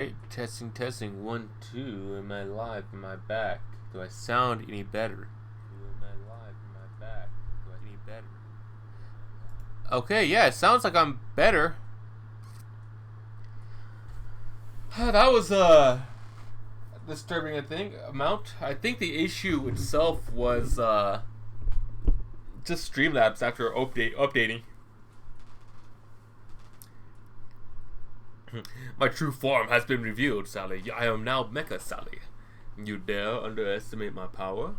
Hey, testing, testing, 1, 2. Am I live? Am I back? Do I sound any better? Am I live? Am I back? Do I any better? Okay, yeah, it sounds like I'm better. That was disturbing. I think the issue itself was just Streamlabs after updating. My true form has been revealed, Sally. I am now Mecha Sally. You dare underestimate my power?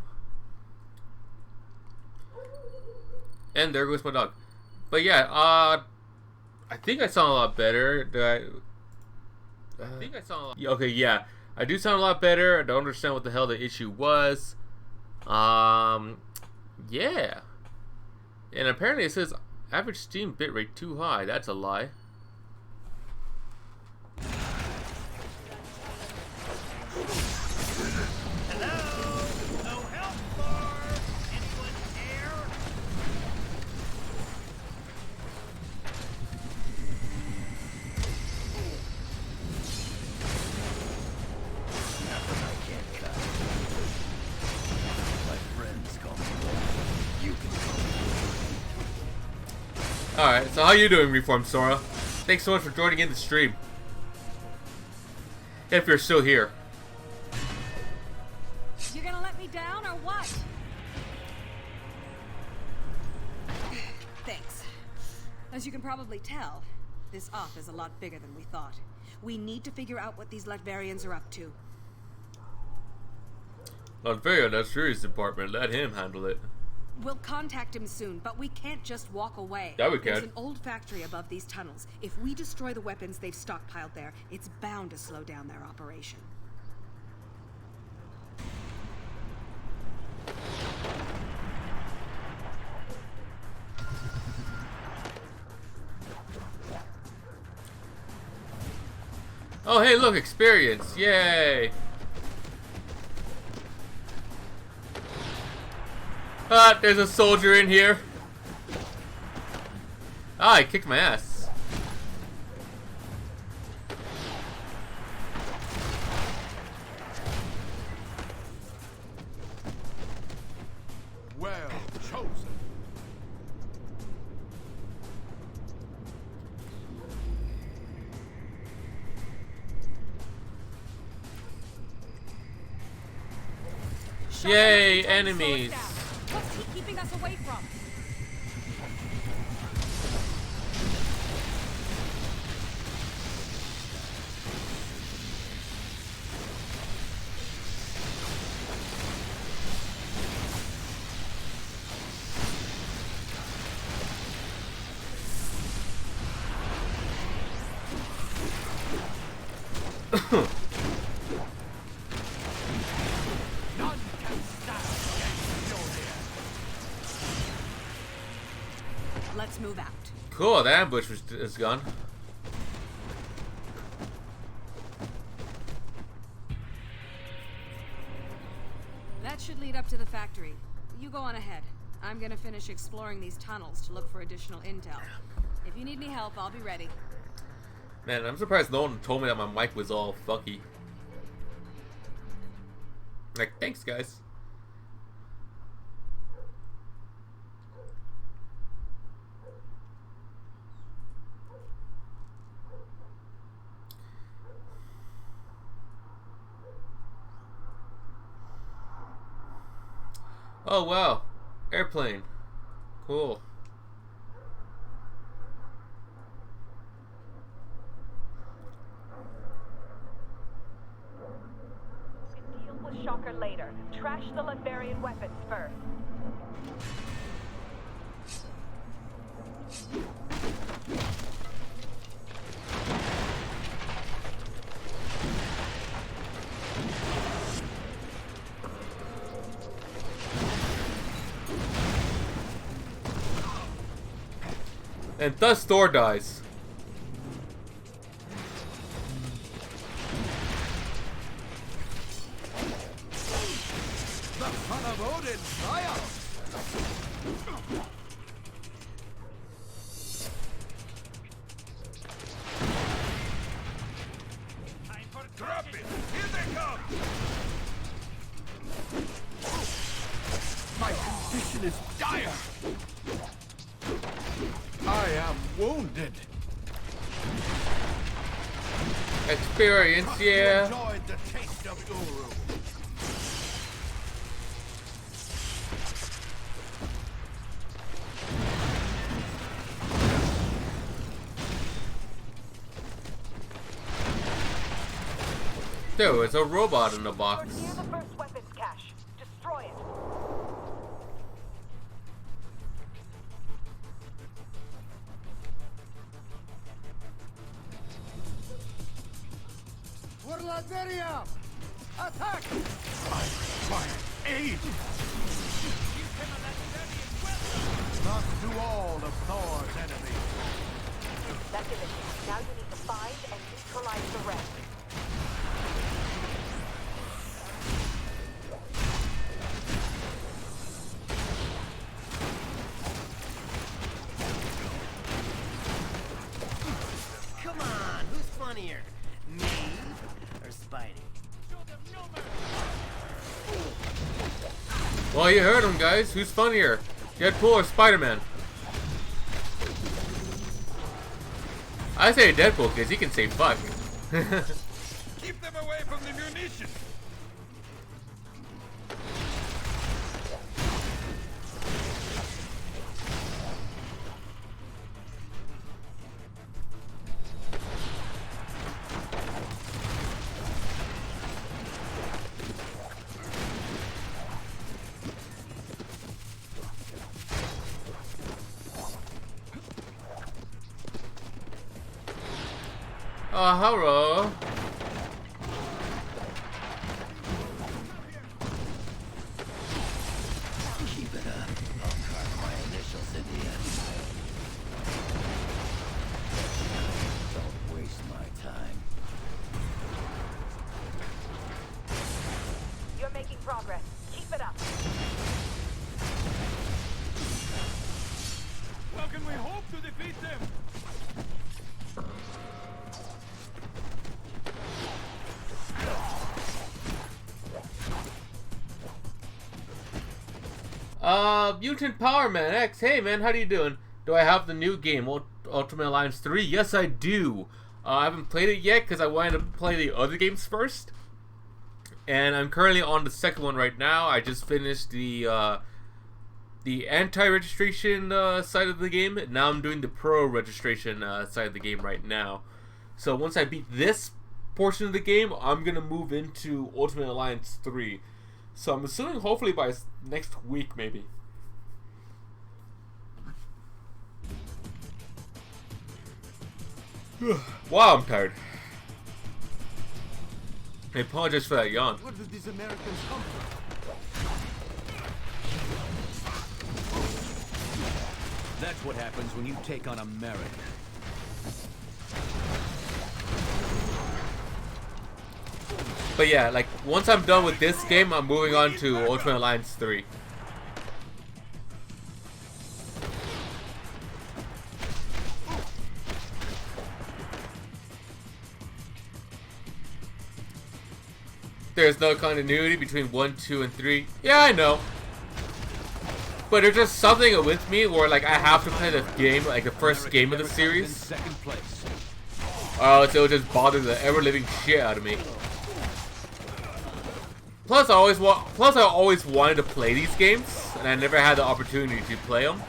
And there goes my dog. But yeah, I think I sound a lot better. I think I sound a lot... Okay, yeah. I do sound a lot better. I don't understand what the hell the issue was. Yeah. And apparently it says average Steam bitrate too high. That's a lie. Alright, so how you doing, Reformed Sora? Thanks so much for joining in the stream. If you're still here. You're gonna let me down or what? Thanks. As you can probably tell, this op is a lot bigger than we thought. We need to figure out what these Latverians are up to. Latveria, that's Fury's department. Let him handle it. We'll contact him soon, but we can't just walk away. Yeah, we can. There's an old factory above these tunnels. If we destroy the weapons they've stockpiled there, it's bound to slow down their operation. Oh, hey, look, experience. Yay. Ah, there's a soldier in here. Ah, he kicked my ass. Well chosen. Yay, enemies. What's he keeping us away from? Let's move out. Cool, the ambush is gone. That should lead up to the factory. You go on ahead. I'm gonna finish exploring these tunnels to look for additional intel. If you need any help, I'll be ready. Man, I'm surprised no one told me that my mic was all fucky. Like, thanks, guys. Oh, wow. Airplane. Cool. Deal with Shocker later. Trash the Latvian weapons first. And thus Thor dies. The son of Odin triumphs! Time for Drop it! Here they come! My condition is dire! I am wounded! Experience, yeah. Enjoyed the taste of Uru. There was a robot in the You're box. near the first weapons cache. Destroy it. Attack! I require aid! Not to all of Thor's enemies. That's it. Now you need to find and neutralize the rest. Come on, who's funnier? Me or Spidey? Well, you heard him, guys. Who's funnier, Deadpool or Spider-Man? I say Deadpool because he can say fuck. Keep them away from the munitions! Hello. Keep it up. I'll carve my initials in the end. Don't waste my time. You're making progress. Keep it up. How can we hope to defeat them? Mutant Power Man X. Hey man, how do you doing? Do I have the new game, Ultimate Alliance 3? Yes, I do. I haven't played it yet because I wanted to play the other games first. And I'm currently on the second one right now. I just finished the anti-registration side of the game. Now I'm doing the pro registration side of the game right now. So once I beat this portion of the game, I'm gonna move into Ultimate Alliance 3. So I'm assuming hopefully by next week maybe. Wow, I'm tired. I apologize for that yawn. Where did these Americans come from? That's what happens when you take on America. But yeah, like once I'm done with this game, I'm moving on to Ultimate Alliance 3. There's no continuity between 1, 2, and 3. Yeah, I know. But there's just something with me where like I have to play the game, like the first game of the series. Second place. Or else it'll just bother the ever-living shit out of me. Plus, I always wanted to play these games, and I never had the opportunity to play them.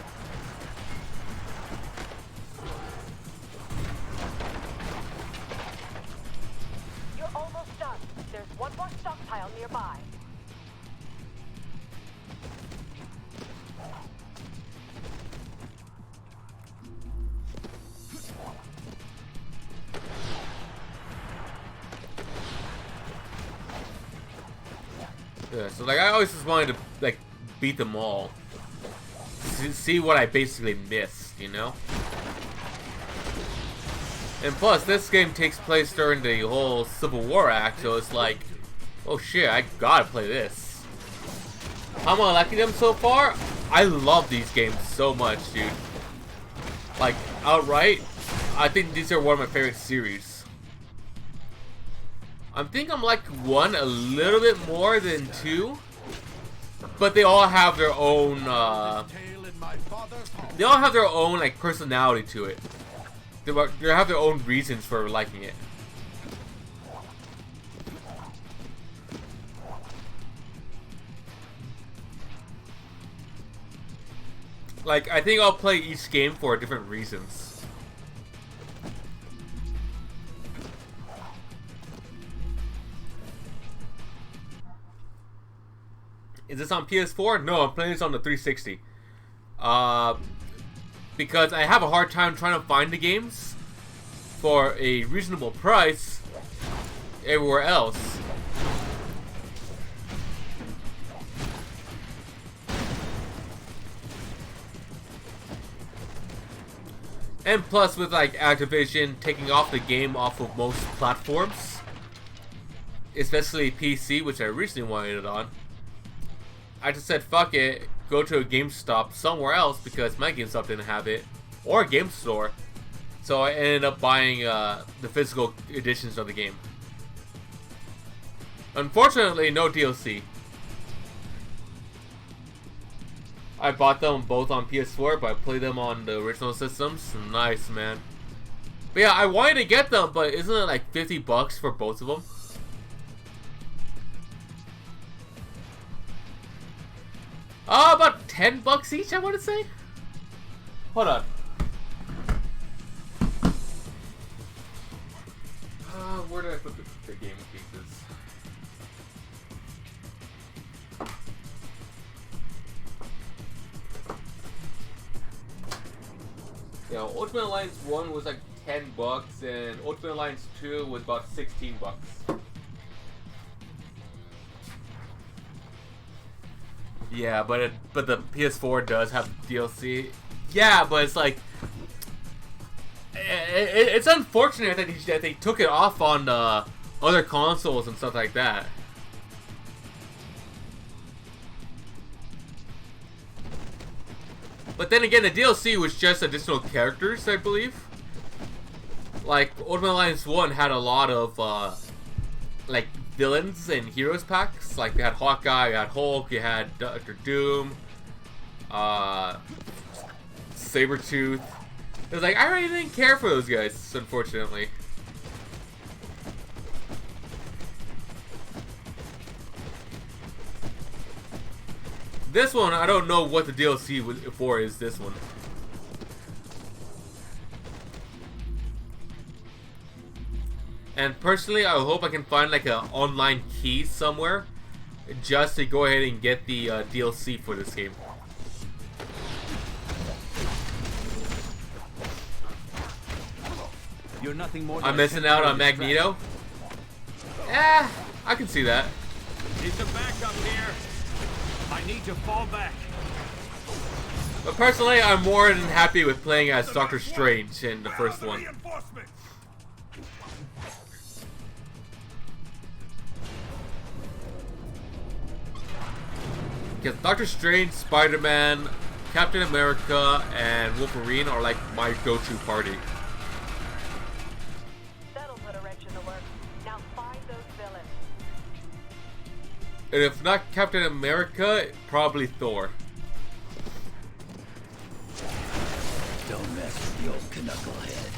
You're almost done. There's one more stockpile nearby. Yeah, so like I always just wanted to like beat them all. See what I basically missed, you know? And plus, this game takes place during the whole Civil War act, so it's like, oh shit, I gotta play this. How am I liking them so far? I love these games so much, dude. Like, outright, I think these are one of my favorite series. I think I'm like 1 a little bit more than 2. But they all have their own, they all have their own, like, personality to it. They have their own reasons for liking it. Like, I think I'll play each game for different reasons. Is this on PS4? No, I'm playing this on the 360. Because I have a hard time trying to find the games for a reasonable price everywhere else. And plus, with like Activision taking off the game off of most platforms, especially PC, which I recently wanted it on, I just said fuck it, go to a GameStop somewhere else because my GameStop didn't have it, or a game store. So I ended up buying the physical editions of the game. Unfortunately, no DLC. I bought them both on PS4, but I played them on the original systems. Nice, man. But yeah, I wanted to get them, but isn't it like $50 for both of them? About $10 each, I want to say. Hold on. Where did I put the game pieces? Yeah, Ultimate Alliance 1 was like $10, and Ultimate Alliance 2 was about $16. Yeah, but the PS4 does have DLC. Yeah, but it's like it's unfortunate that they took it off on other consoles and stuff like that. But then again, the DLC was just additional characters, I believe. Like Ultimate Alliance 1 had a lot of like villains and heroes packs. Like you had Hawkeye, you had Hulk, you had Dr. Doom, Sabretooth. It was like, I really didn't care for those guys, unfortunately. This one, I don't know what the DLC for is this one. And personally, I hope I can find like an online key somewhere just to go ahead and get the DLC for this game. You're nothing more than I'm missing out on Magneto. Yeah, I can see that. Need some backup here. I need to fall back. But personally, I'm more than happy with playing as Doctor Strange in the first one. Because Doctor Strange, Spider-Man, Captain America, and Wolverine are like my go-to party. That'll put a wrench in the works. Now find those villains. And if not Captain America, probably Thor. Don't mess with the old knucklehead.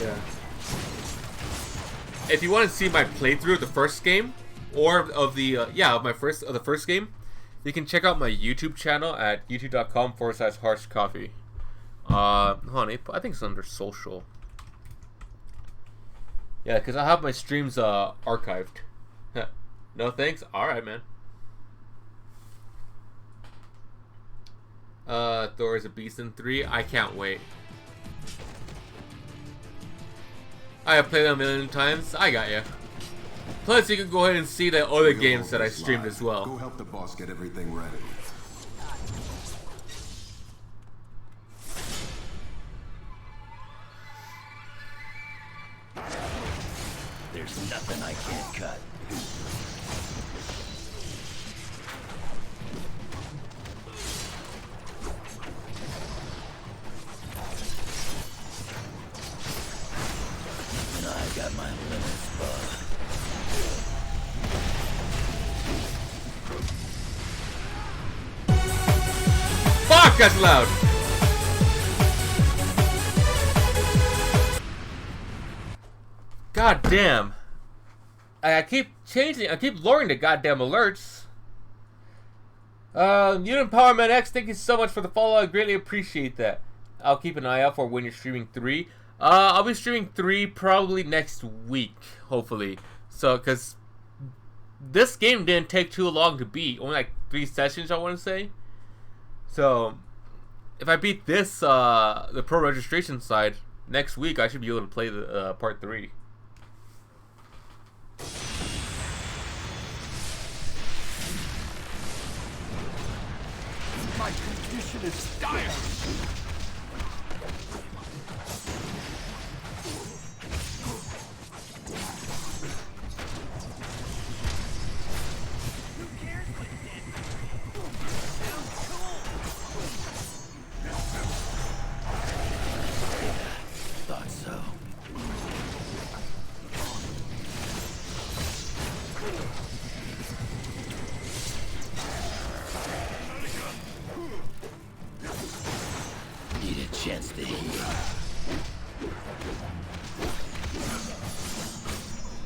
Yeah. If you want to see my playthrough of the first game, or of the the first game, you can check out my YouTube channel at youtube.com/harshcoffee. Honey, I think it's under social. Yeah, because I have my streams archived. No thanks? Alright, man. Thor is a beast in 3. I can't wait. I have played them a million times. I got you. Plus, you can go ahead and see the other games that I streamed as well. Go help the boss get everything ready. There's nothing I can't cut. Fuck, that's loud. God damn. I keep changing, I keep lowering the goddamn alerts. Unit Empowerment X, thank you so much for the follow. I greatly appreciate that. I'll keep an eye out for when you're streaming 3. I'll be streaming 3 probably next week, hopefully. So, because this game didn't take too long to beat. Only like 3 sessions, I want to say. So, if I beat this, the pro registration side, next week, I should be able to play the part 3. My condition is dire. Thought so. Need a chance to heal.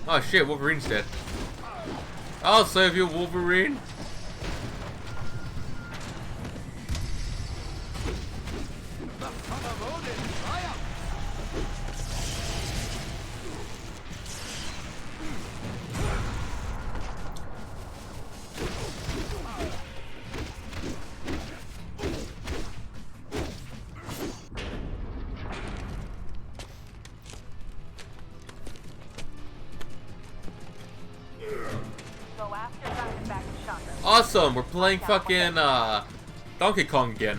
Oh shit, Wolverine's dead. I'll save you, Wolverine. The son of Odin triumphs. So after diving back to Shocker. Awesome, we're playing fucking Donkey Kong again.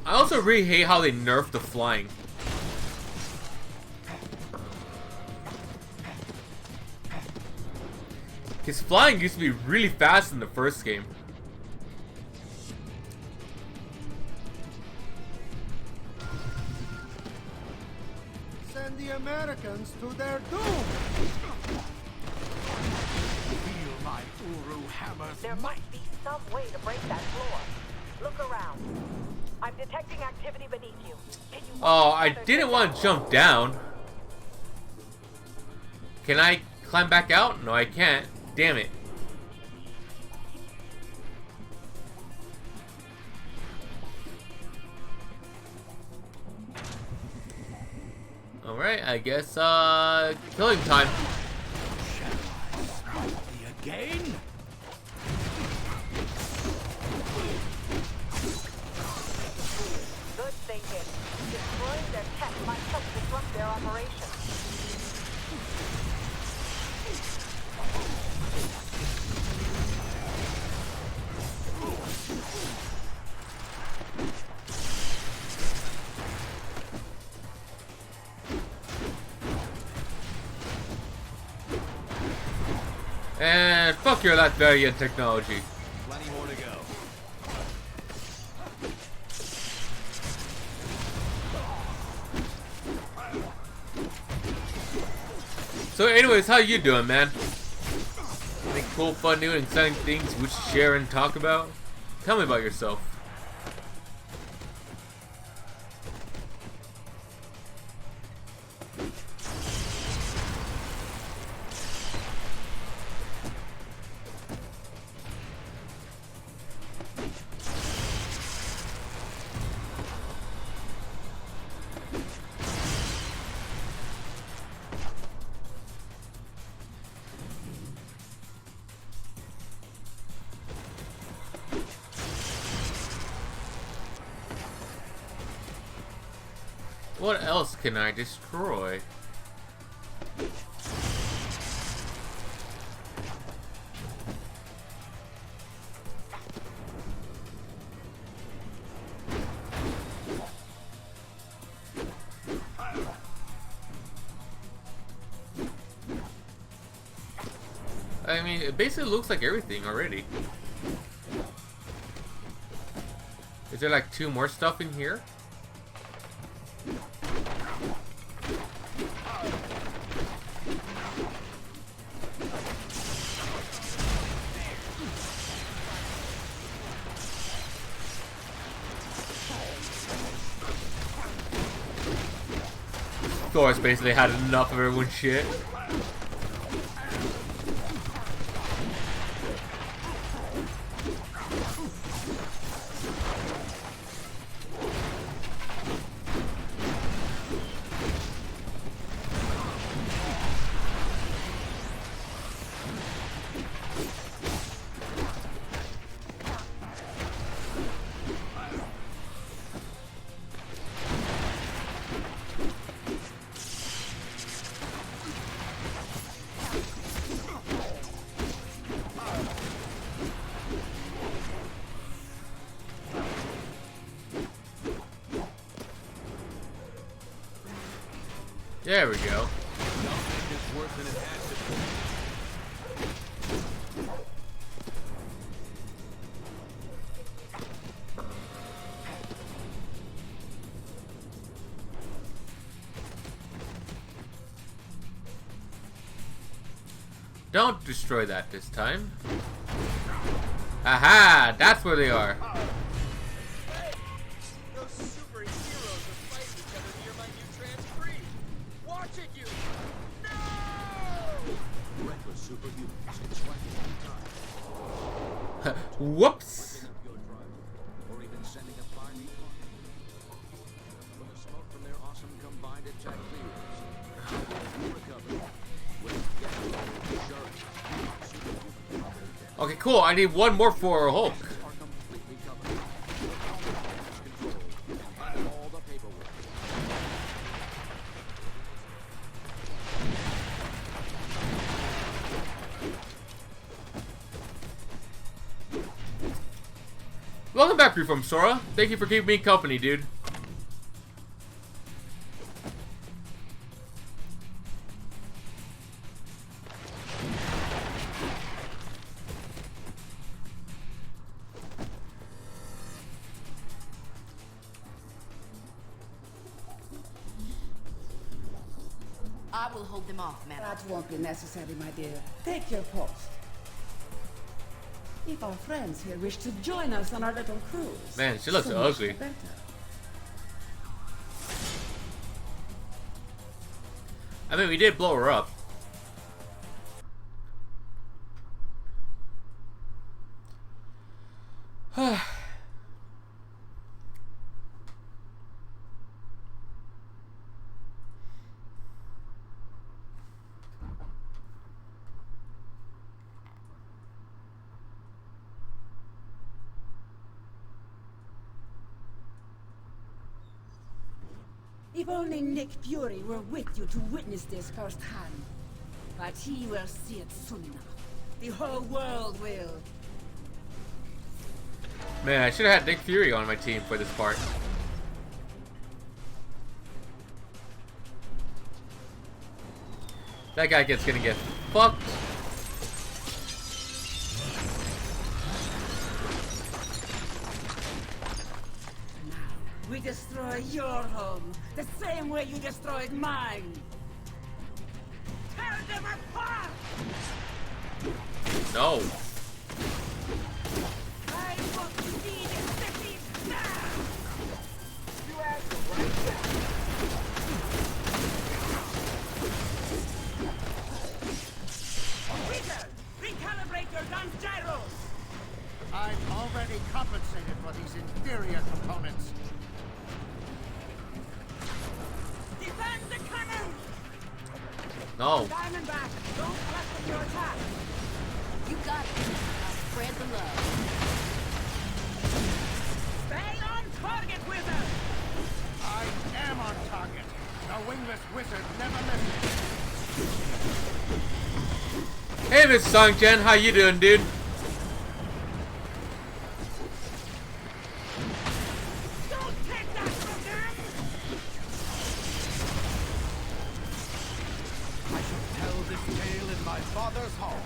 I also really hate how they nerfed the flying. Because flying used to be really fast in the first game. Send the Americans to their doom. Feel my Uru hammers. There must be some way to break that floor. Look around. I'm detecting activity beneath you. Can you Oh, I didn't want to jump down. Can I climb back out? No, I can't. Damn it. Alright, I guess, killing time. Again? Good thinking. Destroying their tech might help disrupt their operation. And fuck your Latvian technology. Plenty more to go. So anyways, how you doing, man? Any cool, fun, new, and exciting things we should share and talk about? Tell me about yourself. What else can I destroy? I mean, it basically looks like everything already. Is there like 2 more stuff in here? Thor's basically had enough of everyone's shit. There we go. Don't destroy that this time. Aha! That's where they are. Whoops! Or even sending a fire when the smoke from their awesome combined attack clears. Okay, cool. I need one more for Hulk. Welcome back, Freeform Sora. Thank you for keeping me company, dude. I will hold them off, man. That won't be necessary, my dear. Take your post. If our friends here wish to join us on our little cruise. Man, she looks so much ugly. better. I mean, we did blow her up. If only Nick Fury were with you to witness this firsthand. But he will see it soon enough. The whole world will. Man, I should have had Nick Fury on my team for this part. That guy gonna get fucked. We destroy your home, the same way you destroyed mine. Tear them apart! No. I want to see this city now! You asked the right guy. Peter, recalibrate your gun's gyros! I've already compensated for these inferior components. Defend the cannon! No. Diamondback, don't lessen your attack! You got it. Now spread the love. Stay on target, wizard! I am on target. The wingless wizard never misses. Hey, Miss Songjen, how you doing, dude? Don't take that from them! I shall tell this tale in my father's hall.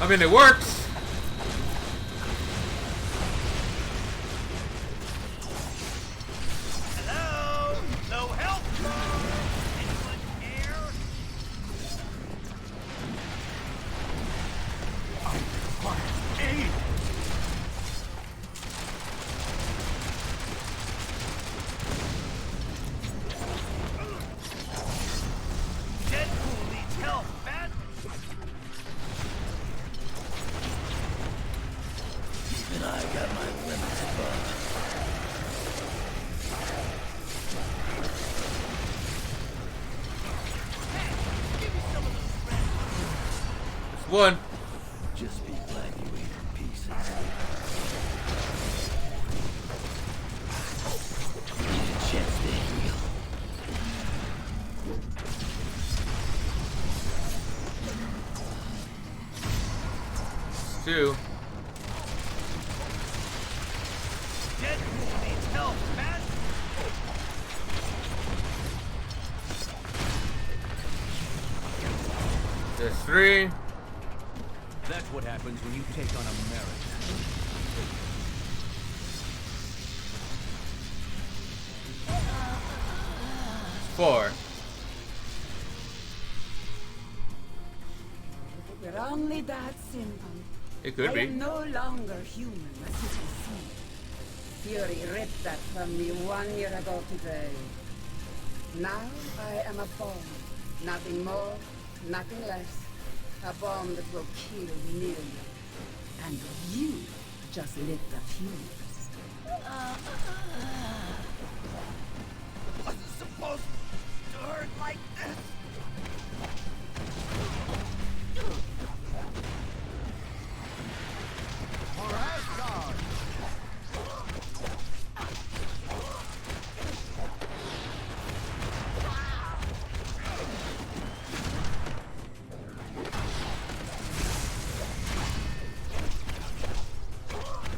I mean, it works. Hello? No help bar? Anyone care? Aid! Deadpool needs help, man! Even I got my limits, bud. It's one. Just be glad you ate in pieces. Need a chance to heal. It's two. Deadpool needs help, man! There's three. That's what happens when you take on America. Four. If it were only that simple. It could I be. am no longer human, as you can see. Fury ripped that from me 1 year ago today. Now I am a bomb. Nothing more, nothing less. A bomb that will kill millions. And you just lit the fuse. Wasn't supposed to hurt like this! For Asgard!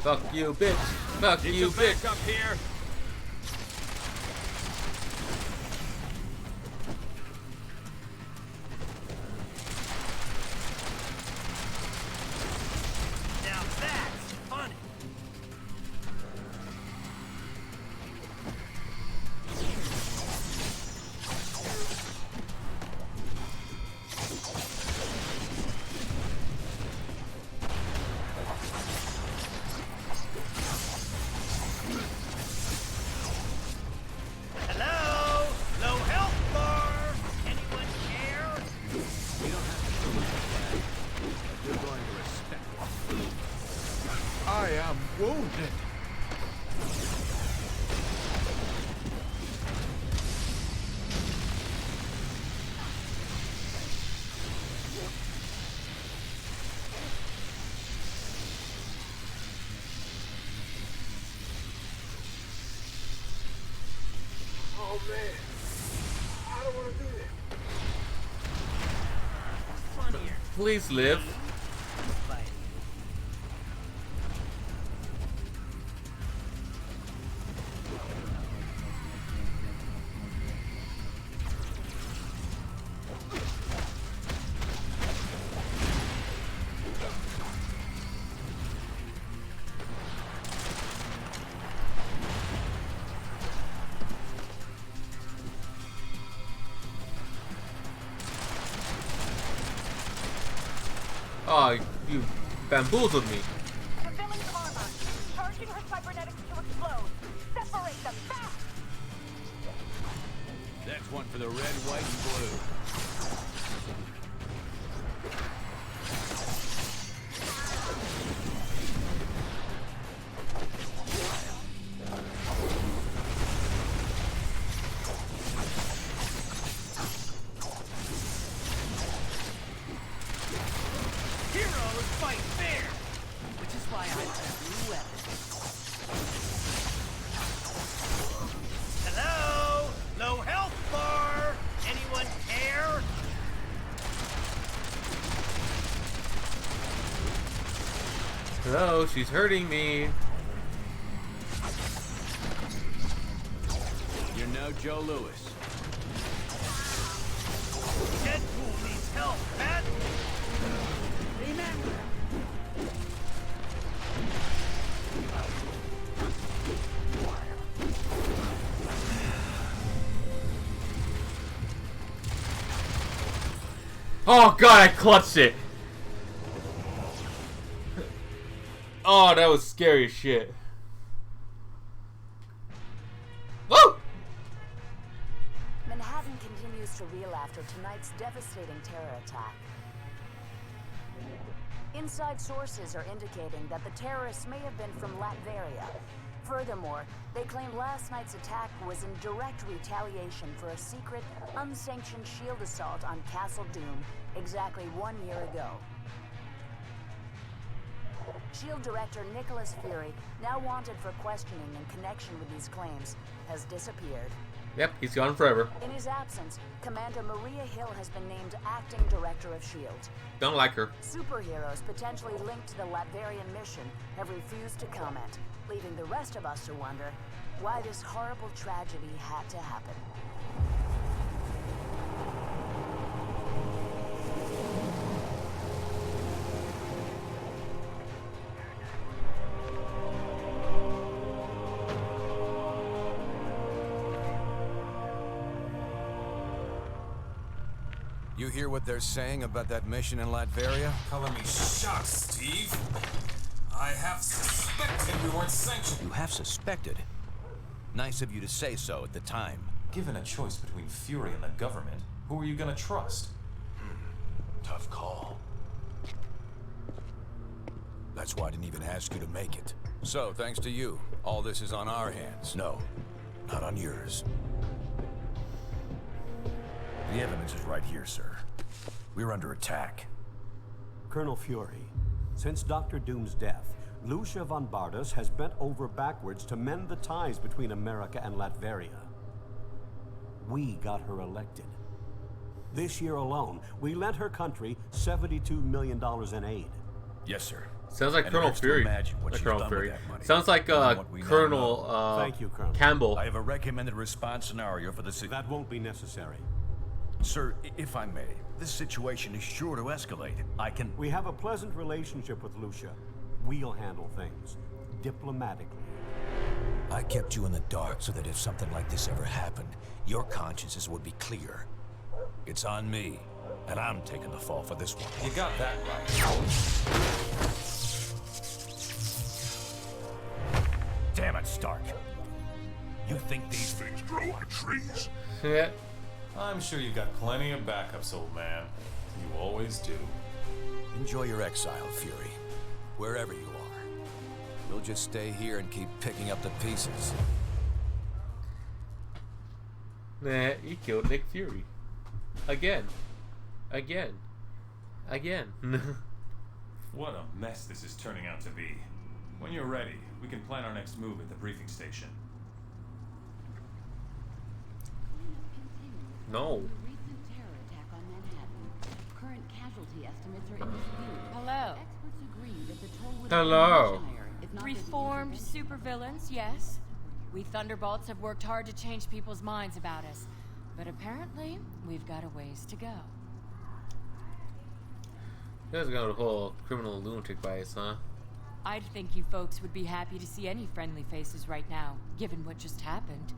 Fuck you, bitch. Fuck you, bitch. Up here! Now that's funny! Hello? No help bar? Anyone care? You don't have to show me that. You're going to respect it. I am wounded! Oh man, I don't want to do this. Funnier. Please live. Fight. Oh, you bamboozled me. Fulfilling armor. Charging her cybernetics to explode. Separate them fast! That's one for the red, white, and blue. Heroes fight fair! Which is why I have new weapons. Hello? No health bar? Anyone care? Hello, she's hurting me. Now Joe Louis. Deadpool needs help, Pat! Remember, Oh god, I clutched it! Oh, that was scary as shit. Woo! Manhattan continues to reel after tonight's devastating terror attack. Inside sources are indicating that the terrorists may have been from Latveria. Furthermore, they claim last night's attack was in direct retaliation for a secret, unsanctioned shield assault on Castle Doom exactly 1 year ago. SHIELD Director Nicholas Fury, now wanted for questioning in connection with these claims, has disappeared. Yep, he's gone forever. In his absence, Commander Maria Hill has been named Acting Director of SHIELD. Don't like her. Superheroes potentially linked to the Latverian mission have refused to comment, leaving the rest of us to wonder why this horrible tragedy had to happen. You hear what they're saying about that mission in Latveria? Calling me shocked, Steve. I have suspected we weren't sanctioned. You have suspected? Nice of you to say so at the time. Given a choice between Fury and the government, who are you gonna trust? Tough call. That's why I didn't even ask you to make it. So, thanks to you, all this is on our hands. No, not on yours. The evidence is right here, sir. We're under attack. Colonel Fury, since Dr. Doom's death, Lucia von Bardas has bent over backwards to mend the ties between America and Latveria. We got her elected. This year alone, we lent her country $72 million in aid. Yes, sir. Sounds like Colonel Fury. Colonel Fury. Sounds like Colonel Thank you, Colonel Campbell. I have a recommended response scenario for the That won't be necessary. Sir, if I may, this situation is sure to escalate. We have a pleasant relationship with Lucia. We'll handle things diplomatically. I kept you in the dark so that if something like this ever happened, your consciences would be clear. It's on me, and I'm taking the fall for this one. You got that right. Damn it, Stark. You think these things grow on trees? Yeah. I'm sure you've got plenty of backups, old man. You always do. Enjoy your exile, Fury. Wherever you are. We'll just stay here and keep picking up the pieces. Nah, he killed Nick Fury. Again. Again. What a mess this is turning out to be. When you're ready, we can plan our next move at the briefing station. No. Recent terror attack on Manhattan. Current casualty estimates are in dispute. Hello. Experts agree that the toll would Hello. be much higher if not Reformed for the supervillains, yes. We Thunderbolts have worked hard to change people's minds about us. But apparently, we've got a ways to go. You guys got a whole criminal lunatic bias, huh? I'd think you folks would be happy to see any friendly faces right now, given what just happened.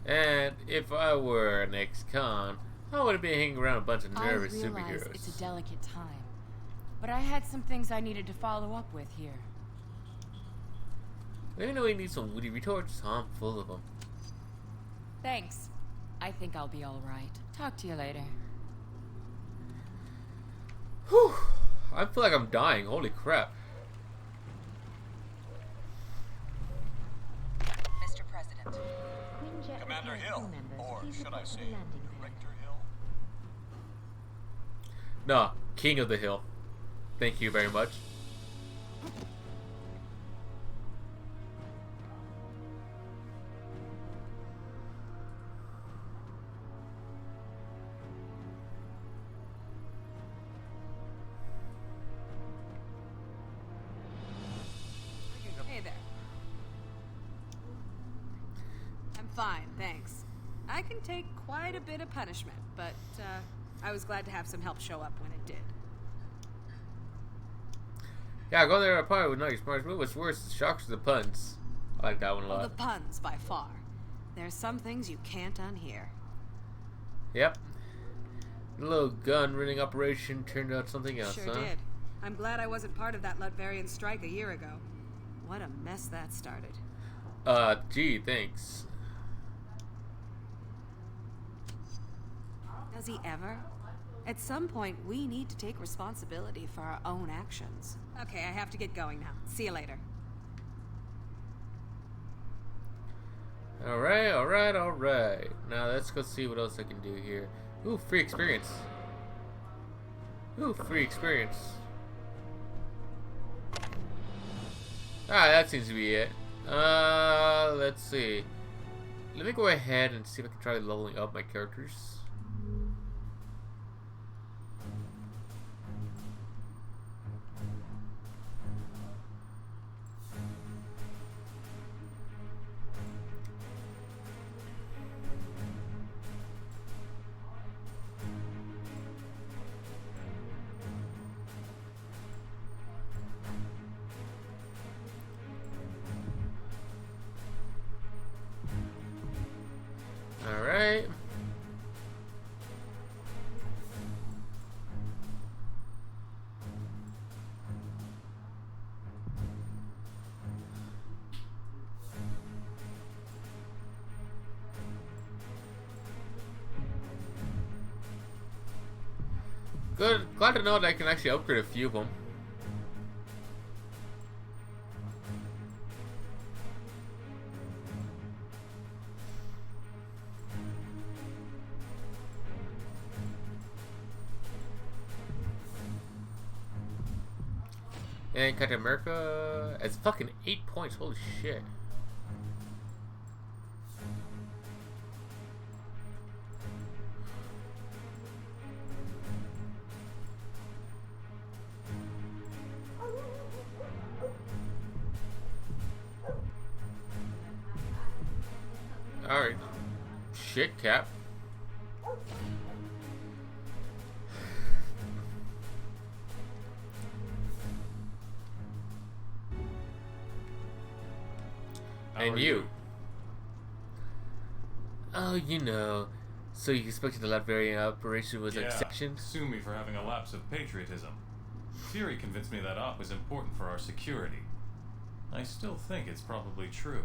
And if I were an ex-con, I would have been hanging around a bunch of nervous I realize superheroes. it's a delicate time, but I had some things I needed to follow up with here. Let me know you need some woody retorts. I'm full of them. Thanks. I think I'll be all right. Talk to you later. Whew. I feel like I'm dying. Holy crap. Mr. President. Commander Hill, or should I say, Director Hill? No, King of the Hill. Thank you very much. Hey there. I'm fine, thanks. I can take quite a bit of punishment, but I was glad to have some help show up when it did. Yeah, go there apart with nice. What was worse, the shocks or the puns? I like that one a lot. Oh, the puns, by far. There's some things you can't unhear. Yep. The little gun running operation turned out something else, Sure did. I'm glad I wasn't part of that Latverian strike a year ago. What a mess that started. Gee, thanks. Does he ever? At some point, we need to take responsibility for our own actions. Okay, I have to get going now. See you later. Alright. Now let's go see what else I can do here. Ooh, free experience. That seems to be it. Let's see. Let me go ahead and see if I can try leveling up my characters. Alright. Good. Glad to know that I can actually upgrade a few of them. And Captain America, it's fucking 8 points. Holy shit. Alright. Shit, Cap. And you. Oh, you know. So you expected the Latverian operation was an exception? Sue me for having a lapse of patriotism. Fury convinced me that op was important for our security. I still think it's probably true.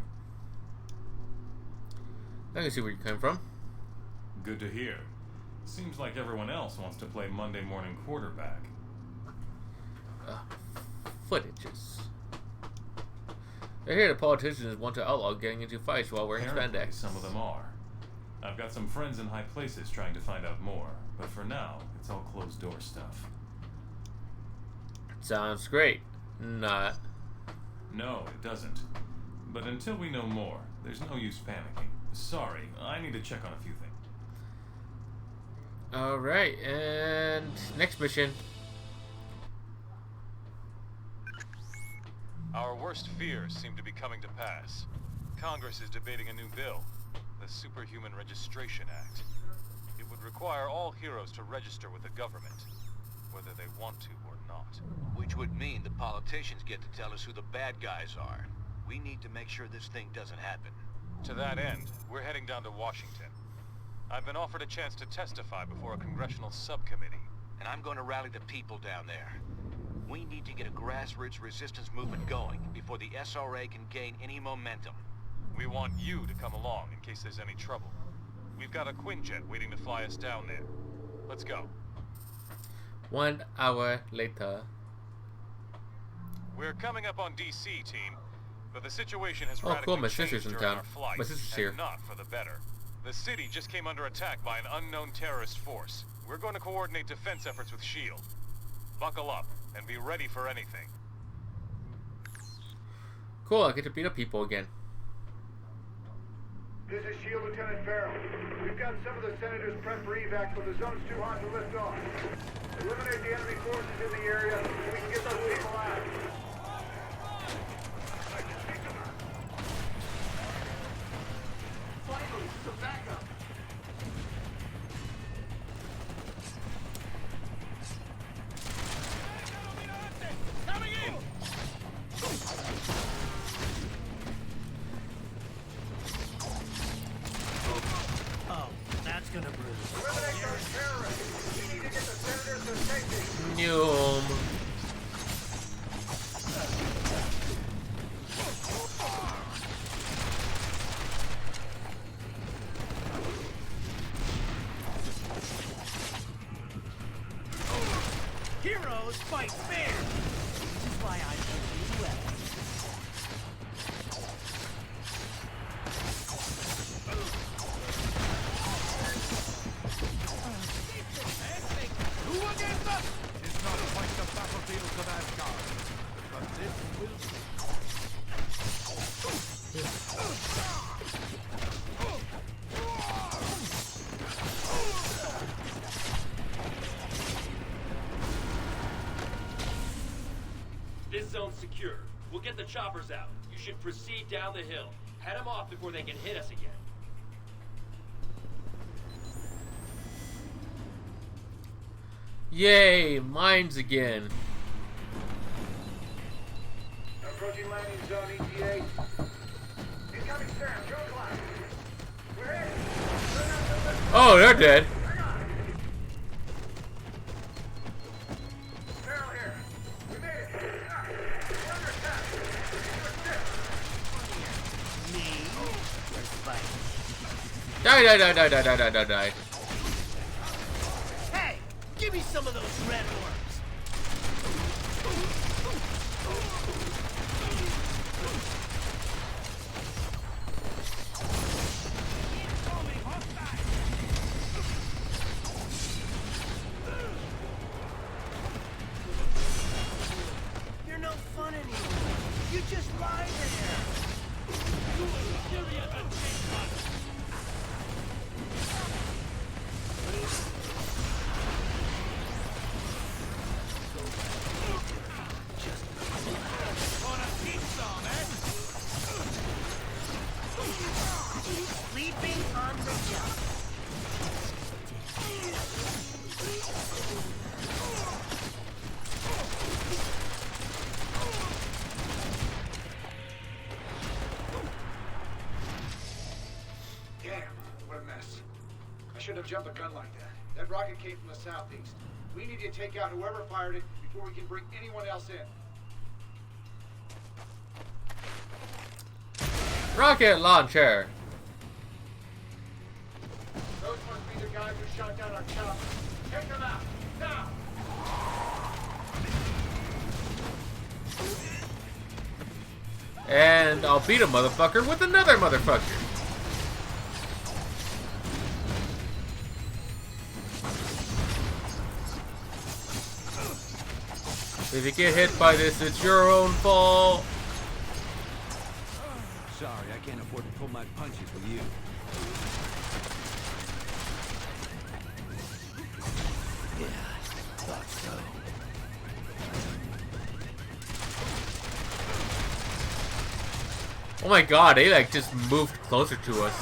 I can see where you come from. Good to hear. Seems like everyone else wants to play Monday morning quarterback. Footages. I hear the politicians want to outlaw getting into fights while wearing spandex. Some of them are. I've got some friends in high places trying to find out more, but for now, it's all closed door stuff. Sounds great. Not. No, it doesn't. But until we know more, there's no use panicking. Sorry, I need to check on a few things. Alright, and next mission. Our worst fears seem to be coming to pass. Congress is debating a new bill, the Superhuman Registration Act. It would require all heroes to register with the government, whether they want to or not. Which would mean the politicians get to tell us who the bad guys are. We need to make sure this thing doesn't happen. To that end, we're heading down to Washington. I've been offered a chance to testify before a congressional subcommittee. And I'm going to rally the people down there. We need to get a grassroots resistance movement going before the SRA can gain any momentum. We want you to come along in case there's any trouble. We've got a Quinjet waiting to fly us down there. Let's go. 1 hour later. We're coming up on DC, team, but the situation has Oh, radically cool. My changed sister's in during town. our flight, My sister's and here. not for the better. The city just came under attack by an unknown terrorist force. We're going to coordinate defense efforts with S.H.I.E.L.D. Buckle up and be ready for anything. Cool, I get to beat up people again. This is S.H.I.E.L.D. Lieutenant Farrell. We've got some of the senators prepped for evac, but the zone's too hot to lift off. Eliminate the enemy forces in the area so we can get those people out. heroes fight fair. This is why I think you well. Who against us? It's not quite the battlefield of Asgard, but this will be. This zone's secure. We'll get the choppers out. You should proceed down the hill. Head them off before they can hit us again. Yay, mines again. Approaching landing zone ETA. Incoming Sam, go class. We're in. Oh, they're dead. Barrel here. We made it. We're under attack. Die. Hey, give me some of those red worms. You're no fun anymore. You just lie there. You were serious and sleeping on the job. Damn, what a mess. I shouldn't have jumped a gun like that. That rocket came from the southeast. We need to take out whoever fired it before we can bring anyone else in. Rocket launcher. Those must be the guys who shot down our chopper. Take them out, now! And I'll beat a motherfucker with another motherfucker. If you get hit by this, it's your own fault. Sorry, I can't afford to pull my punches with you. Yeah, thought so. Oh my god, they like just moved closer to us.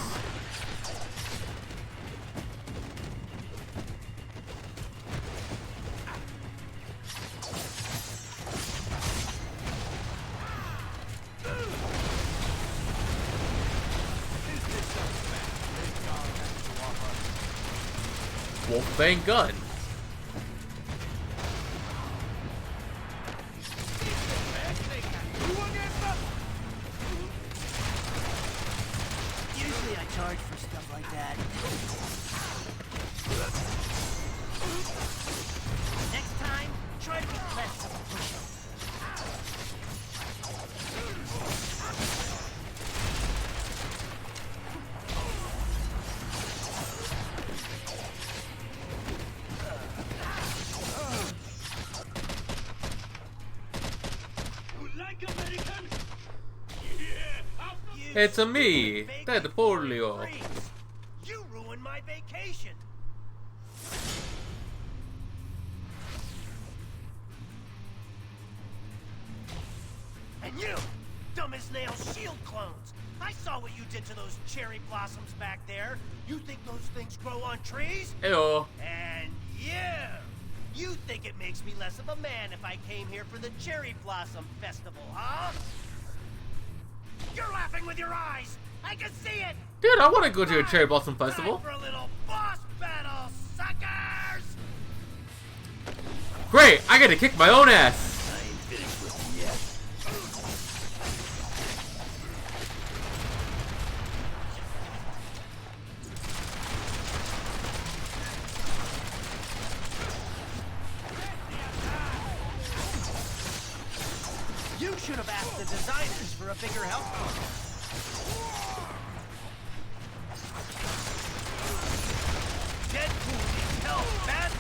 Wolfbane gun. Usually I charge for stuff like that. Next time, try to be less of a pushover. It's a me, Deadpoolio. You ruined my vacation. And you, dumb as nails shield clones. I saw what you did to those cherry blossoms back there. You think those things grow on trees? Heyo. And you think it makes me less of a man if I came here for the cherry blossom festival, huh? You're laughing with your eyes. I can see it. Dude, I want to go to a cherry blossom festival. Time for a little boss battle, suckers! Great, I get to kick my own ass. I ain't finished with him yet. should have asked the designers for a bigger help program. Deadpool needs help badly.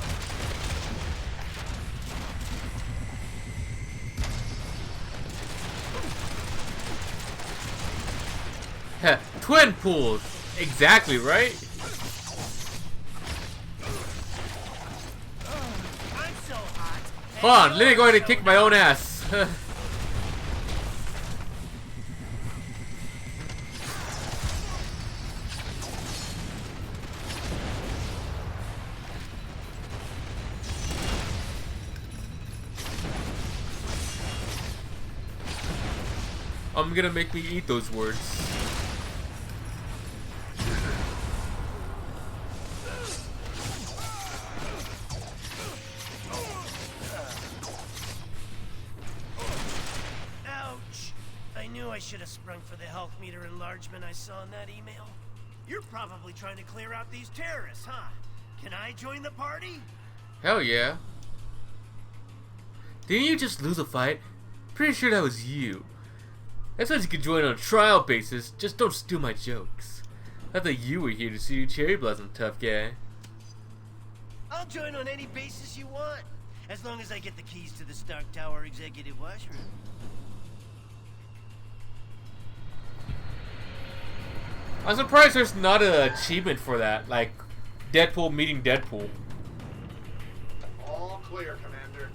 Twin pools! Exactly, right? I'm so hot. Hold on, let me go ahead and kick my own ass. I'm gonna make me eat those words. Ouch! I knew I should have sprung for the health meter enlargement I saw in that email. You're probably trying to clear out these terrorists, huh? Can I join the party? Hell yeah. Didn't you just lose a fight? Pretty sure that was you. That's why you can join on a trial basis, just don't steal my jokes. I thought you were here to see your cherry blossom, tough guy. I'll join on any basis you want, as long as I get the keys to the Stark Tower executive washroom. I'm surprised there's not an achievement for that, like Deadpool meeting Deadpool. All clear, Commander.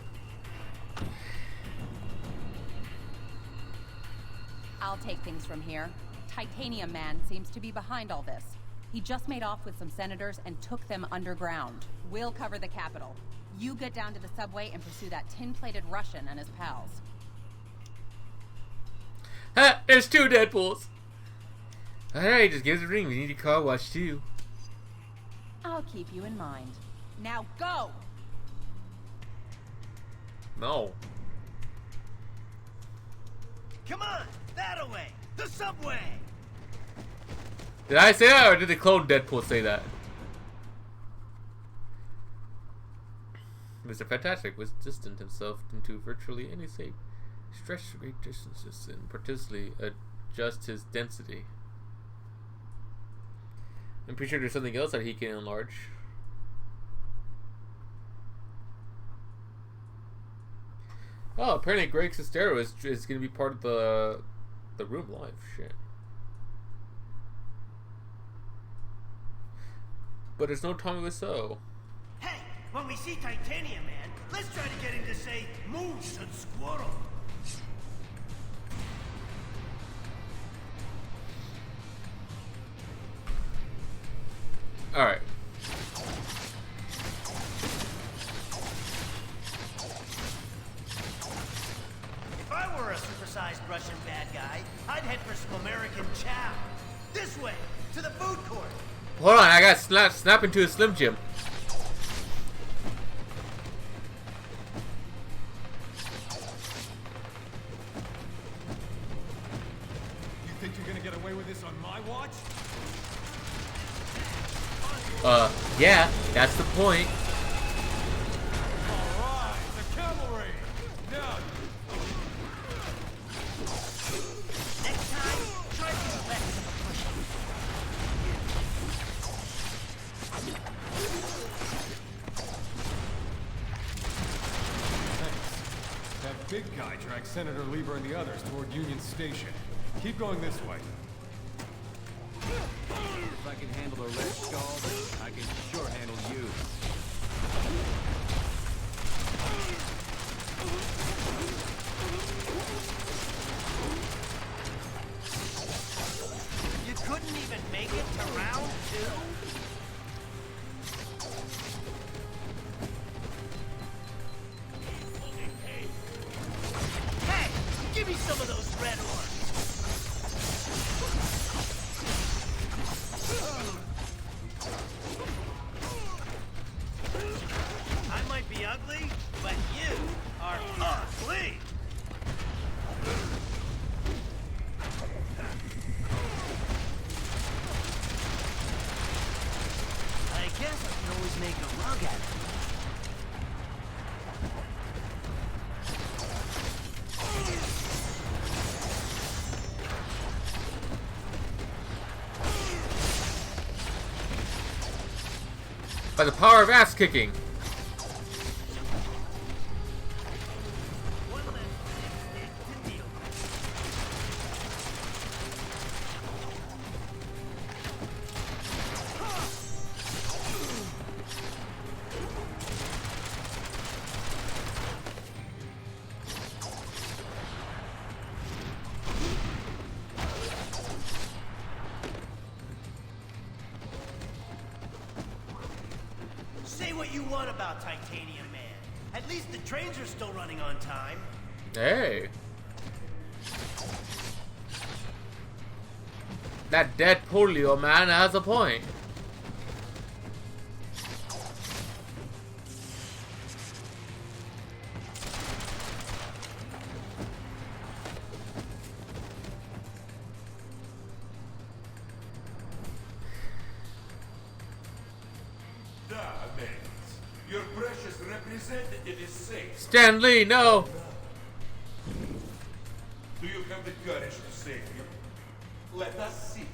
I'll take things from here. Titanium Man seems to be behind all this. He just made off with some senators and took them underground. We'll cover the Capitol. You get down to the subway and pursue that tin-plated Russian and his pals. Ha! There's two Deadpools! Alright, just give us a ring. We need a car wash too. I'll keep you in mind. Now go! No. Come on! That way! The subway! Did I say that, or did the clone Deadpool say that? Mr. Fantastic was distanced himself into virtually any shape, stretched to great distances, and particularly adjust his density. I'm pretty sure there's something else that he can enlarge. Oh, apparently Greg Sestero is going to be part of the room live. Shit. But there's no Tommy Wiseau. Hey, when we see Titanium Man, let's try to get him to say moose and squirrel. Alright. If I were a supersized Russian bad guy, I'd head for some American chow. This way, to the food court. Hold on, I got snap into a Slim Jim. You think you're gonna get away with this on my watch? Yeah, that's the point. Alright, the cavalry! Now! Next time, try to do less of a push. Thanks. That big guy dragged Senator Lieber and the others toward Union Station. Keep going this way. If I can handle a red skull, I can sure handle you. You couldn't even make it to round 2? Hey, give me some of those red orbs. I might be ugly, but you are ugly. I guess I can always make a rug at it. By the power of ass kicking. Say what you want about Titanium Man. At least the trains are still running on time. Hey. That dead polio man has a point. Your precious representative is safe. Stan Lee, no! Do you have the courage to save him? Let us see.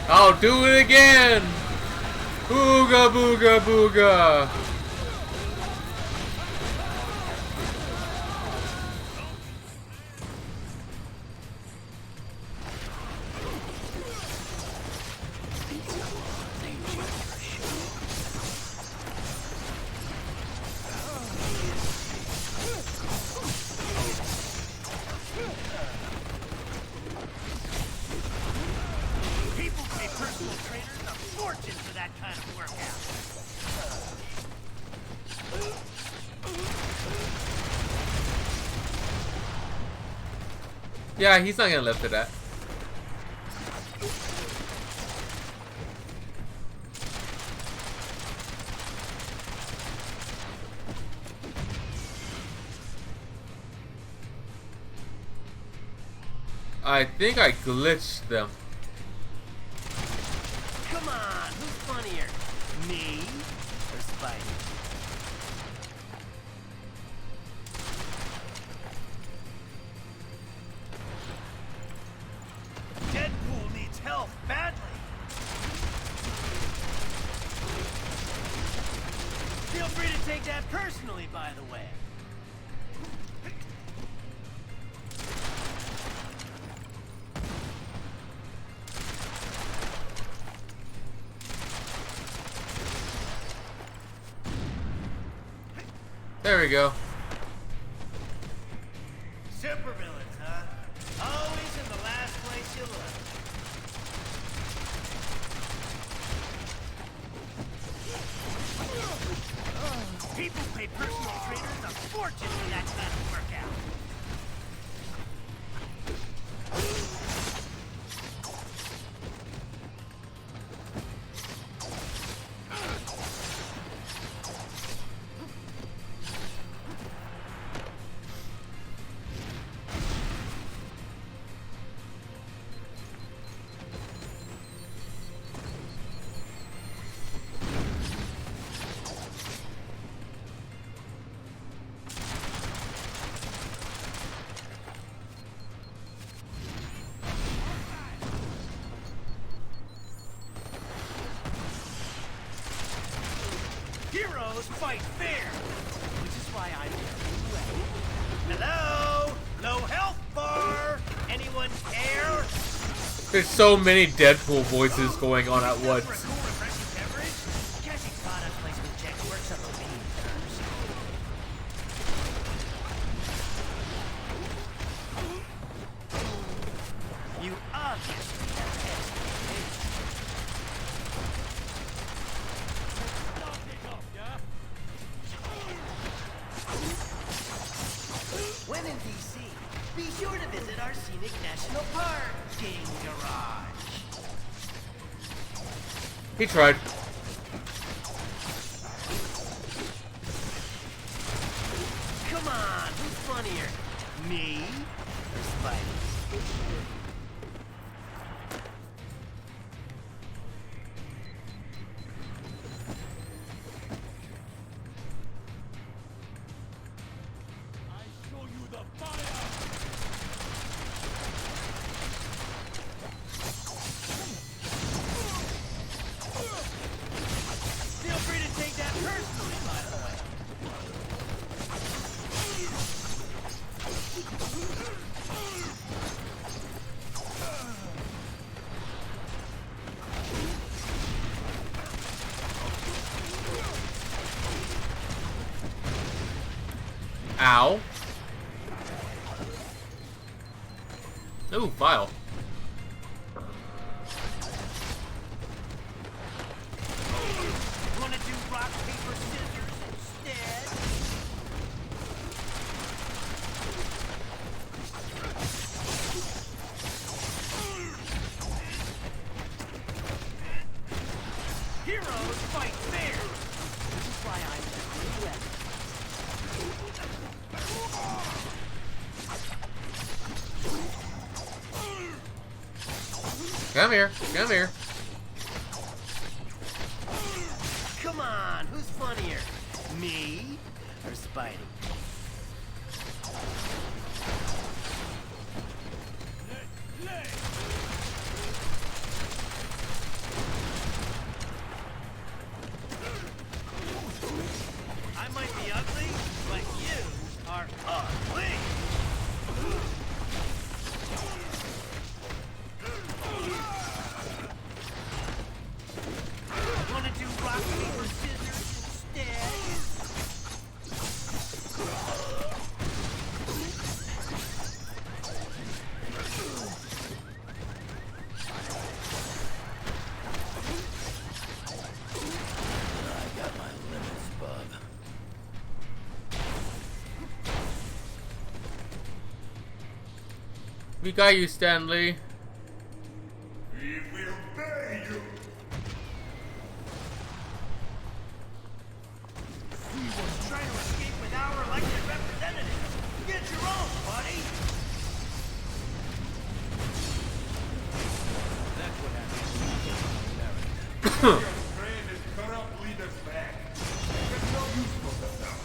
I'll do it again! Booga booga booga! People pay personal trainers a fortune for that kind of workout. Yeah, he's not gonna live to that. I think I glitched them. Come on, who's funnier? Me or Spidey? Deadpool needs help badly. Feel free to take that personally, by the way. There we go. Supervillains, huh? Always in the last place you look. People pay personal trainers a fortune for that kind of workout. Heroes fight fair, which is why I'm here. Hello? No health bar? Anyone care? There's so many Deadpool voices going on at once. Catching product placement checks works up a bean first. You obviously have expectations. When in DC, be sure to visit our scenic national park, Game Garage. He tried. Come on, who's funnier? Me or Spidey? Feel free to take that personally, by the way. Ow. Ooh, file. Wanna do rock, paper, scissors instead? Heroes fight fair! This is why I'm the best. Come here. Come here. Come on, who's funnier? Me or Spidey? I might be ugly, but you are ugly! Wanna do rock, paper, scissors instead? I got my limits, bub. We got you, Stanley. We will bury you. He was trying to escape with our elected representative. Get your own, buddy! That's what happens. Your friend is corrupt leader's back. There's no use for them now.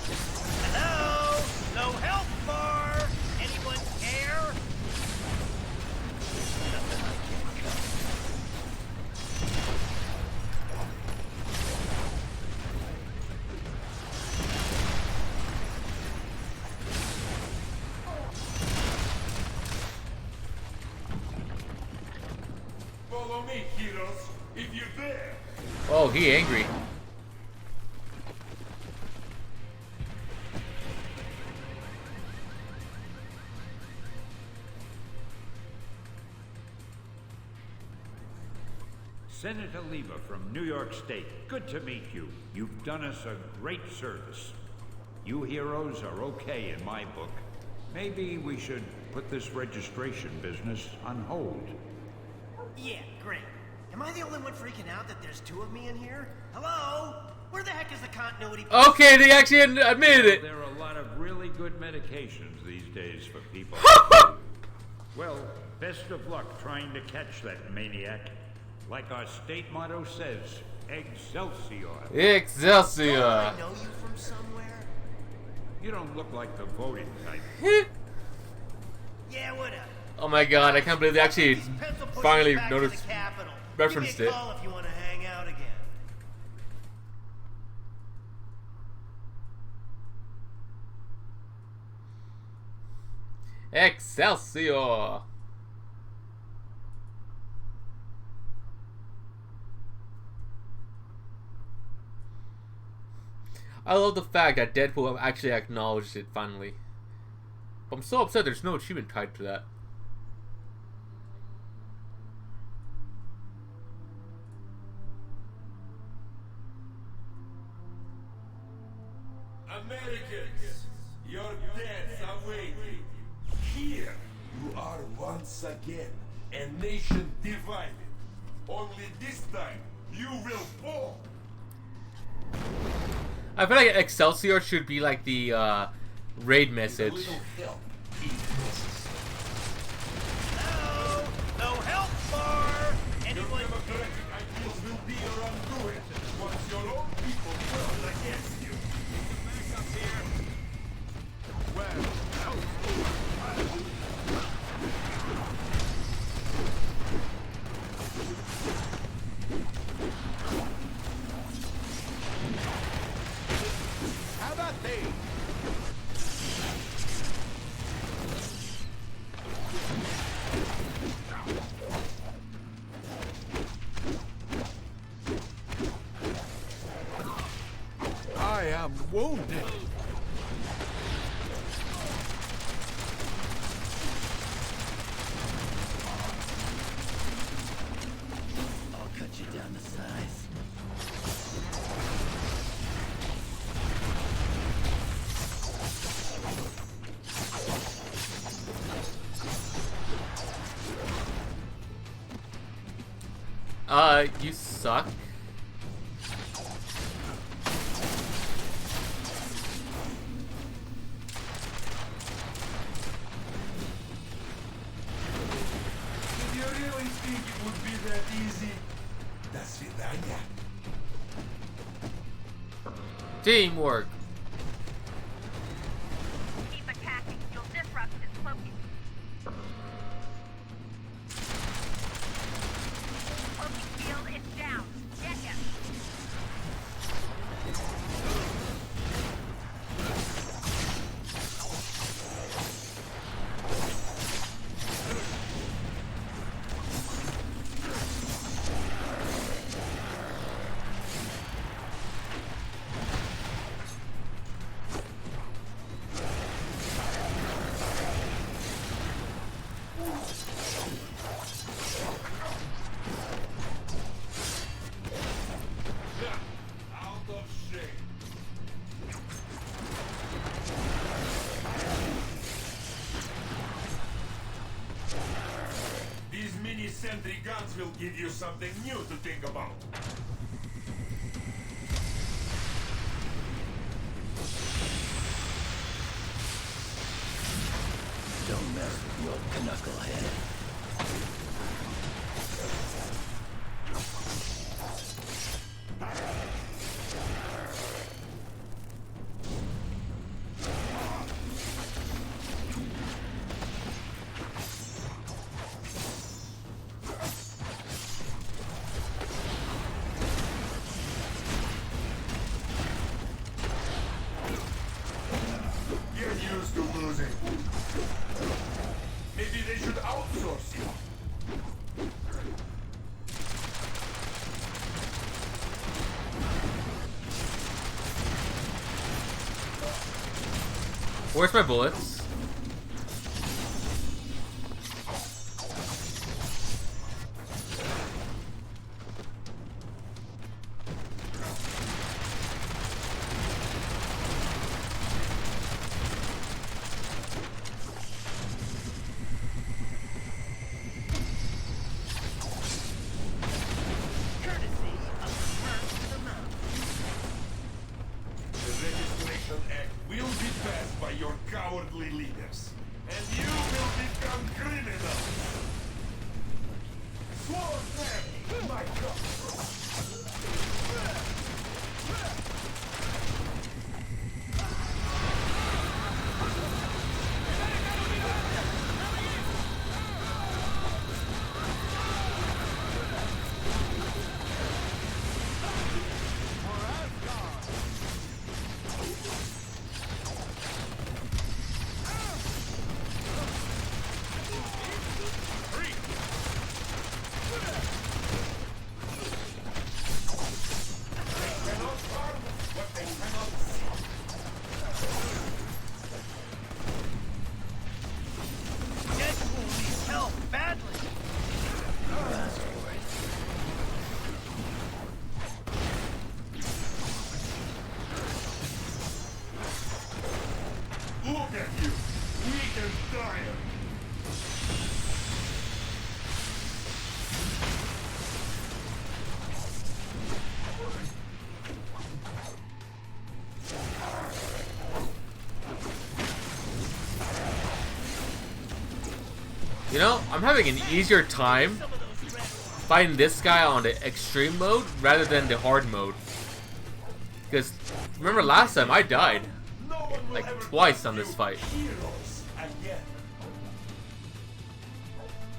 Hello? No health bar? Anyone care? Nothing I can't cut. Follow me, heroes, if you dare. Oh, he angry. Senator Lever from New York State. Good to meet you. You've done us a great service. You heroes are okay in my book. Maybe we should put this registration business on hold. Yeah, great. Am I the only one freaking out that there's two of me in here? Hello? Where the heck is the continuity? Okay, they actually admitted it. There are a lot of really good medications these days for people. Well, best of luck trying to catch that maniac. Like our state motto says, Excelsior. Excelsior. Don't I know you from somewhere? You don't look like the voting type. Yeah, whatever. Oh my god, I can't believe they actually Pencil pushers finally back to noticed, the Capitol. referenced Give me a it. call if you want to hang out again. Excelsior. I love the fact that Deadpool actually acknowledged it finally. But I'm so upset there's no achievement tied to that. Americans, your deaths are waiting. Here, you are once again a nation divided. Only this time, you will fall. I feel like Excelsior should be like the raid message. Hello? No help for anyone? Your democratic ideals will be your undoing once your own people turn against you. Back up here. Well, how about they? I am wounded. I'll cut you down to size. You suck. Did you really think it would be that easy? До свидания. Teamwork. Keep attacking. You'll disrupt his focus. Focus field is down. Get him. Out of shape. These mini sentry guns will give you something new to think about. Don't mess with your knucklehead. Get used to losing. Maybe they should outsource you. Where's my bullets? Courtesy of the first to the mouth. The Registration Act will be passed by your cowardly leaders, and you will become criminals. Sworn them, my God. You know, I'm having an easier time fighting this guy on the extreme mode rather than the hard mode. Because remember last time I died like twice on this fight.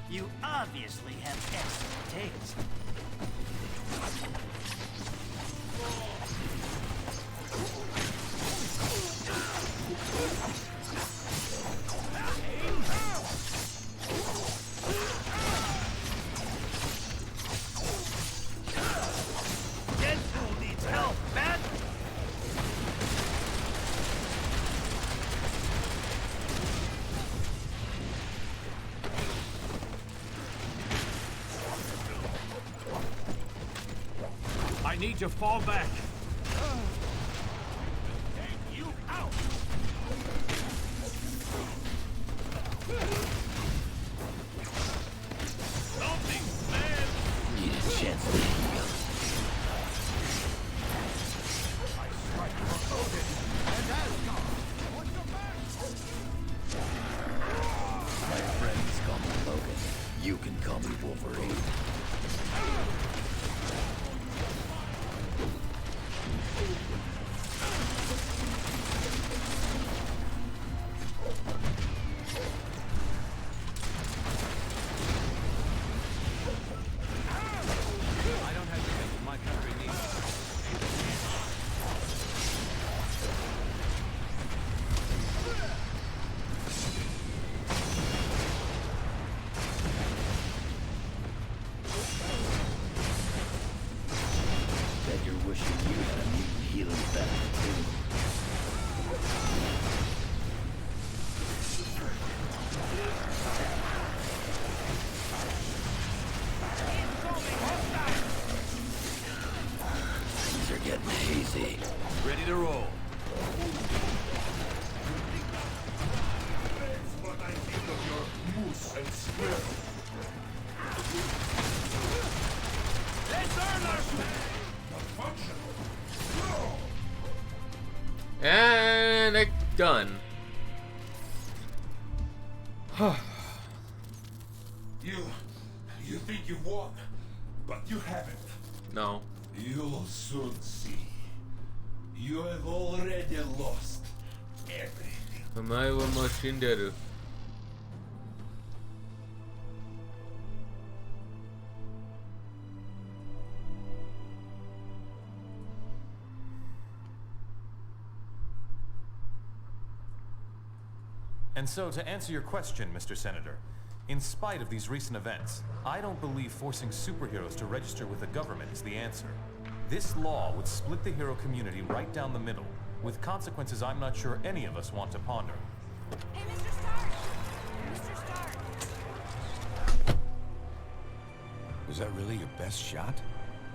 You obviously have excellent taste. Deadpool needs help, man! I need to fall back. Take you out! Something, man! Need a chance to heal. I strike for Odin and Asgard! What's your back? My friends call me Logan. You can call me Wolverine. I don't have to think what my country needs. Bet you're wishing you had a mutant healing battle too. Things are getting hazy. Ready to roll. That's what I think of your moose and squirrel. Let's earn our Not functional. No! And it's done. You think you won, but you haven't. No. You'll soon see. You have already lost everything. お前はもう死んでる。And so, to answer your question, Mr. Senator, in spite of these recent events, I don't believe forcing superheroes to register with the government is the answer. This law would split the hero community right down the middle, with consequences I'm not sure any of us want to ponder. Hey, Mr. Stark! Mr. Stark! Was that really your best shot?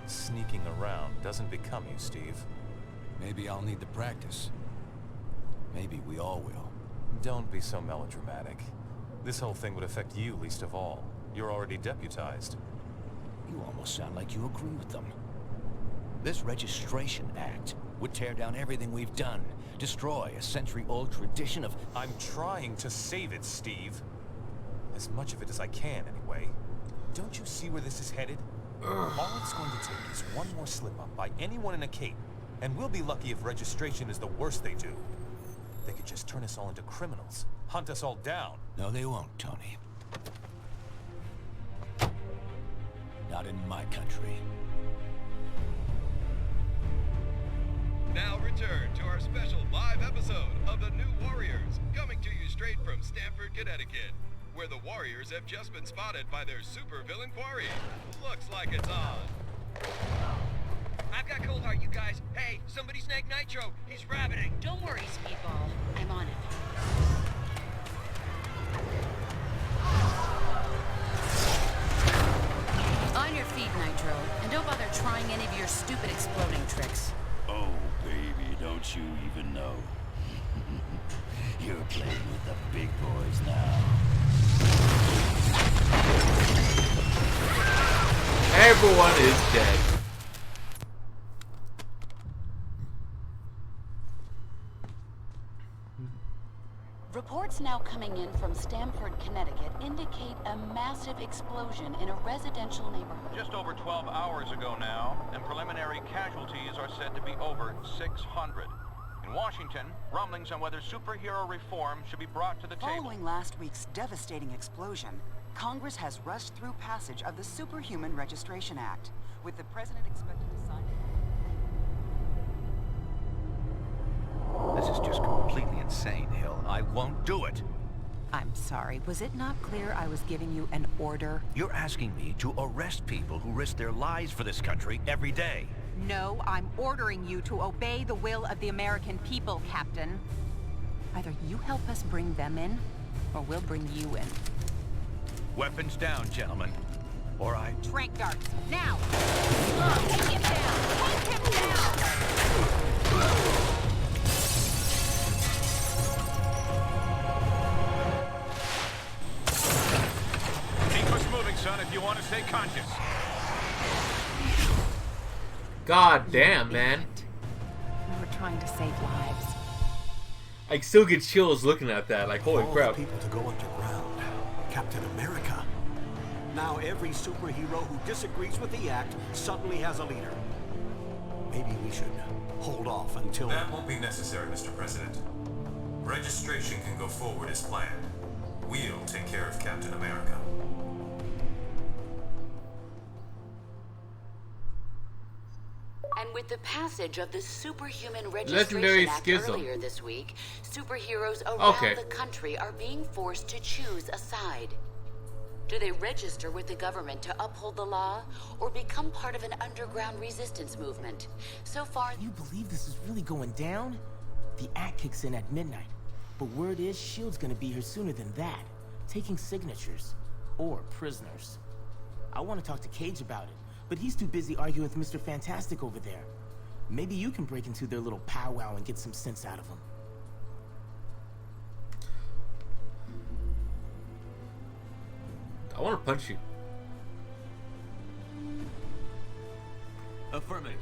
Sneaking around doesn't become you, Steve. Maybe I'll need the practice. Maybe we all will. Don't be so melodramatic. This whole thing would affect you least of all. You're already deputized. You almost sound like you agree with them. This Registration Act would tear down everything we've done, destroy a century-old tradition of... I'm trying to save it, Steve. As much of it as I can, anyway. Don't you see where this is headed? All it's going to take is one more slip-up by anyone in a cape, and we'll be lucky if registration is the worst they do. They could just turn us all into criminals, hunt us all down. No, they won't, Tony. Not in my country. Now return to our special live episode of The New Warriors, coming to you straight from Stamford, Connecticut, where the Warriors have just been spotted by their supervillain quarry. Looks like it's on. I've got cold heart, you guys. Hey, somebody snag Nitro. He's rabbiting. Don't worry, Speedball. I'm on it. On your feet, Nitro. And don't bother trying any of your stupid exploding tricks. Oh, baby, don't you even know? You're playing with the big boys now. Everyone is dead. Reports Reports now coming in from Stamford, Connecticut indicate a massive explosion in a residential neighborhood. Just over 12 hours ago now, and preliminary casualties are said to be over 600. In Washington, rumblings on whether superhero reform should be brought to the table. Following last week's devastating explosion, Congress has rushed through passage of the Superhuman Registration Act, with the president expected to sign it. This is just completely insane, Hill. I won't do it. I'm sorry, was it not clear I was giving you an order? You're asking me to arrest people who risk their lives for this country every day. No, I'm ordering you to obey the will of the American people, Captain. Either you help us bring them in, or we'll bring you in. Weapons down, gentlemen. Or I... Trank darts, now! Take him down! Take him down! Keep us moving, son, if you want to stay conscious. God damn, man. We were trying to save lives. I still get chills looking at that. Like, holy crap. People to go underground. Captain America. Now every superhero who disagrees with the act suddenly has a leader. Maybe we should hold off until... That won't be necessary, Mr. President. Registration can go forward as planned. We'll take care of Captain America. And with the passage of the Superhuman Legendary Registration Act Schism. earlier this week, superheroes around Okay. the country are being forced to choose a side. Do they register with the government to uphold the law, or become part of an underground resistance movement? So far... You believe this is really going down? The act kicks in at midnight, but word is S.H.I.E.L.D's gonna be here sooner than that, taking signatures, or prisoners. I want to talk to Cage about it, but he's too busy arguing with Mr. Fantastic over there. Maybe you can break into their little powwow and get some sense out of him. I want to punch you. Affirmative.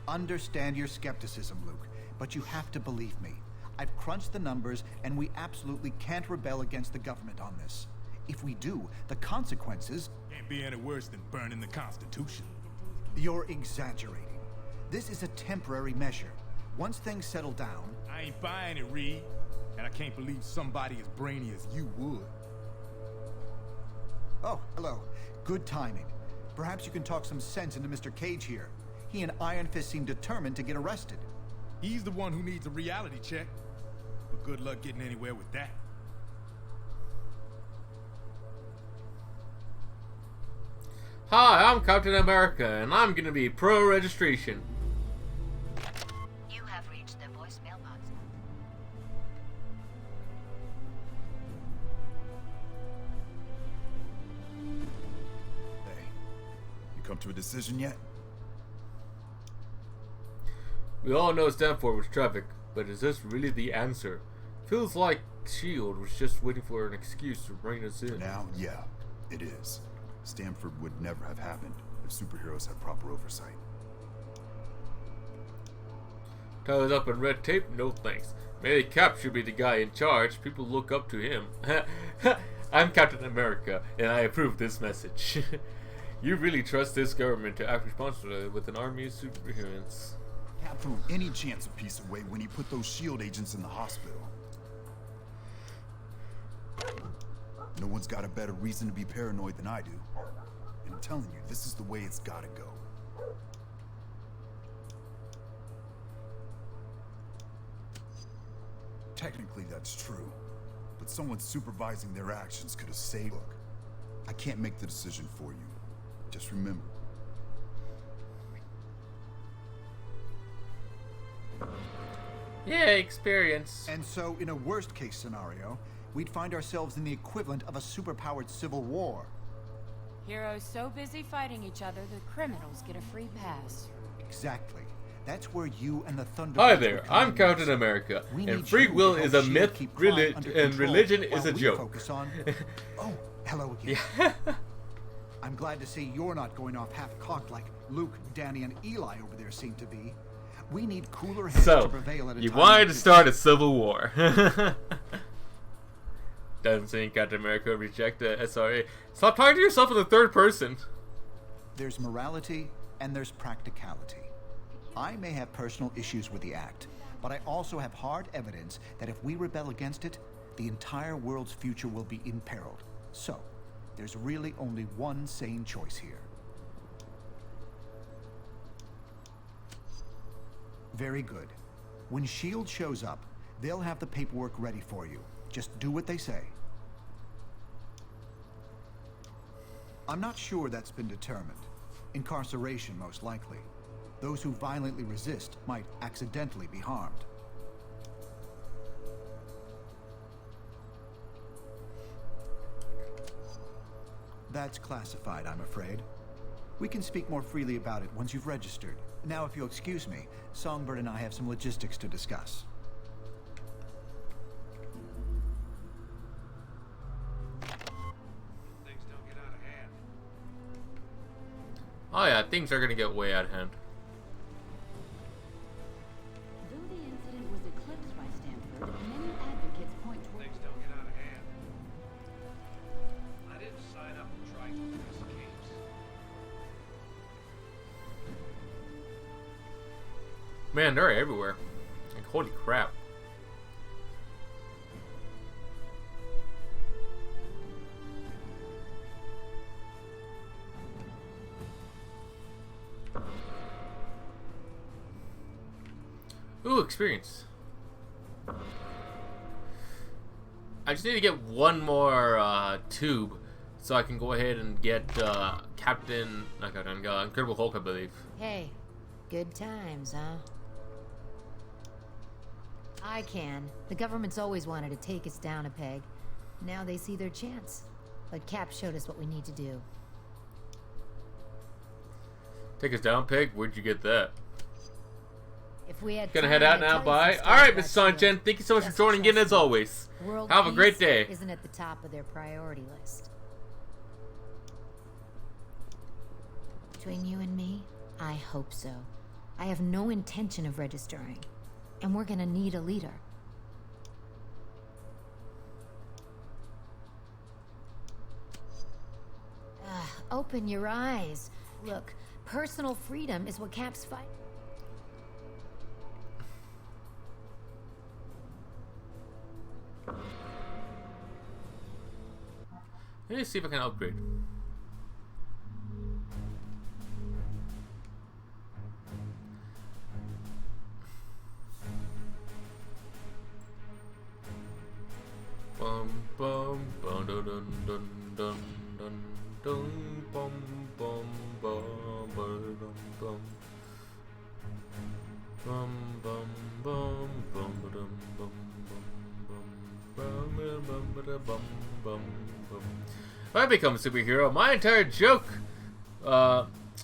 Understand your skepticism, Luke, but you have to believe me. I've crunched the numbers, and we absolutely can't rebel against the government on this. If we do, the consequences... Can't be any worse than burning the Constitution. You're exaggerating. This is a temporary measure. Once things settle down... I ain't buying it, Reed. And I can't believe somebody as brainy as you would. Oh, hello. Good timing. Perhaps you can talk some sense into Mr. Cage here. He and Iron Fist seem determined to get arrested. He's the one who needs a reality check. But good luck getting anywhere with that. Hi, I'm Captain America, and I'm gonna be pro-registration. You have reached the voicemail box. Hey, you come to a decision yet? We all know Stanford was traffic, but is this really the answer? Feels like S.H.I.E.L.D. was just waiting for an excuse to bring us in. Now, yeah, it is. Stanford would never have happened if superheroes had proper oversight. Tied up in red tape? No thanks. Maybe Cap should be the guy in charge. People look up to him. I'm Captain America, and I approve this message. You really trust this government to act responsibly with an army of superheroes? Cap threw any chance of peace away when he put those S.H.I.E.L.D. agents in the hospital. No one's got a better reason to be paranoid than I do. And I'm telling you, this is the way it's gotta go. Technically, that's true. But someone supervising their actions could have saved... Look, I can't make the decision for you. Just remember. Yeah, experience. And so, in a worst-case scenario, we'd find ourselves in the equivalent of a superpowered civil war. Heroes so busy fighting each other, the criminals get a free pass. Exactly. That's where you and the Thunder... Hi there, I'm Captain America, and free will is a myth, and religion is a joke. Focus on... Oh, hello again. Yeah. I'm glad to see you're not going off half-cocked like Luke, Danny, and Eli over there seem to be. We need cooler heads to So, prevail at a you time wanted like to this. start a civil war. Doesn't seem Captain America would reject the SRA. Stop talking to yourself in the third person. There's morality and there's practicality. I may have personal issues with the act, but I also have hard evidence that if we rebel against it, the entire world's future will be imperiled. So, there's really only one sane choice here. Very good. When S.H.I.E.L.D. shows up, they'll have the paperwork ready for you. Just do what they say. I'm not sure that's been determined. Incarceration, most likely. Those who violently resist might accidentally be harmed. That's classified, I'm afraid. We can speak more freely about it once you've registered. Now, if you'll excuse me, Songbird and I have some logistics to discuss. Oh yeah, things are gonna get way out of hand. Though the incident was eclipsed by Stanford, many advocates point toward... Things don't get out of hand. I didn't sign up to try to press capes. Man, they're everywhere. Like, holy crap. Ooh, experience. I just need to get one more tube so I can go ahead and get Incredible Hulk, I believe. Hey, good times, huh? I can. The government's always wanted to take us down a peg. Now they see their chance. But Cap showed us what we need to do. Take us down, Pig? Where'd you get that? If we had Gonna time, head out I'd now, tell you bye. some stories Alright, about Miss S.H.I.E.L.D. Sanchen, thank you so much for Just joining in trust as me. always. World Have a great peace day. Isn't at the top of their priority list. Between you and me, I hope so. I have no intention of registering. And we're gonna need a leader. Open your eyes. Look, personal freedom is what Cap's fight. Let me see if I can upgrade. Bum bum bum dun dun dun dun dun dun bum bum bum bum bum bum bum bum bum bum bum if I become a superhero, my entire joke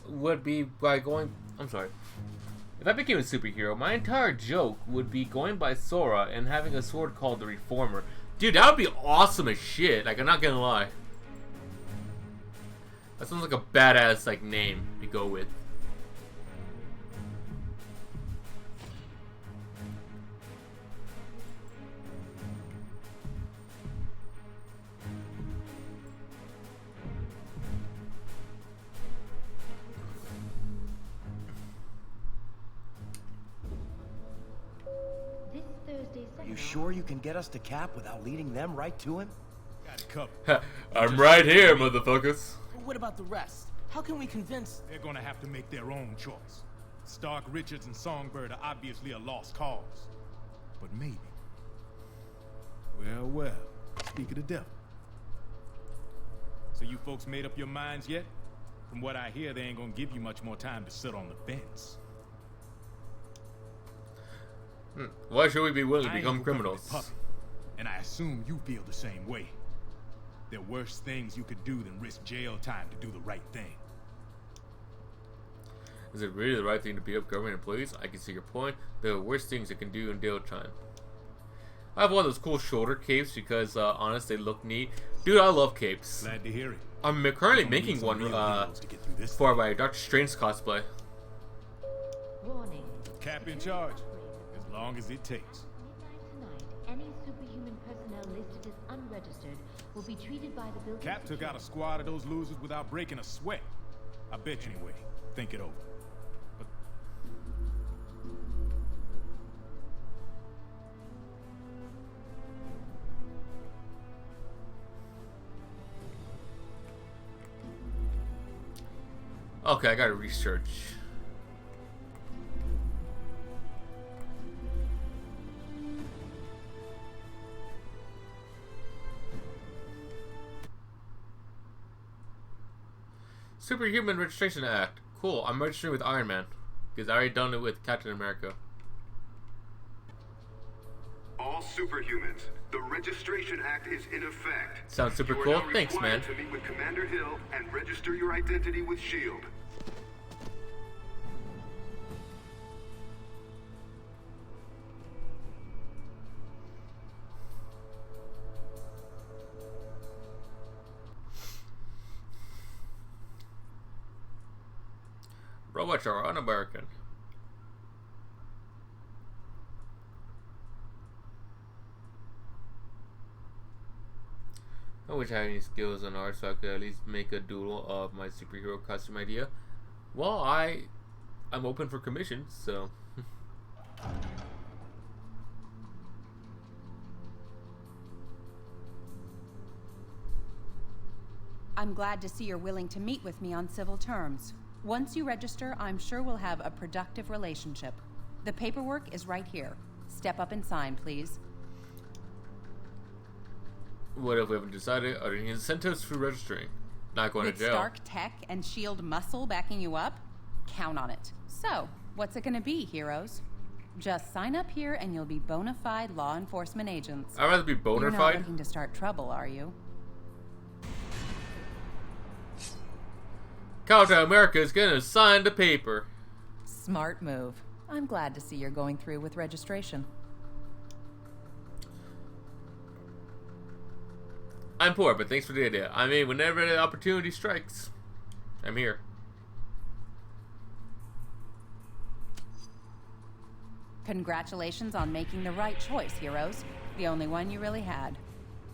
would be by going... I'm sorry. If I became a superhero, my entire joke would be going by Sora and having a sword called the Reformer. Dude, that would be awesome as shit. Like, I'm not gonna lie. That sounds like a badass, like, name to go with. Are you sure you can get us to Cap without leading them right to him? Got it covered. I'm right here, motherfuckers. What about the rest? How can we convince... They're gonna have to make their own choice. Stark, Richards, and Songbird are obviously a lost cause. But maybe. Well, well. Speak of the devil. So you folks made up your minds yet? From what I hear, they ain't gonna give you much more time to sit on the fence. Why should we be willing to I ain't become no criminals? government puppet, and I assume you feel the same way. There are worse things you could do than risk jail time to do the right thing. Is it really the right thing to beat up government employees? I can see your point. There are worse things you can do in jail time. I have one of those cool shoulder capes because, honest, they look neat. Dude, I love capes. Glad to hear it. I'm currently making one for my Doctor Strange cosplay. Warning. Cap in charge, as long as it takes. Any superhuman personnel listed as unregistered will be treated by the building. Cap took out a squad of those losers without breaking a sweat. I bet you anyway. Think it over. But okay, I gotta research. Superhuman Registration Act. Cool. I'm registering with Iron Man because I already done it with Captain America. All superhumans, the Registration Act is in effect. Sounds super You are cool. now Thanks, man. required to meet with Commander Hill and register your identity with S.H.I.E.L.D. Robots are un-American. I wish I had any skills in art so I could at least make a doodle of my superhero costume idea. Well, I'm open for commissions, so. I'm glad to see you're willing to meet with me on civil terms. Once you register, I'm sure we'll have a productive relationship. The paperwork is right here. Step up and sign, please. What if we haven't decided? Are there any incentives for registering? Not going With to jail. Stark Tech and S.H.I.E.L.D. muscle backing you up? Count on it. So, what's it gonna be, heroes? Just sign up here and you'll be bona fide law enforcement agents. I'd rather be bona You're not fide. looking to start trouble, are you? Captain America is gonna sign the paper. Smart move. I'm glad to see you're going through with registration. I'm poor, but thanks for the idea. I mean, whenever the opportunity strikes, I'm here. Congratulations on making the right choice, heroes. The only one you really had.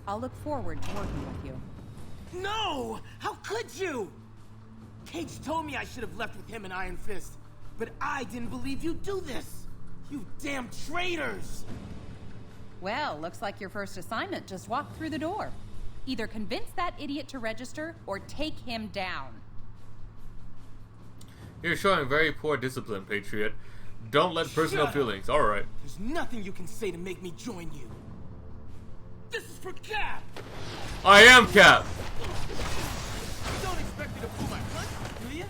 I'll look forward to working with you. No! How could you? Cage told me I should have left with him and Iron Fist, but I didn't believe you'd do this. You damn traitors! Well, looks like your first assignment just walked through the door. Either convince that idiot to register or take him down. You're showing very poor discipline, Patriot. Don't let personal Shut up. feelings. Alright. There's nothing you can say to make me join you. This is for Cap! I am Cap! You don't expect me to pull my punch, do you?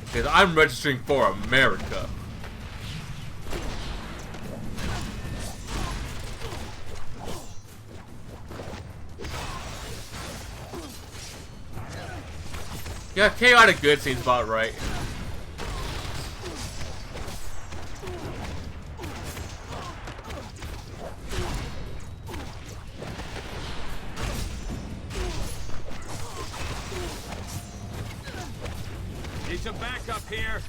Because I'm registering for America. Yeah, chaotic good seems about right. need some backup here.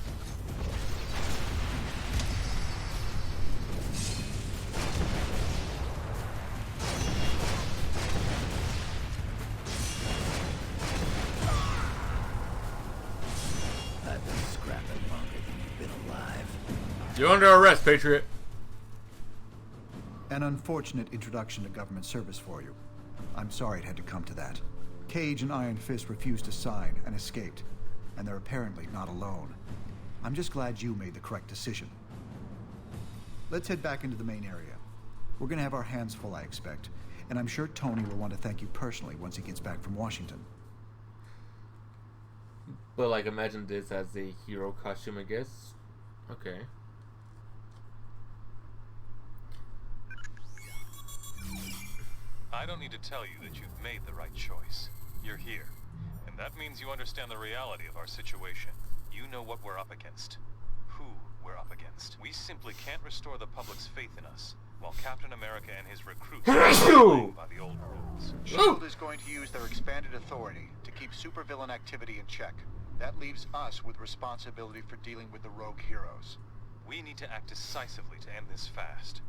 I've been scrapping longer than you've been alive. You're under arrest, Patriot. An unfortunate introduction to government service for you. I'm sorry it had to come to that. Cage and Iron Fist refused to sign and escaped, and they're apparently not alone. I'm just glad you made the correct decision. Let's head back into the main area. We're gonna have our hands full, I expect, and I'm sure Tony will want to thank you personally once he gets back from Washington. But like, imagine this as a hero costume, I guess. Okay. I don't need to tell you that you've made the right choice. You're here. And that means you understand the reality of our situation. You know what we're up against. Who we're up against. We simply can't restore the public's faith in us, while Captain America and his recruits are playing by the old rules. SHIELD is going to use their expanded authority to keep supervillain activity in check. That leaves us with responsibility for dealing with the rogue heroes. We need to act decisively to end this fast.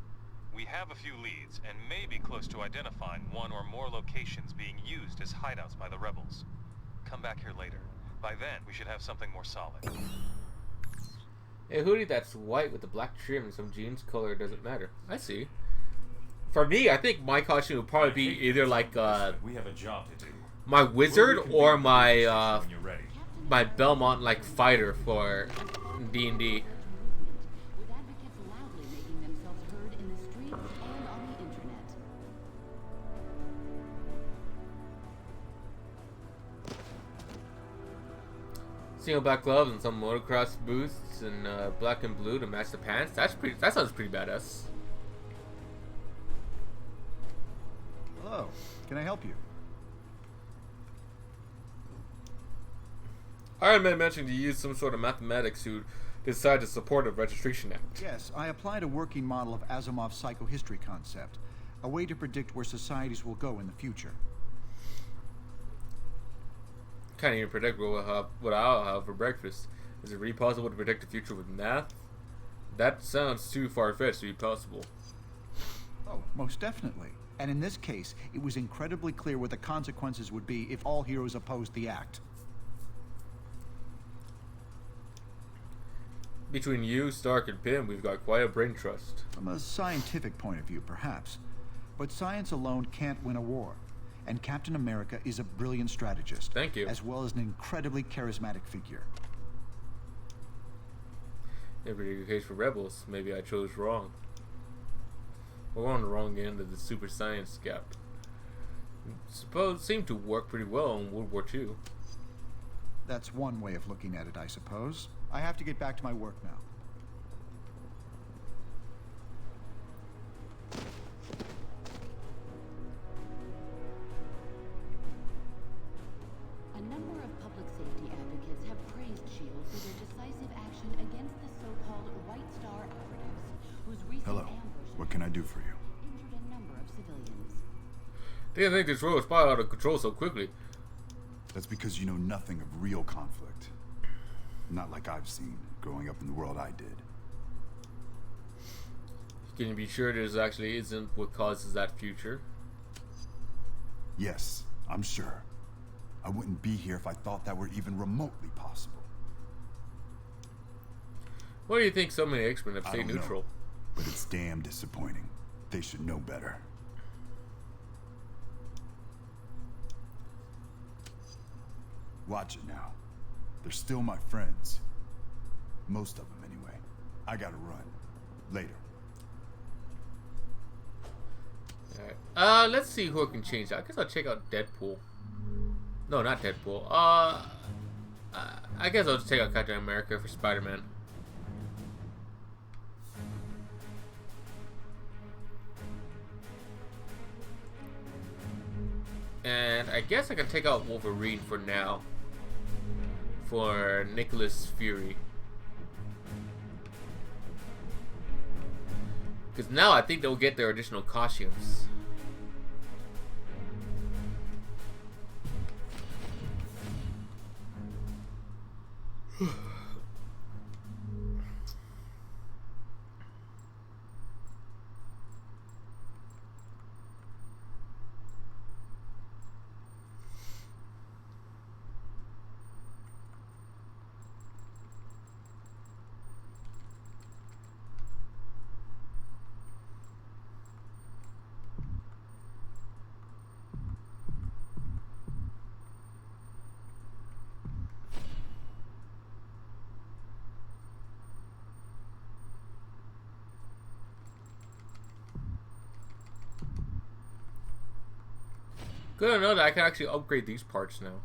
We have a few leads, and may be close to identifying one or more locations being used as hideouts by the rebels. Come back here later. By then, we should have something more solid. A hoodie that's white with the black trim and some jeans color doesn't matter. I see. For me, I think my costume would probably be either like we have a job to do. My wizard or my my Belmont like fighter for D&D. With advocates loudly making themselves heard in the streets and on the internet. Single black gloves and some motocross boots and black and blue to match the pants. That sounds pretty badass. Hello, can I help you? Iron Man mentioned you used some sort of mathematics to decide to support a registration act. Yes, I applied a working model of Asimov's psychohistory concept, a way to predict where societies will go in the future. Can't even predict what I'll have for breakfast. Is it really possible to predict the future with math? That sounds too far-fetched to be possible. Oh, most definitely. And in this case, it was incredibly clear what the consequences would be if all heroes opposed the act. Between you, Stark, and Pym, we've got quite a brain trust. From a scientific point of view, perhaps. But science alone can't win a war. And Captain America is a brilliant strategist. Thank you. As well as an incredibly charismatic figure. Every good case for rebels. Maybe I chose wrong. We're on the wrong end of the super science gap. Suppose it seemed to work pretty well in World War II. That's one way of looking at it, I suppose. I have to get back to my work now. A number of public safety advocates have praised SHIELD for their decisive action against the so-called White Star operatives, whose recent ambush What can I do for you? injured a number of civilians. Didn't think this road was spiraled out of control so quickly. That's because you know nothing of real conflict. Not like I've seen growing up in the world I did. Can you be sure this actually isn't what causes that future? Yes, I'm sure. I wouldn't be here if I thought that were even remotely possible. Why do you think so many X-Men have I stayed don't neutral? know, but it's damn disappointing. They should know better. Watch it now. They're still my friends. Most of them, anyway. I gotta run. Later. Alright. Let's see who I can change. I guess I'll check out Deadpool. No, not Deadpool. I guess I'll just check out Captain America for Spider-Man. And I guess I can take out Wolverine for now. For Nicholas Fury. Because now I think they'll get their additional costumes. Good to know that I can actually upgrade these parts now.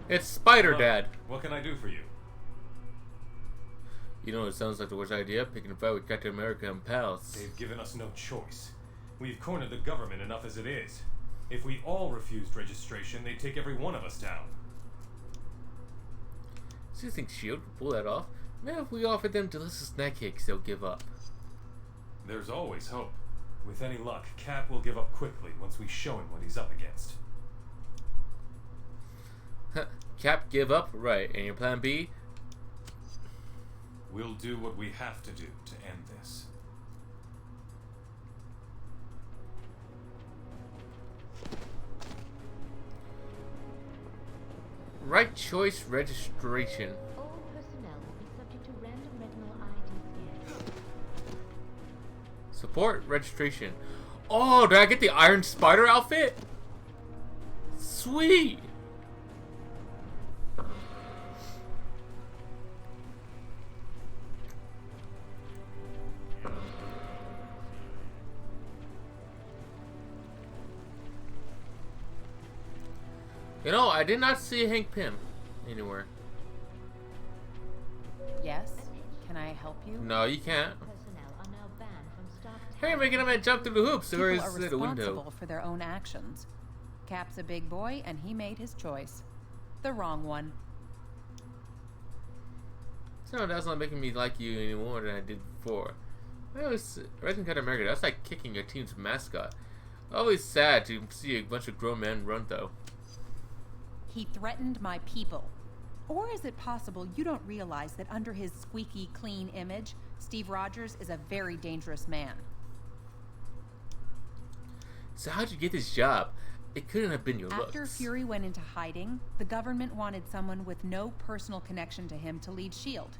It's Spider Hello. Dad. What can I do for you? You know, it sounds like the worst idea, picking a fight with Captain America and pals. They've given us no choice. We've cornered the government enough as it is. If we all refused registration, they'd take every one of us down. Do you think S.H.I.E.L.D. could pull that off? Maybe if we offered them delicious snack cakes, they'll give up. There's always hope. With any luck, Cap will give up quickly once we show him what he's up against. Cap give up? Right. And your plan B? We'll do what we have to do to end this. Right choice registration. All personnel will be subject to random retinal ID scans. Support registration. Oh, did I get the Iron Spider outfit? Sweet. You know, I did not see Hank Pym anywhere. Yes? Can I help you? No, you can't. Personnel are now banned from staff. Hey, you're making him jump through the hoops. Or is People are it a window? responsible for their own actions. Cap's a big boy, and he made his choice. The wrong one. So that's not making me like you any more than I did before. I was Captain America. That's like kicking your team's mascot. Always sad to see a bunch of grown men run, though. He threatened my people. Or is it possible you don't realize that under his squeaky clean image, Steve Rogers is a very dangerous man? So how'd you get this job? It couldn't have been your looks. After Fury went into hiding, the government wanted someone with no personal connection to him to lead S.H.I.E.L.D.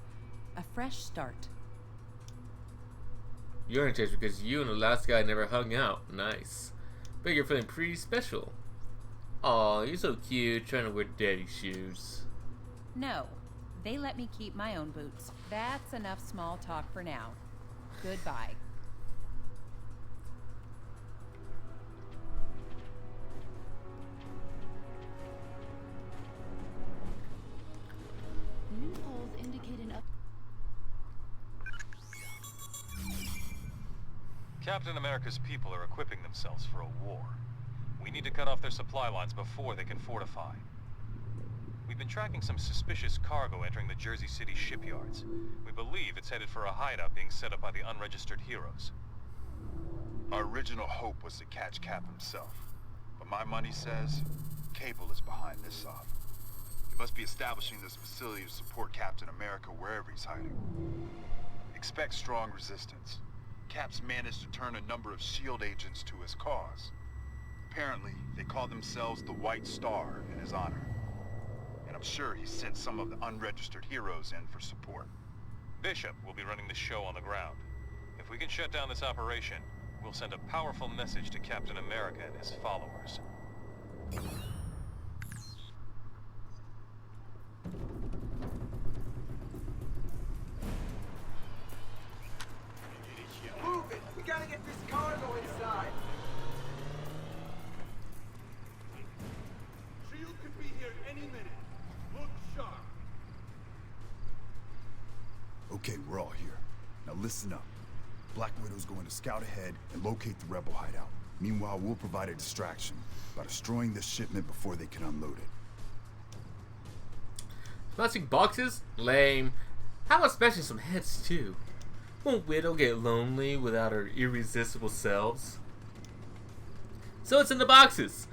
A fresh start. You're in charge because you and the last guy never hung out. Nice. But you're feeling pretty special. Aw, you're so cute, trying to wear daddy shoes. No, they let me keep my own boots. That's enough small talk for now. Goodbye. Loopholes indicate an up. Captain America's people are equipping themselves for a war. We need to cut off their supply lines before they can fortify. We've been tracking some suspicious cargo entering the Jersey City shipyards. We believe it's headed for a hideout being set up by the unregistered heroes. Our original hope was to catch Cap himself. But my money says Cable is behind this op. He must be establishing this facility to support Captain America wherever he's hiding. Expect strong resistance. Cap's managed to turn a number of S.H.I.E.L.D. agents to his cause. Apparently, they call themselves the White Star in his honor. And I'm sure he sent some of the unregistered heroes in for support. Bishop will be running the show on the ground. If we can shut down this operation, we'll send a powerful message to Captain America and his followers. Move it! We gotta get this cargo inside! S.H.I.E.L.D. could be here any minute. Look sharp. Okay, we're all here. Now listen up. Black Widow's going to scout ahead and locate the rebel hideout. Meanwhile, we'll provide a distraction by destroying this shipment before they can unload it. Smashing boxes? Lame. How about smashing some heads too? Won't Widow get lonely without her irresistible selves? So it's in the boxes.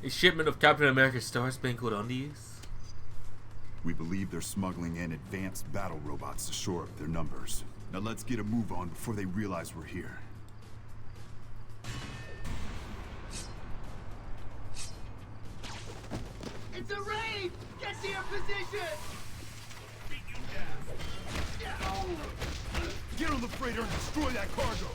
A shipment of Captain America's Star Spangled Undies. We believe they're smuggling in advanced battle robots to shore up their numbers. Now let's get a move on before they realize we're here. It's a raid! Get to your position! Get on the freighter and destroy that cargo!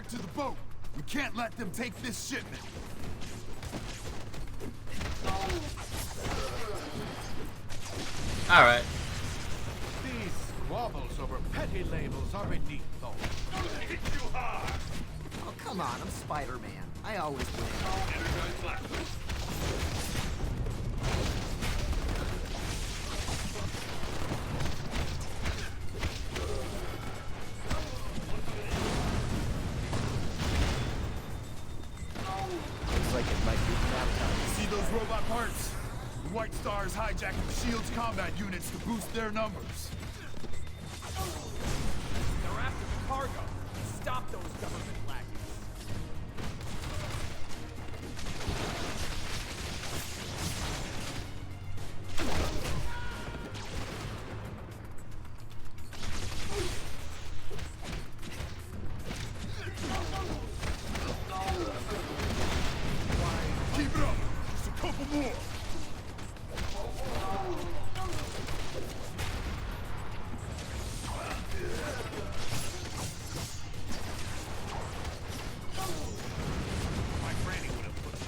back to the boat. We can't let them take this shipment. Alright. These squabbles over petty labels are beneath thought. Hit you hard! Oh, come on, I'm Spider-Man. I always win. Energize flash. Looks like it might be nap time. See those robot parts? The White Star is hijacking S.H.I.E.L.D.'s combat units to boost their numbers. They're after the cargo. Stop those government lackeys. Keep it up. Just a couple more. My granny would have put you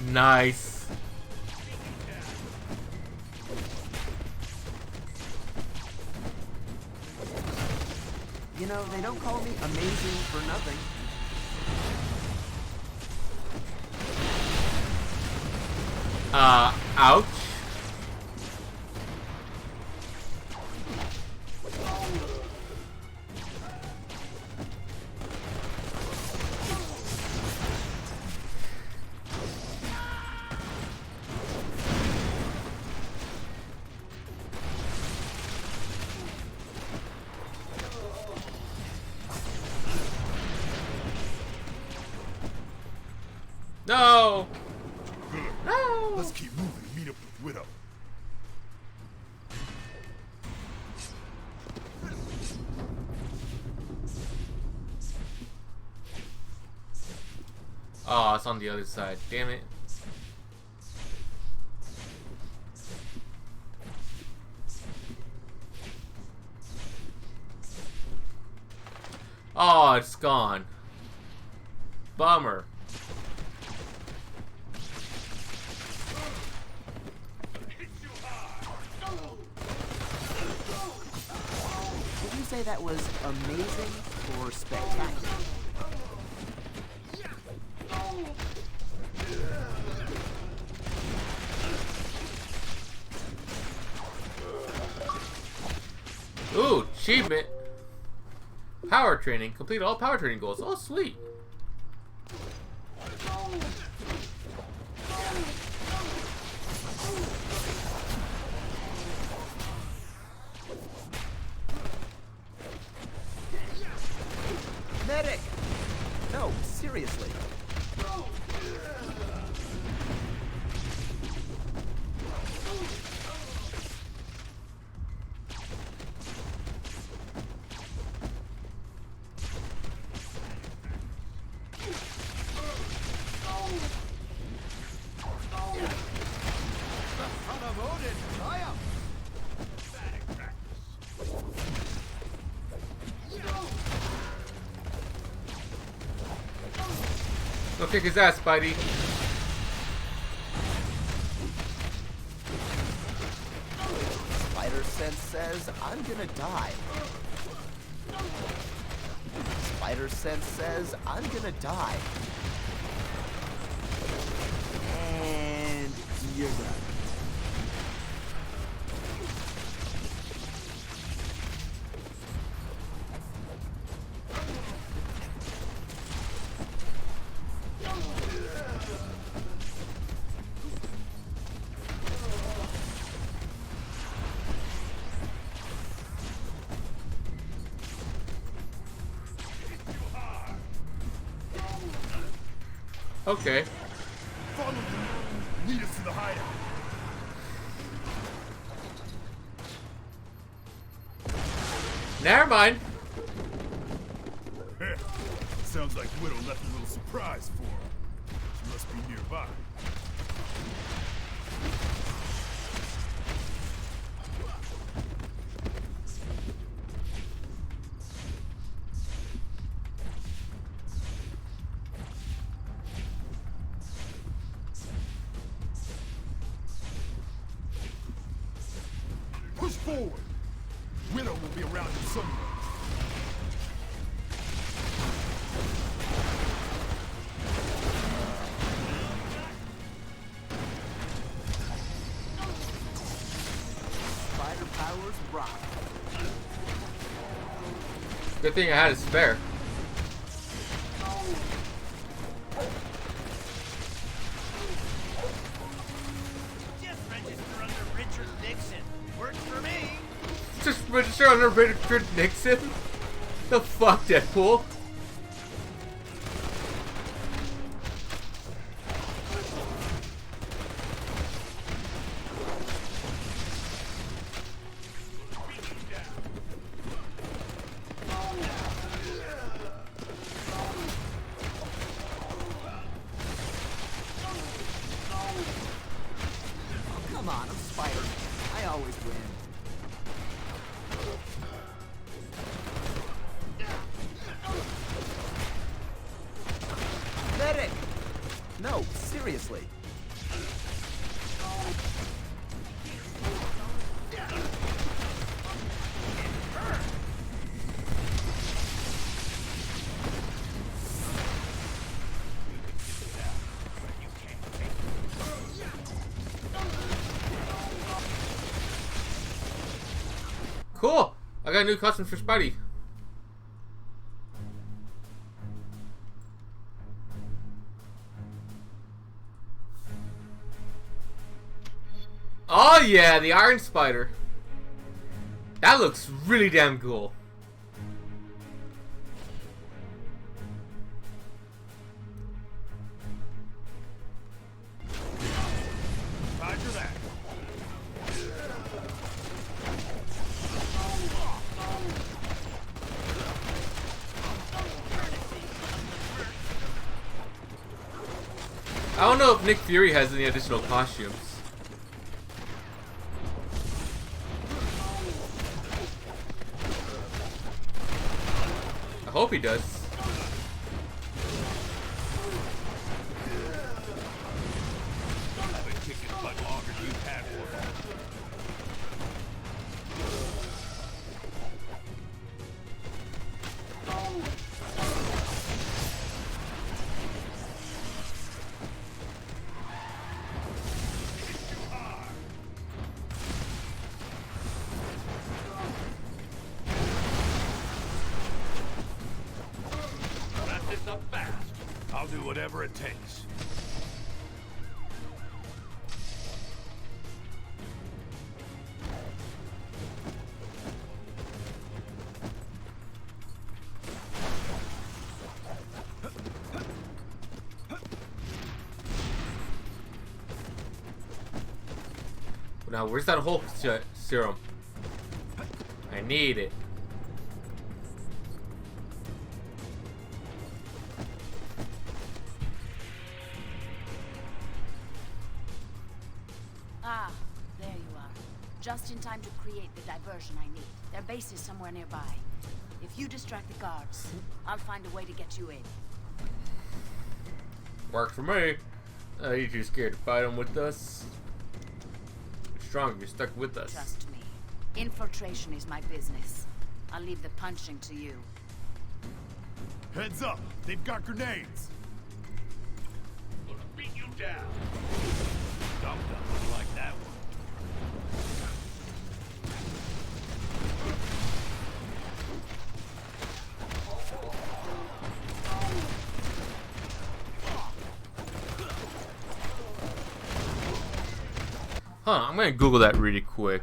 there. Nice. You know, they don't call me amazing for nothing. Ouch. No! Good. No! Let's keep moving and meet up with Widow. Oh, it's on the other side. Damn it. Oh, it's gone. Bummer. Would you say that was amazing or spectacular? Ooh, achievement. Power training. Complete all power training goals. Oh, sweet. Medic! No, seriously. Son of Odin, triumph! Go kick his ass, Spidey. Spider sense says I'm gonna die. Spider sense says I'm gonna die. And you're done. Okay. Follow them. Lead us to the hideout. Never mind. Sounds like Widow left a little surprise for him. She must be nearby. Push forward. Widow will be around here somewhere. Spider powers rock. Good thing I had a spare. Just register under Richard Nixon. Works for me. Just register under Richard Nixon? The fuck, Deadpool? Come on, I'm Spider-Man. I always win. Medic! No, seriously. Cool! I got a new costume for Spidey. Oh yeah, the Iron Spider. That looks really damn cool. Roger that. I don't know if Nick Fury has any additional costumes. I hope he does. I've been kicking butt longer than you've had one. Wrap this up fast. I'll do whatever it takes. Now, where's that Hulk serum? I need it. Ah, there you are. Just in time to create the diversion I need. Their base is somewhere nearby. If you distract the guards, I'll find a way to get you in. Works for me. You too scared to fight him with us? You're strong, you're stuck with us. Trust me. Infiltration is my business. I'll leave the punching to you. Heads up! They've got grenades! Gonna beat you down. Dum-dum like that one. Huh, I'm gonna Google that really quick.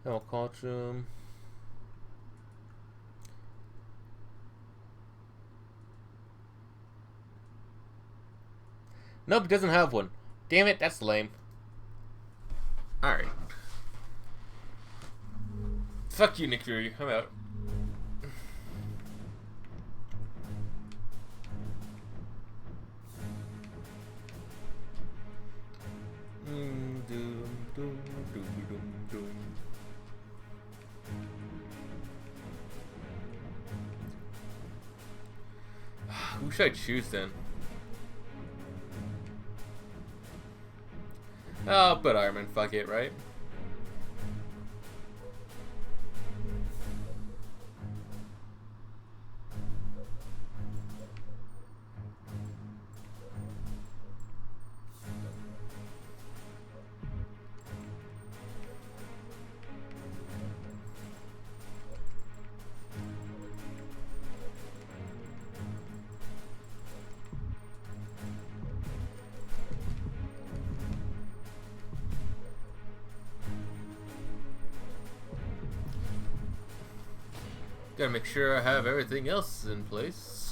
No costume. Nope, it doesn't have one. Damn it, that's lame. Alright. Fuck you, Nick Fury. I'm out. Who should I choose then? Oh, but Iron Man, fuck it, right? Gotta make sure I have everything else in place.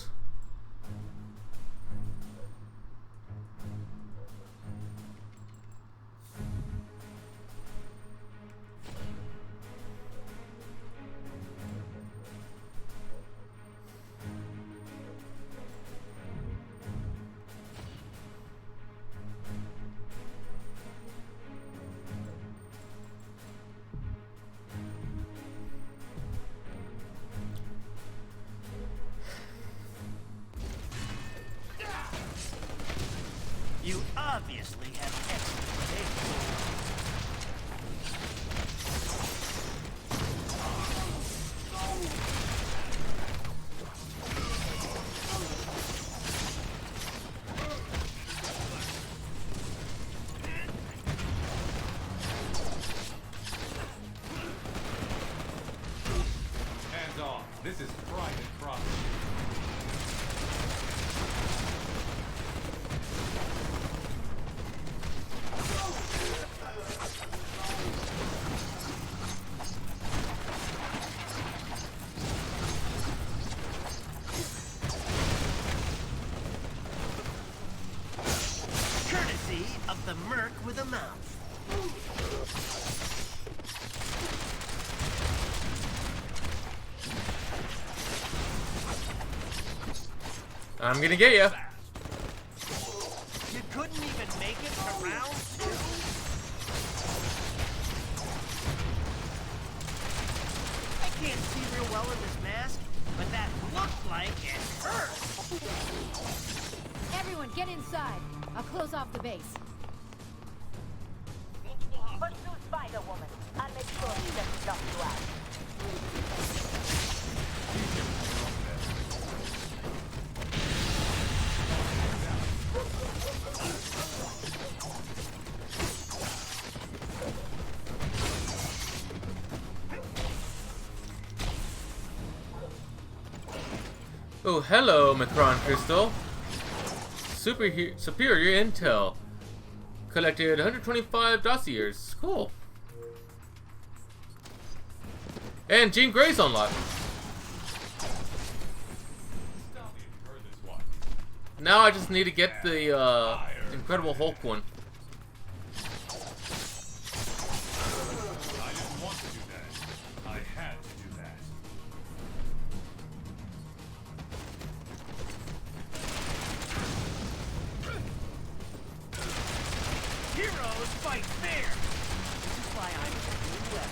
You obviously have excellent taste. Hands off. This is private property. Courtesy of the merc with a mouth. I'm gonna get ya. You couldn't even make it to round 2? I can't see real well in this mask, but that looked like it hurt. Everyone, get inside. I'll close off the base. Pursue Spider-Woman. I'll make sure he doesn't dump you out. Oh, hello, Macron Crystal. Superior intel. Collected 125 dossiers. Cool. And Jean Grey's unlocked. Now I just need to get the Incredible Hulk one. I didn't want to do that. I had to do that. Heroes fight fair. This is why I'm doing well.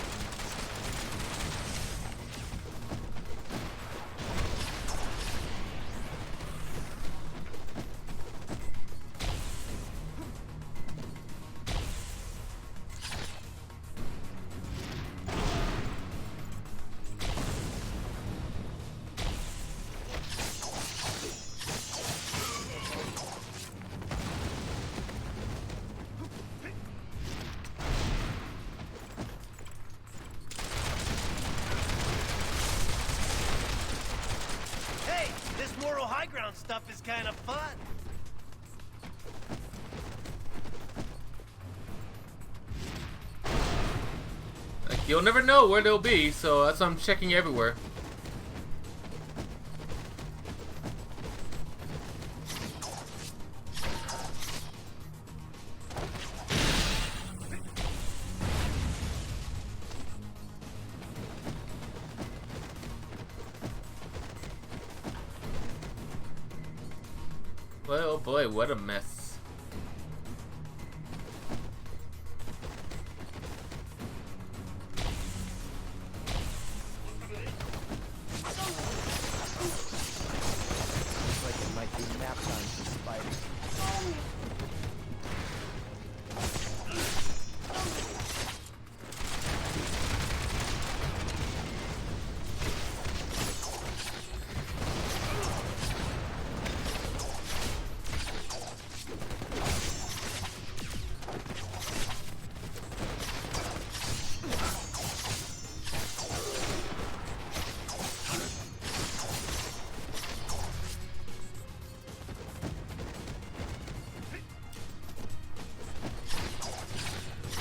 Hey, this moral high ground stuff is kind of fun. Like, you'll never know where they'll be, so that's why I'm checking everywhere. Well, oh boy, what a mess.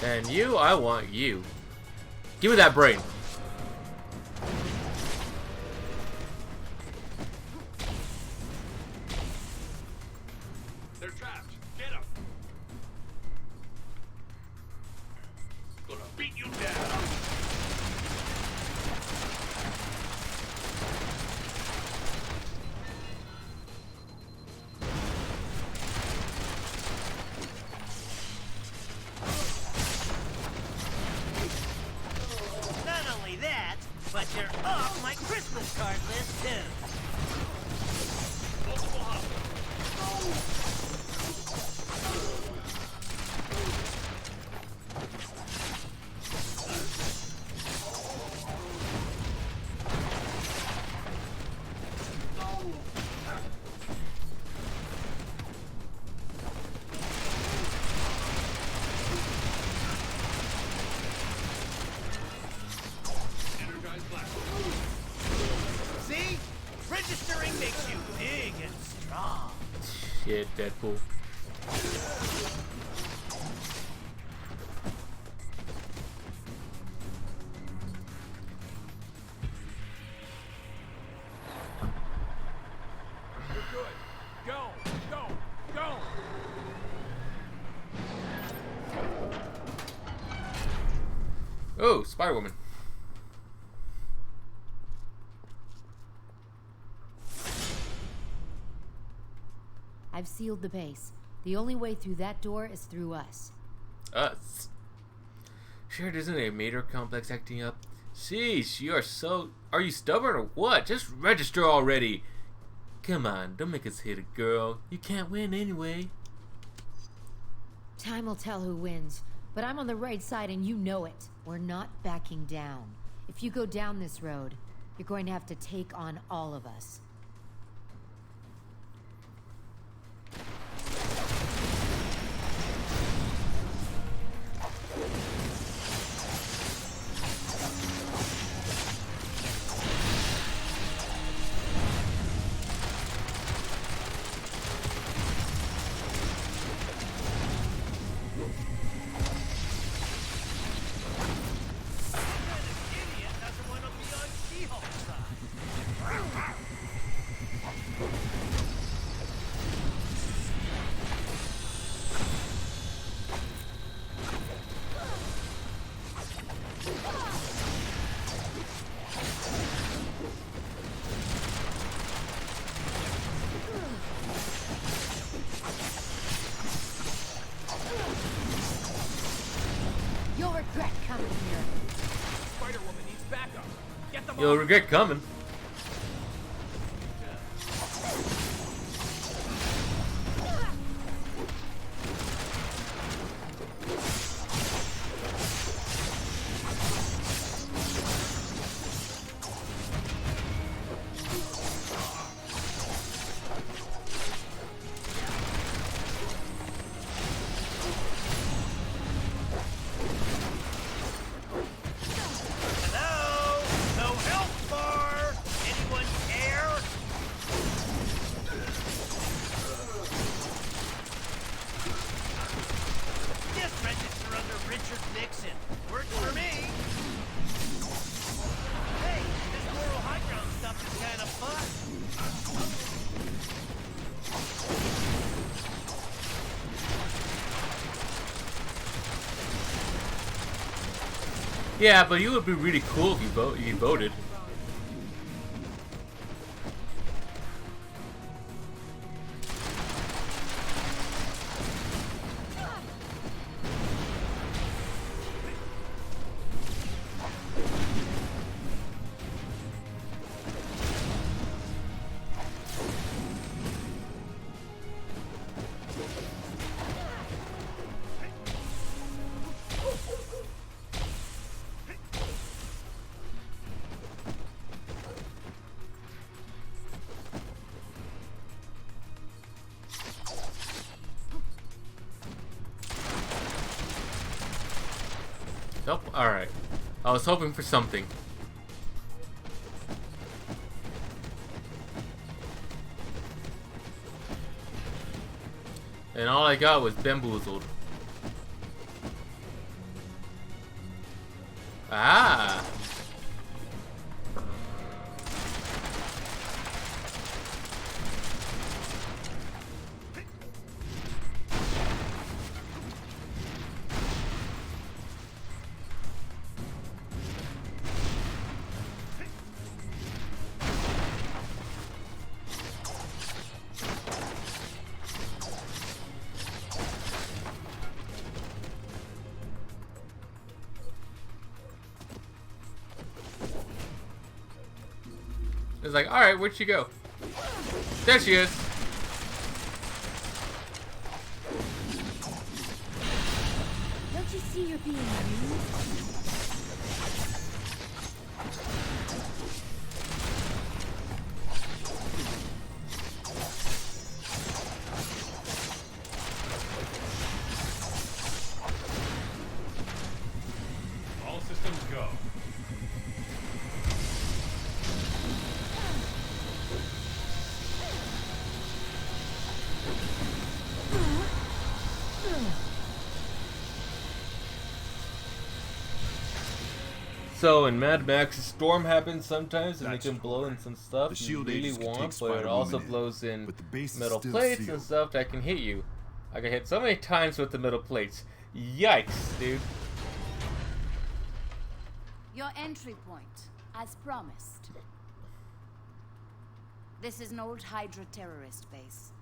And you, I want you. Give me that brain. They're trapped. Get them. Gonna beat you down. Not only that, but you're off my Christmas card list too. Multiple hostiles. Energized blast. See? Registering makes you big and strong. Shit, Deadpool. You're good. Go, go, go. Oh, Spider-Woman. I've sealed the base. The only way through that door is through us. Us. Sure, isn't a mater complex acting up? Sheesh, you are so... Are you stubborn or what? Just register already. Come on, don't make us hit a girl. You can't win anyway. Time will tell who wins, but I'm on the right side and you know it. We're not backing down. If you go down this road, you're going to have to take on all of us. Idiot doesn't want to be on She-Hulk's side. You'll regret coming here. Spider-Woman needs backup. Get them You'll off. regret coming. Hello? No help bar? Anyone care? Just register under Richard Nixon. Works for me. Hey, this moral high ground stuff is kind of fun. Yeah, but you would be really cool if you voted. Nope. Alright. I was hoping for something. And all I got was bamboozled. Ah. It's like, alright, where'd she go? There she is. Don't you see you're being used? All systems go. So in Mad Max, a storm happens sometimes and it That's can blow in some stuff The you shield really agents can want, take but it Spider-Woman also in, blows in but the base is metal still plates sealed. and stuff that can hit you. I got hit so many times with the metal plates. Yikes, dude. Your entry point, as promised. This is an old Hydra terrorist base.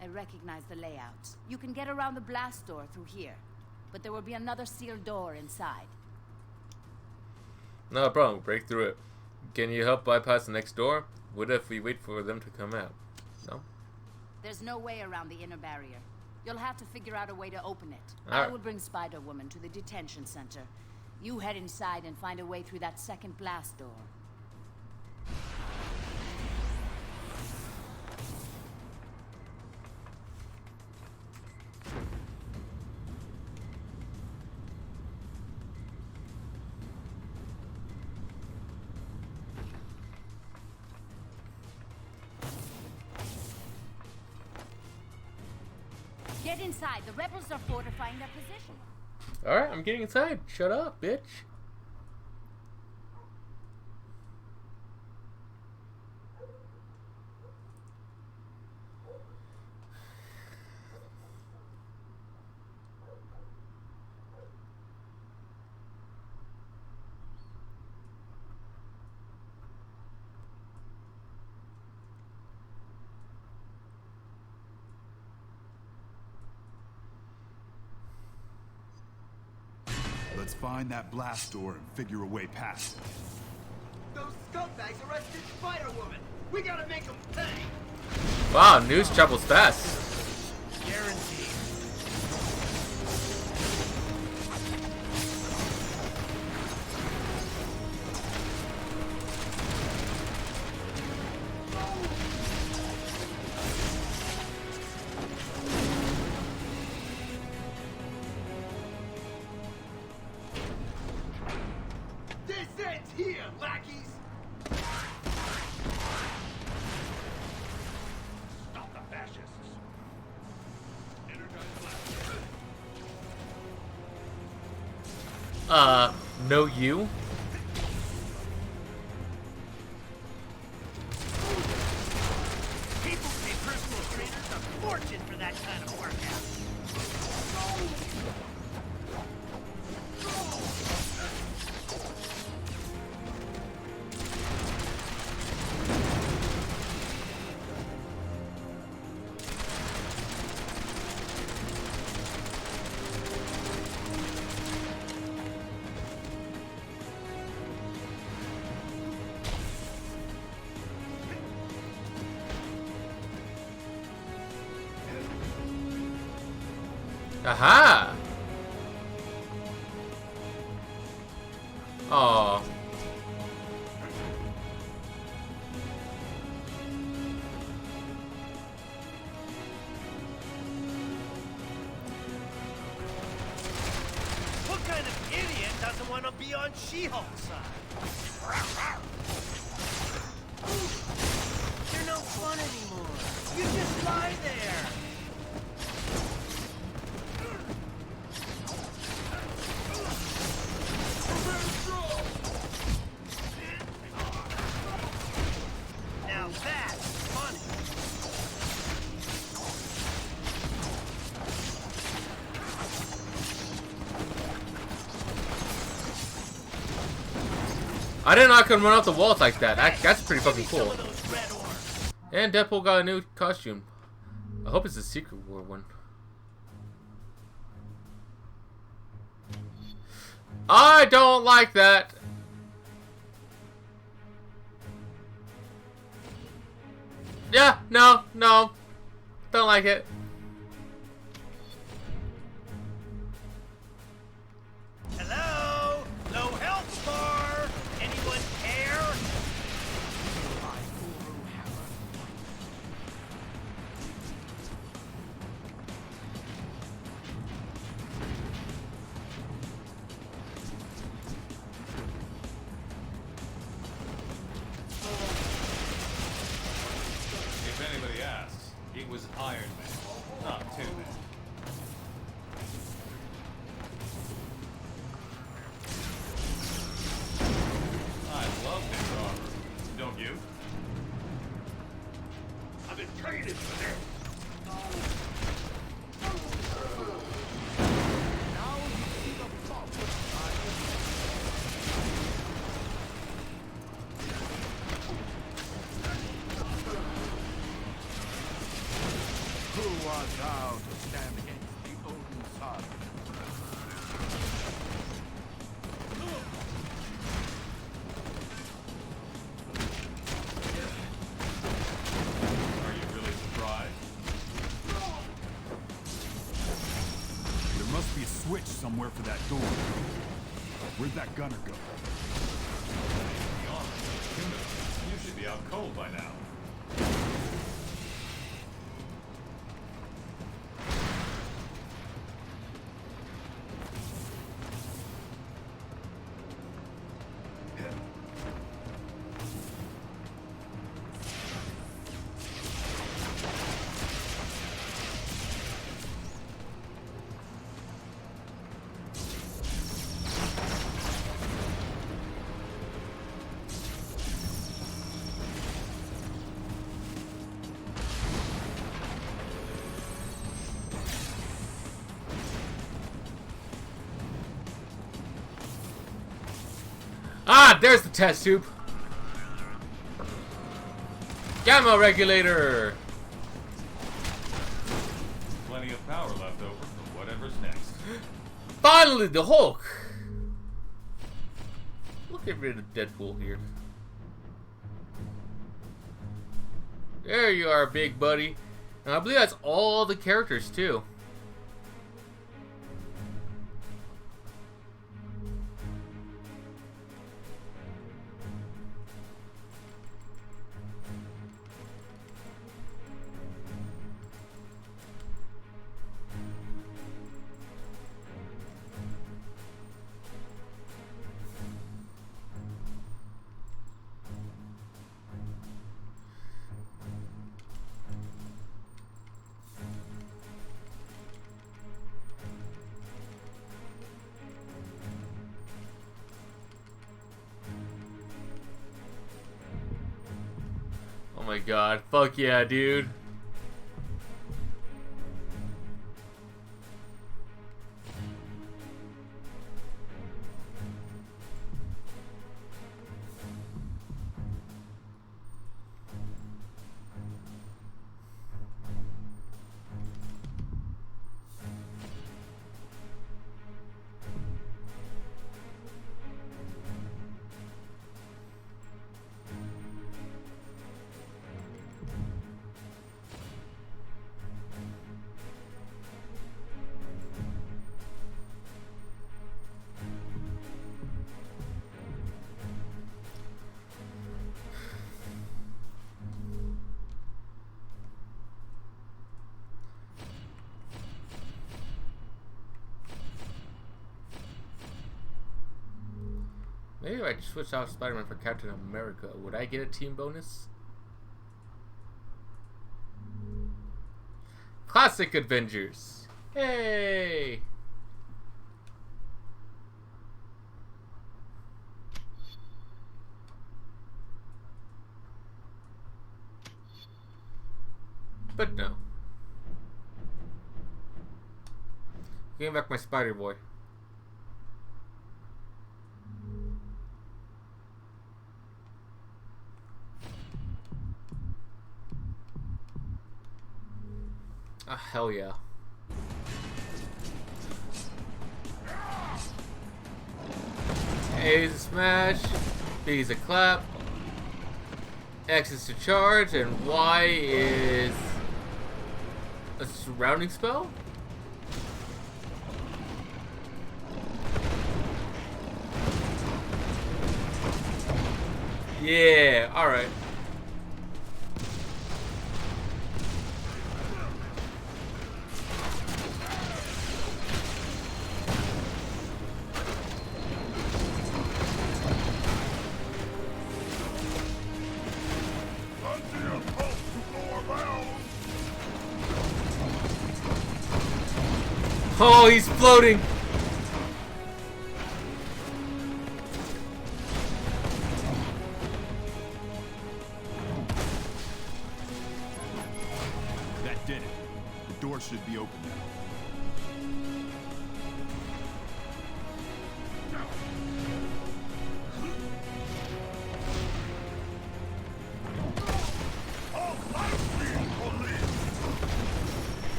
I recognize the layout. You can get around the blast door through here, but there will be another sealed door inside. No problem, break through it. Can you help bypass the next door? What if we wait for them to come out? No? There's no way around the inner barrier. You'll have to figure out a way to open it. All I right. will bring Spider-Woman to the detention center. You head inside and find a way through that second blast door. Get inside. The rebels are fortifying their position. Alright, I'm getting inside. Shut up, bitch. Let's find that blast door and figure a way past it. Those scumbags arrested Spider-Woman. We gotta make them pay. Wow, news travels fast. Guaranteed. This ends here, lackeys. Stop the fascists. No you? People pay personal trainers a fortune for that kind of workout. Aha! Aw. What kind of idiot doesn't want to be on She-Hulk's side? You're no fun anymore. You just lie there. Prepare to throw! I didn't know I could run off the walls like that. That's pretty fucking cool. And Deadpool got a new costume. I hope it's a Secret War one. I don't like that. Yeah, no. Don't like it. Hello? No health bar? Anyone care? If anybody asks, it was Iron Man, not Tin Man. I love Ms.Marvel. Don't you? I've been training for this. Who art thou to stand against the Odin son? Are you really surprised? There must be a switch somewhere for that door. Where'd that gunner go? Be honest, human, you should be out cold by now. Ah, there's the test tube. Gamma regulator. Plenty of power left over for whatever's next. Finally, the Hulk. Look at rid of Deadpool here. There you are, big buddy. And I believe that's all the characters too. Oh my god, fuck yeah, dude. Maybe if I just switch out Spider-Man for Captain America, would I get a team bonus? Classic Avengers. Hey! But no. Give back my Spider-Boy. hell yeah. A is a smash, B is a clap, X is to charge, and Y is a surrounding spell? Yeah, alright. Oh, he's floating! That did it. The door should be open now.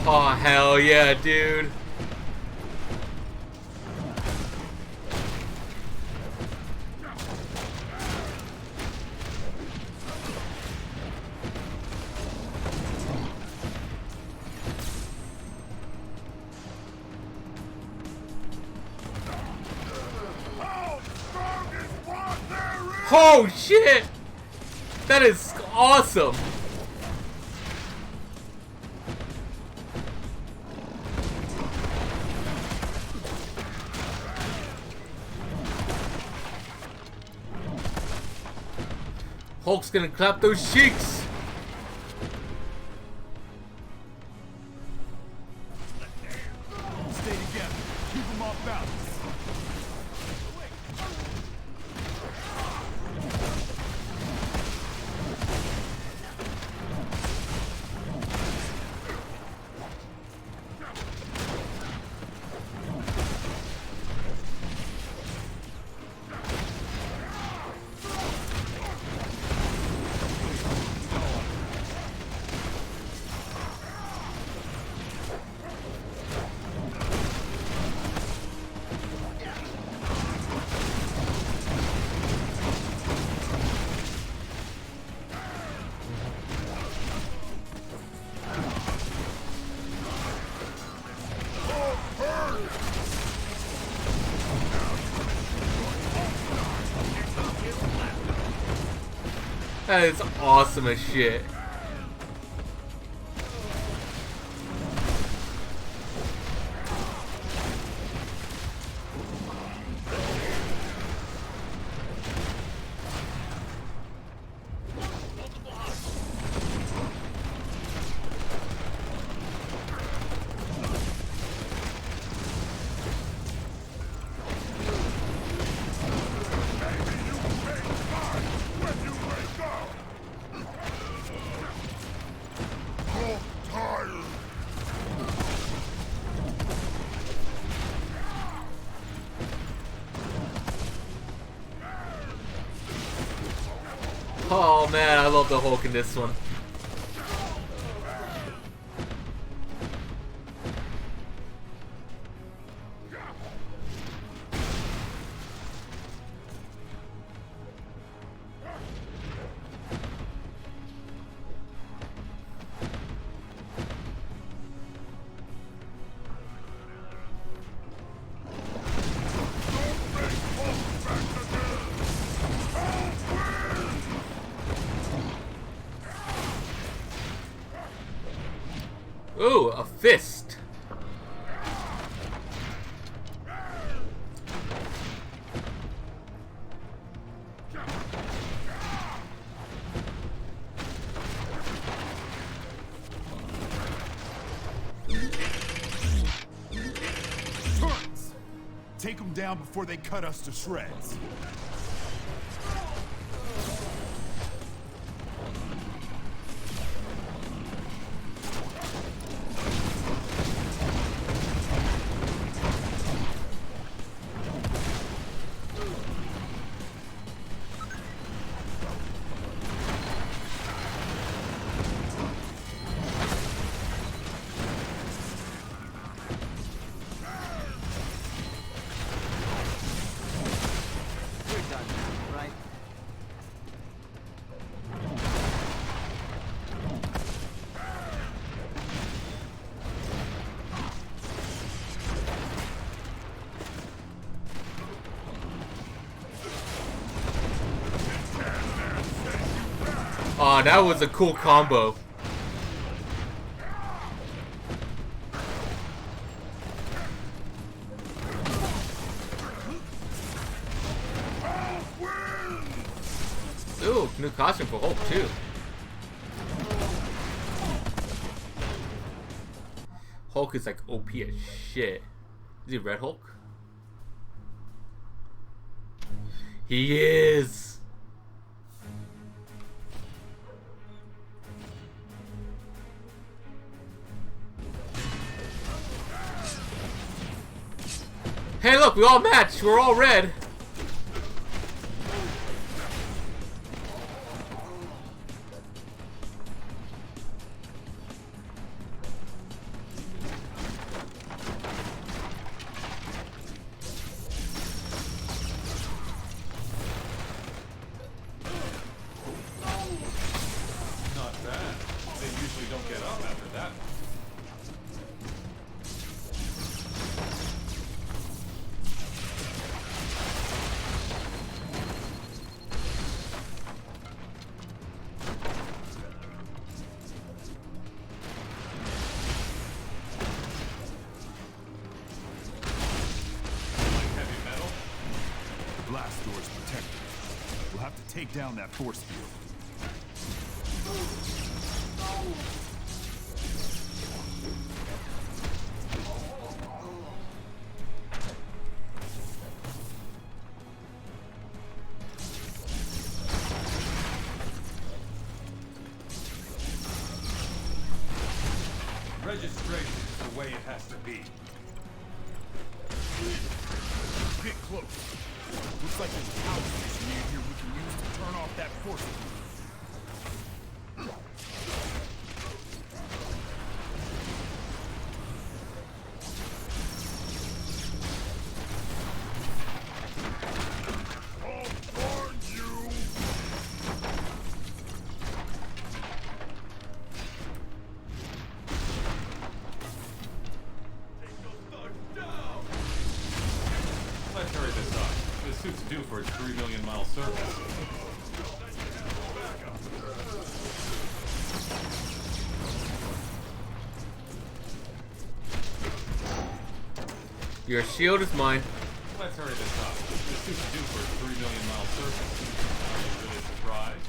Oh, hell yeah, dude. Oh shit! That is awesome! Hulk's gonna clap those cheeks! Stay together. Keep them off balance. That is awesome as shit. Oh man, I love the Hulk in this one. Ooh, a fist. Turrets! Take them down before they cut us to shreds. Oh, that was a cool combo. Ooh, new costume for Hulk too. Hulk is like OP as shit. Is he Red Hulk? He is. Hey, look, we all matched. We're all red. Not bad. They usually don't get up after that. The blast door is protected. We'll have to take down that force field. Registration is the way it has to be. Get close. Looks like there's a power station near here we can use to turn off that force field. Let's hurry this up. This suit's due for its 3 million mile service. Your shield is mine. Let's hurry this up. This suit's due for its 3 million mile service. Are you really surprised?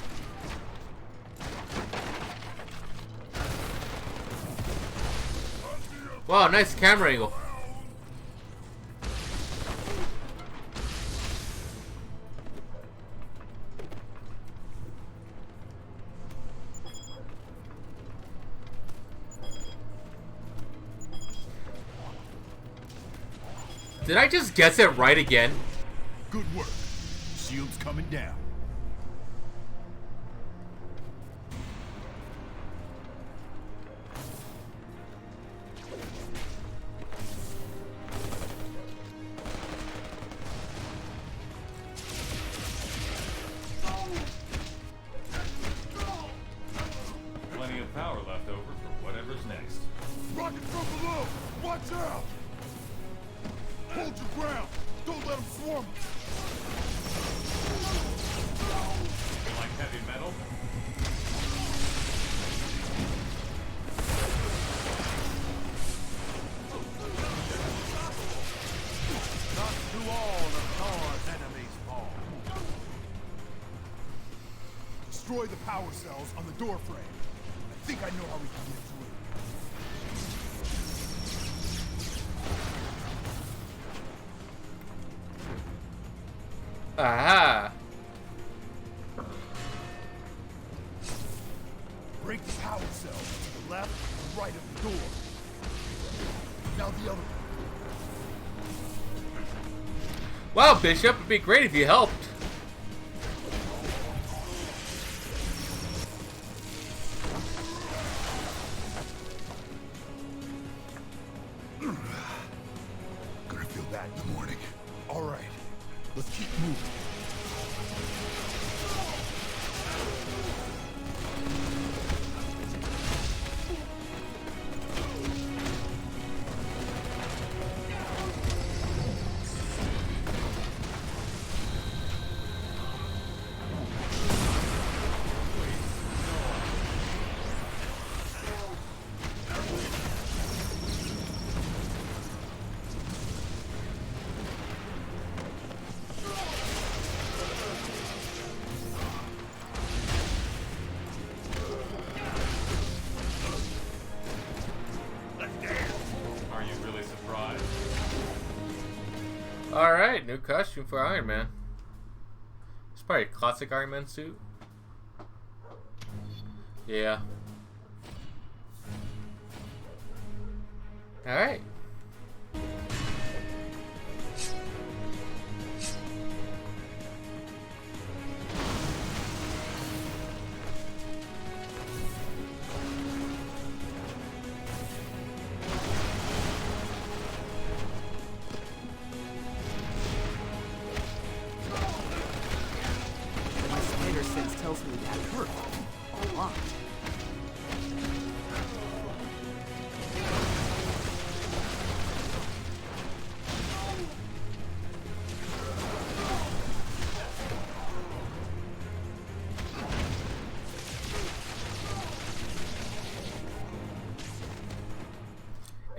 Wow, nice camera angle. Did I just guess it right again? Good work. Shield's coming down. Plenty of power left over for whatever's next. Rocket from below! Watch out! Hold your ground! Don't let them swarm us! You like heavy metal? Not to all of Thor's enemies fall. Destroy the power cells on the door frame. I think I know how we can get through. Aha! Break the power cells to the left and right of the door. Now the other one. Wow, Bishop, it'd be great if you helped. Gonna feel that in the morning. All right, let's keep moving. Alright, new costume for Iron Man. It's probably a classic Iron Man suit. Yeah. Alright. My spider sense tells me that hurt a lot.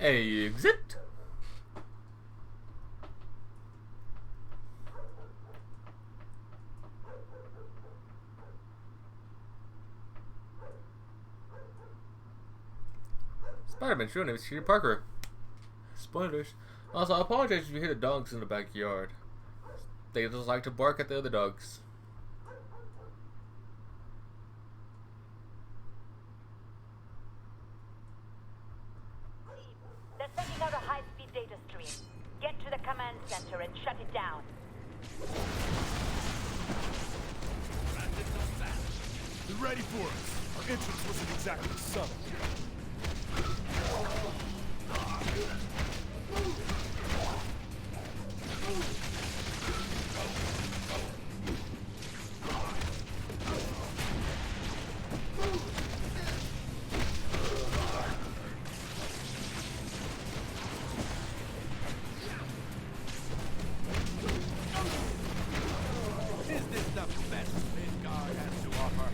Exit. Spider-Man's real name is Peter Parker. Spoilers. Also, I apologize if you hear the dogs in the backyard. They just like to bark at the other dogs. They're sending out a high-speed data stream. Get to the command center and shut it down. They're ready for us. Our entrance wasn't exactly subtle. Is this the best Midgard has to offer?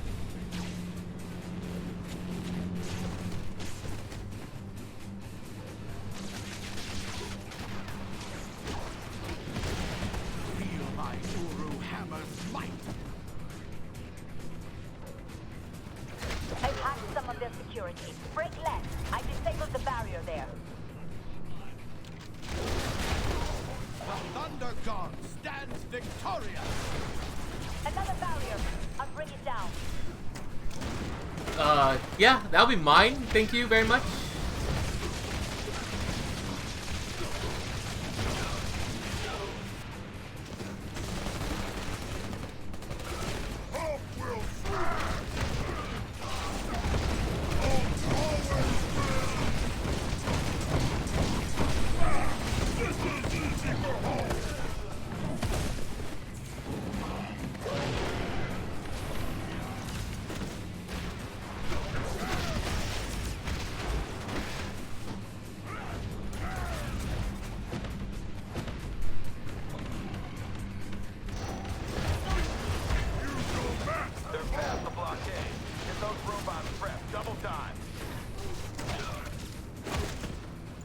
Feel my Uru hammer's might. I've hacked some of their security. Break left. I disabled the barrier there. The Thunder God stands victorious. Another barrier. I'll bring it down. Yeah, that'll be mine. Thank you very much. They're past the blockade. Get those robots prepped. Double time.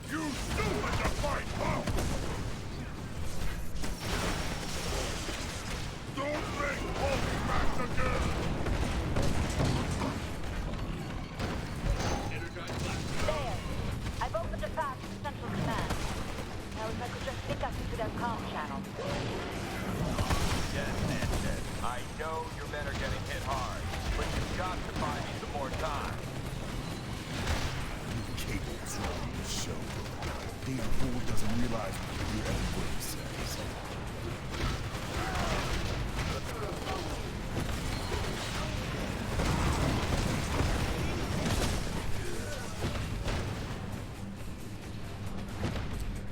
You stupid to fight, huh? Don't make Hulk again! There. I've opened a path to Central Command. Now if I could just pick up into their comm channel. Yes. I know your men are getting hit hard, but you've got to buy me some more time. Cable's running the show. Data fool doesn't realize what you hear every word he says.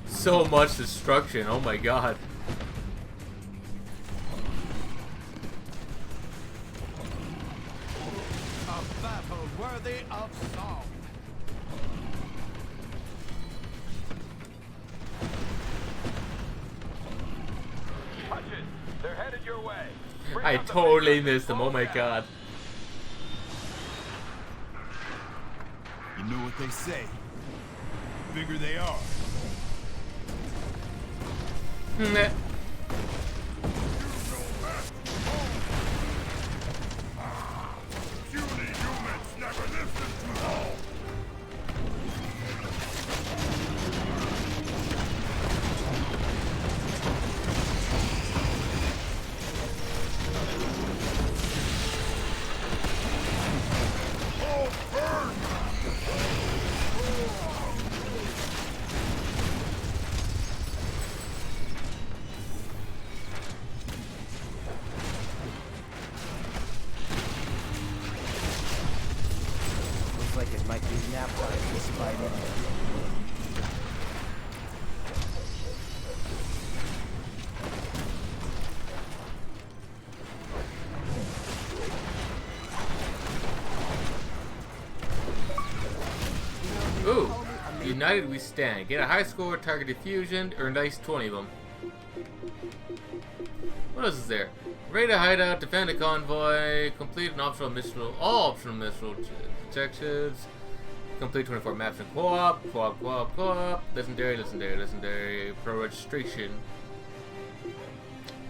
So much destruction. Oh my god. A battle worthy of song. Touch it. They're headed your way. Bring I up the totally big guns. missed him. Oh my god. You know what they say. Bigger they are. Meh. Puny humans never listen to Hulk! It might be nap time despite it. Ooh, united we stand. Get a high score, target diffusion, or nice 20 of them. What else is there? Raid a hideout, defend a convoy, complete an optional mission, all optional mission objectives, complete 24 maps in co-op, legendary, pro registration.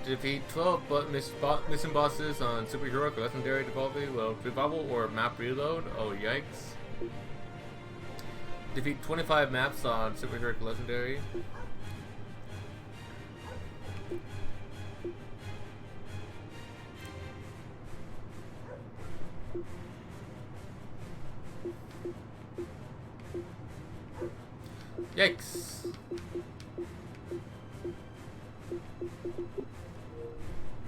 Defeat 12 missing bosses on superheroic or legendary revival or map reload. Oh yikes. Defeat 25 maps on superheroic legendary. Yikes.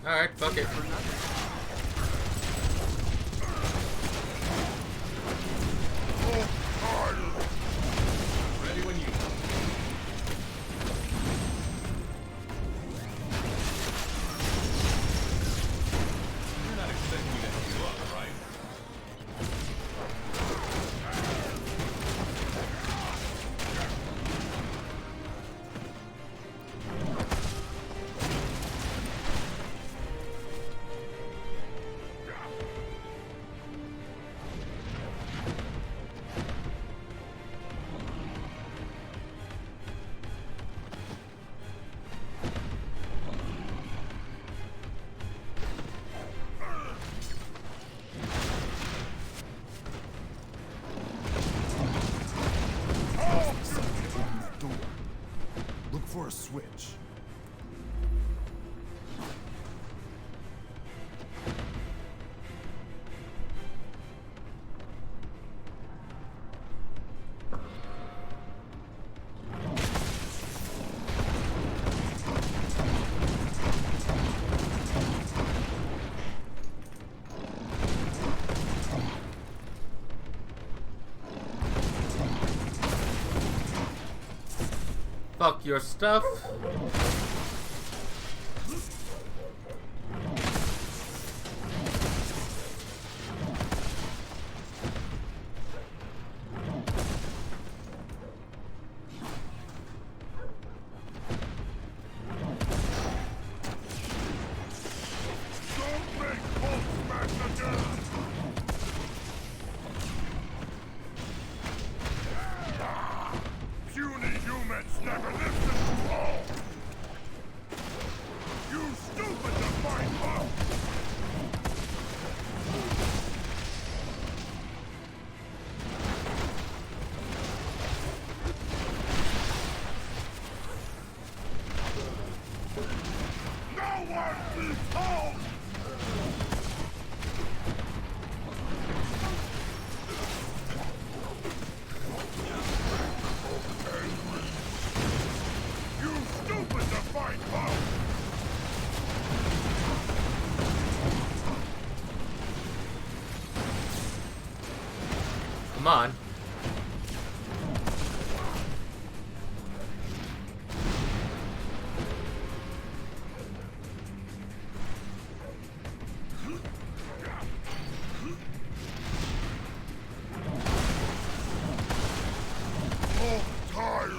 Alright, fuck it. Ready when you are. You're not expecting me to help you up, right? Look for a switch. Fuck your stuff. Puny humans never listen to all! You stupid to fight up! No one keeps home! You stupid to fight up! Come on. Oh, tired!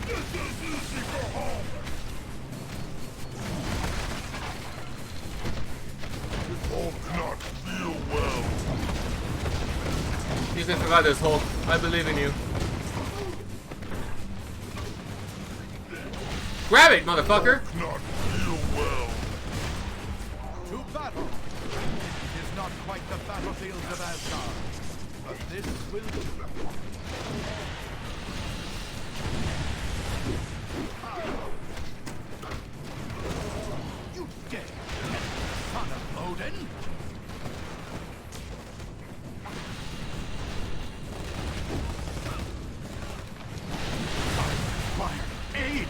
This is easy for home! Hulk not feel well. You can survive this, Hulk. I believe in you. Grab it, motherfucker! Not feel well. To battle! It is not quite the battlefields of Asgard, but this will do. You dead, son of Odin! Fire! Aid!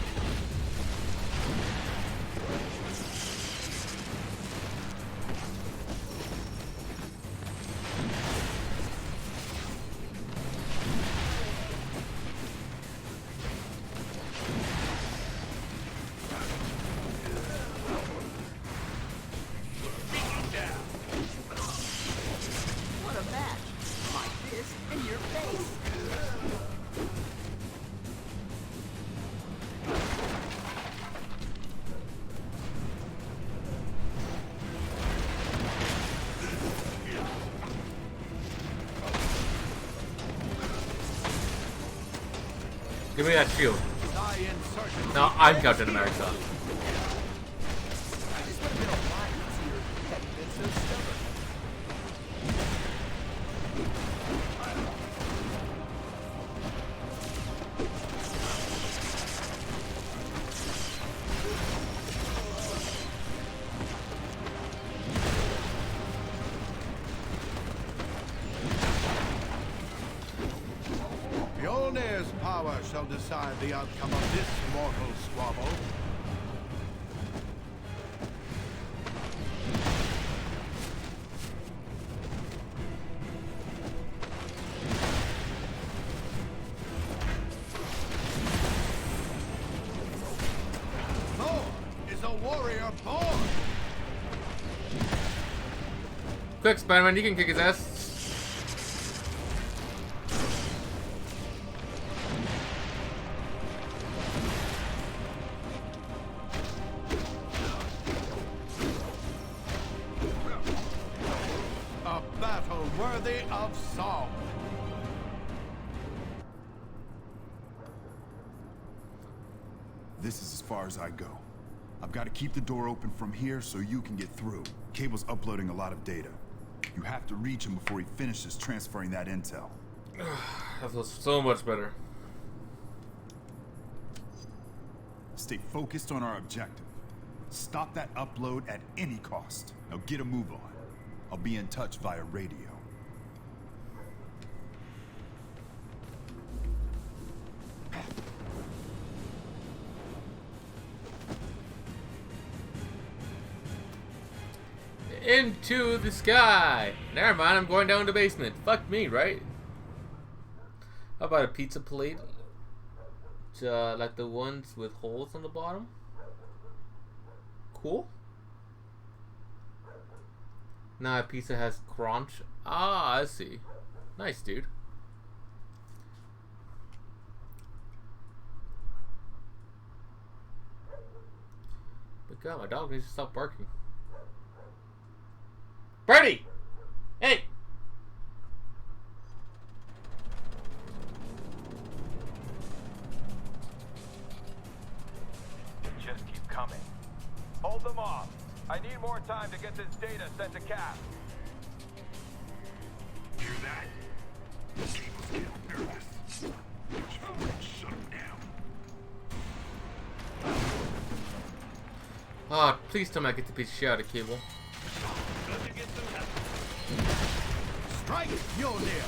What a match! My fist in your face! Give me that shield. Now I'm Captain America. This would have been a lot easier if you hadn't been so stubborn. Mjolnir's power shall decide the outcome of this mortal squabble. Thor is a warrior born. Quick, Spider-Man, you can kick his ass. A battle worthy of song. This is as far as I go. I've got to keep the door open from here so you can get through. Cable's uploading a lot of data. You have to reach him before he finishes transferring that intel. That feels so much better. Stay focused on our objective. Stop that upload at any cost. Now get a move on. I'll be in touch via radio. Into the sky. Never mind, I'm going down to the basement. Fuck me, right? How about a pizza plate? Like the ones with holes on the bottom? Cool. Now a pizza has crunch. Ah, I see. Nice, dude. But God, my dog needs to stop barking. Birdie! Hey! Just keep coming. Hold them off. I need more time to get this data sent to Cap. Hear that? The cable's getting nervous. Shut him down. Ah, please tell me I get the piece of shit out of Cable. Strike Mjolnir!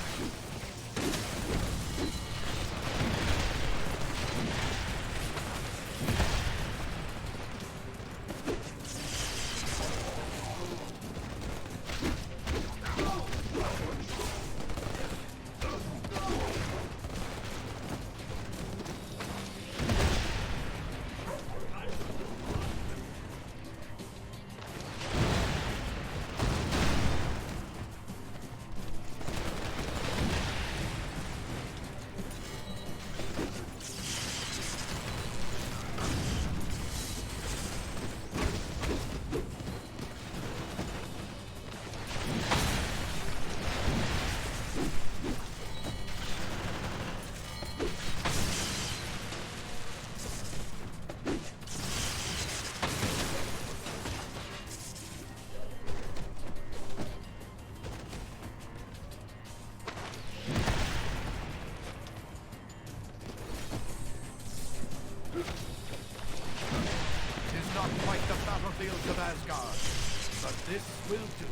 This will do.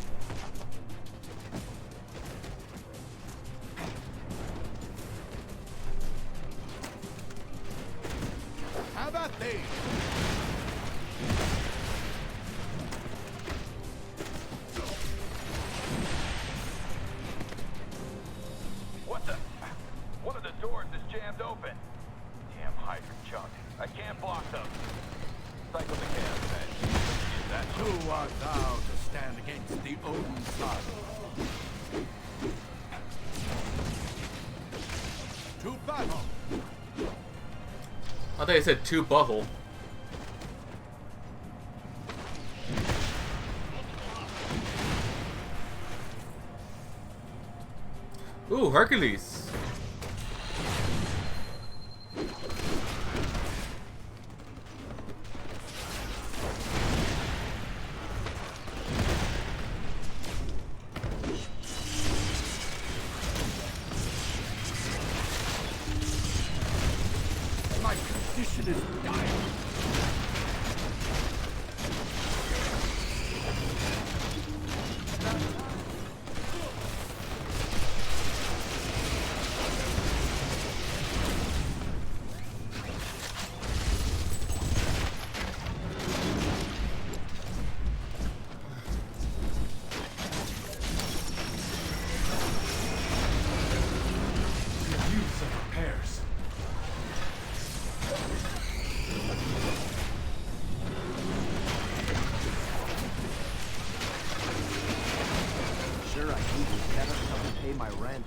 How about these? What the? One of the doors is jammed open. Damn hydrant junk. I can't block them. Cycle the gas vent. That Who art thou to stand against the Odin son? To battle! I thought I said to butthole. Ooh, Hercules. My condition is dire. Use of repairs. Sure, I need this better to help me pay my rent.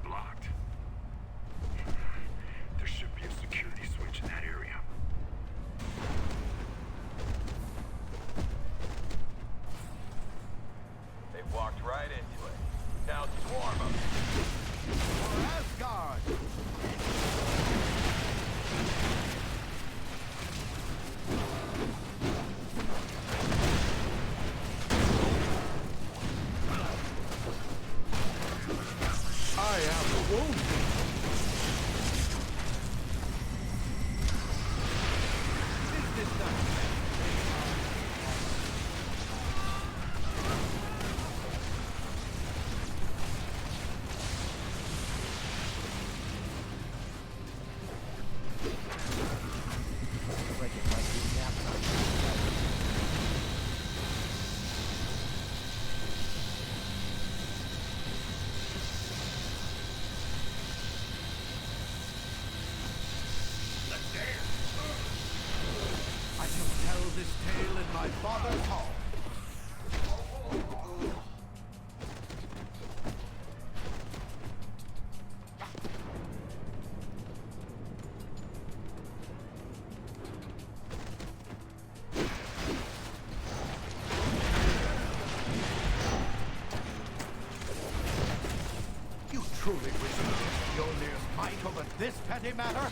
Blocked. There should be a security switch in that area. They walked right into it. Now swarm them. For Asgard! I am wounded. Is this not Looks like it might be nap time. I shall tell this tale in my father's hall. You truly wish to use Mjolnir's might over this petty matter?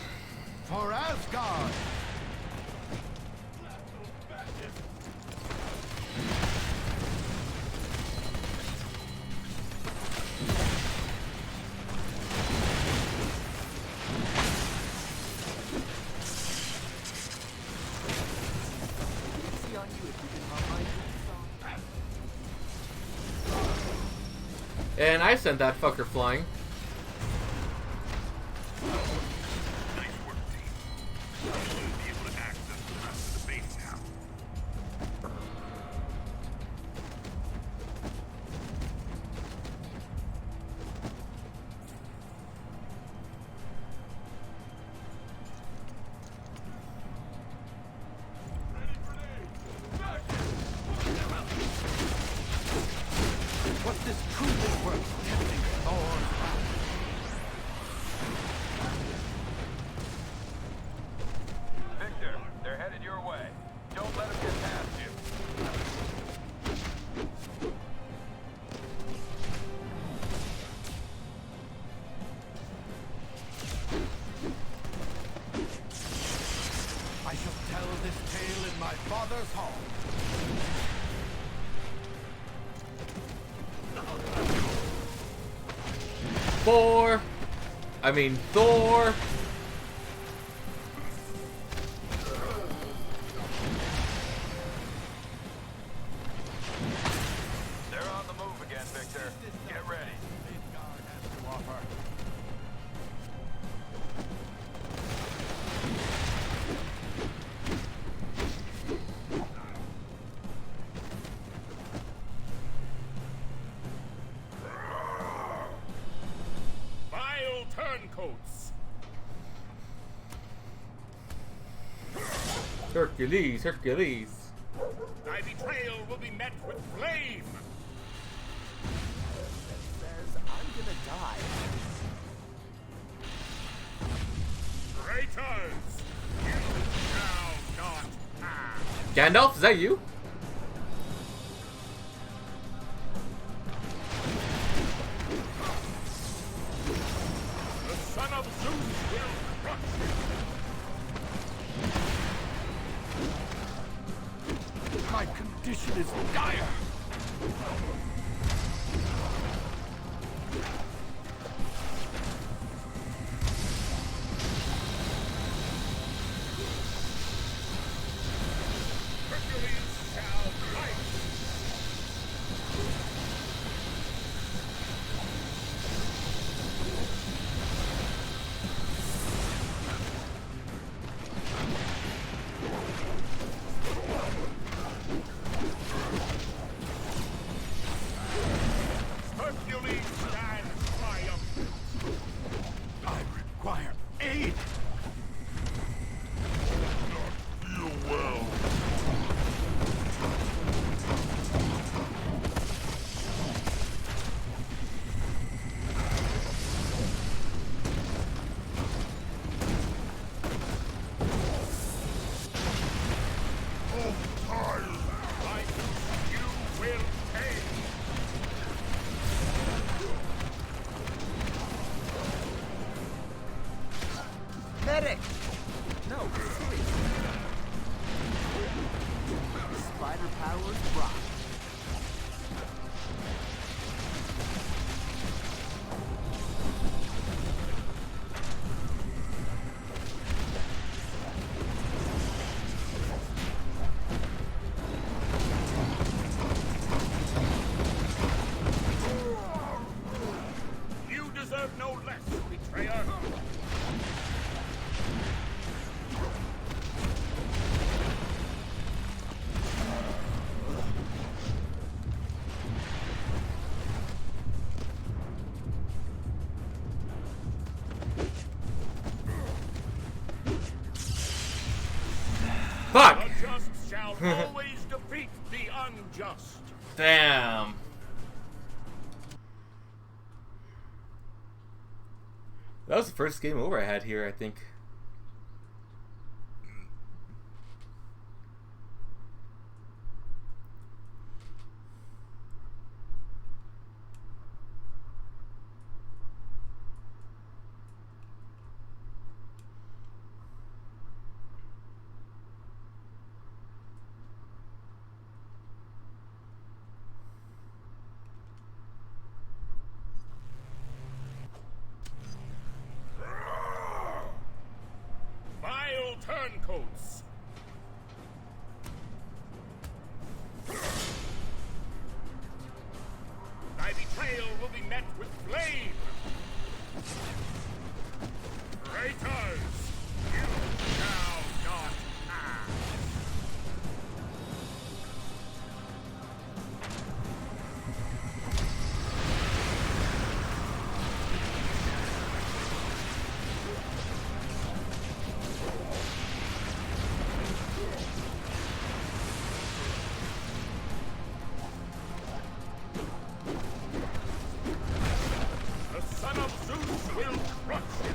For Asgard! Easy on you if you can run my And I sent that fucker flying. Nice work, team. You should be able to access the rest of the base now. Was this truly worth shifting Thor's wrath? Victor, they're headed your way. Don't let them get past you. I shall tell this tale in my father's hall. Thor. Victor. Get ready. Vile turncoats! Hercules, Hercules. Thy betrayal will be met with flame! Says I'm gonna die. Traitors! You shall not pass! Gandalf, is that you? The son of Zeus will crush you! My condition is dire. Hercules shall fight! Hercules stands triumphant! I require aid. Not feel well. Oh, tired. Like you will pay! Medic! No, seriously. Spider powers rock. You deserve no less, betrayer! Fuck! The just shall always defeat the unjust! Damn. That was the first game over I had here, I think. Vile turncoats! Thy betrayal will be met with flame! Traitors! You shall not pass! The son of Zeus will crush him!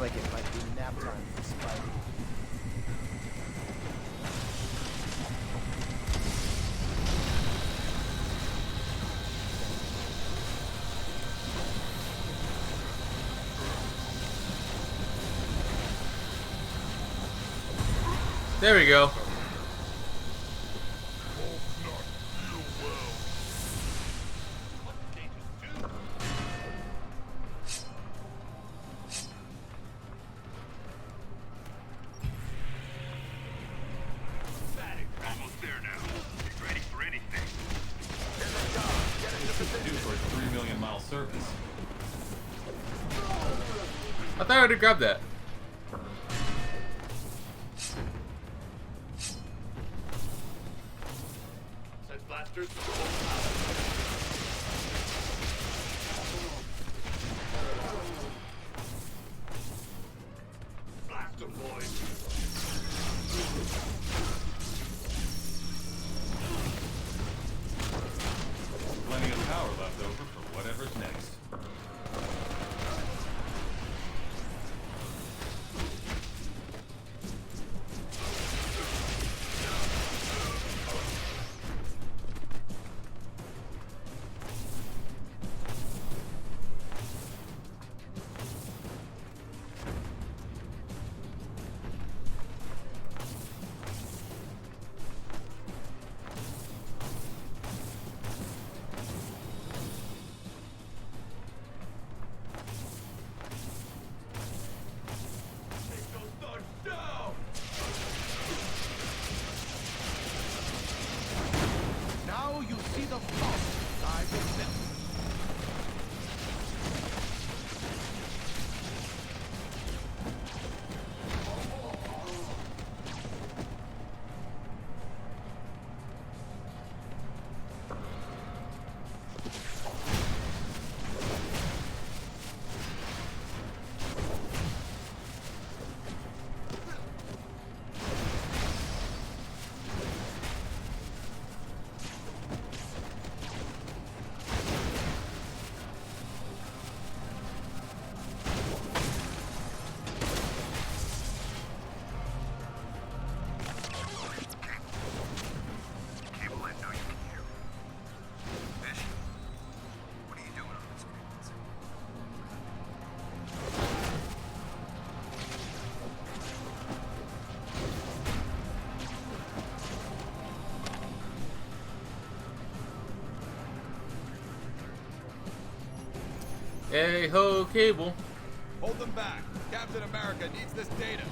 like it might be nap time for Spidey. There we go. Almost there now. Get ready for anything. This should do for a 3 million mile service. I thought I would have grabbed that. Set blasters. Blast them, boys. Plenty of power left over for whatever's next. Now you see the fault I will build. Hey ho, Cable. Hold them back. Captain America needs this data.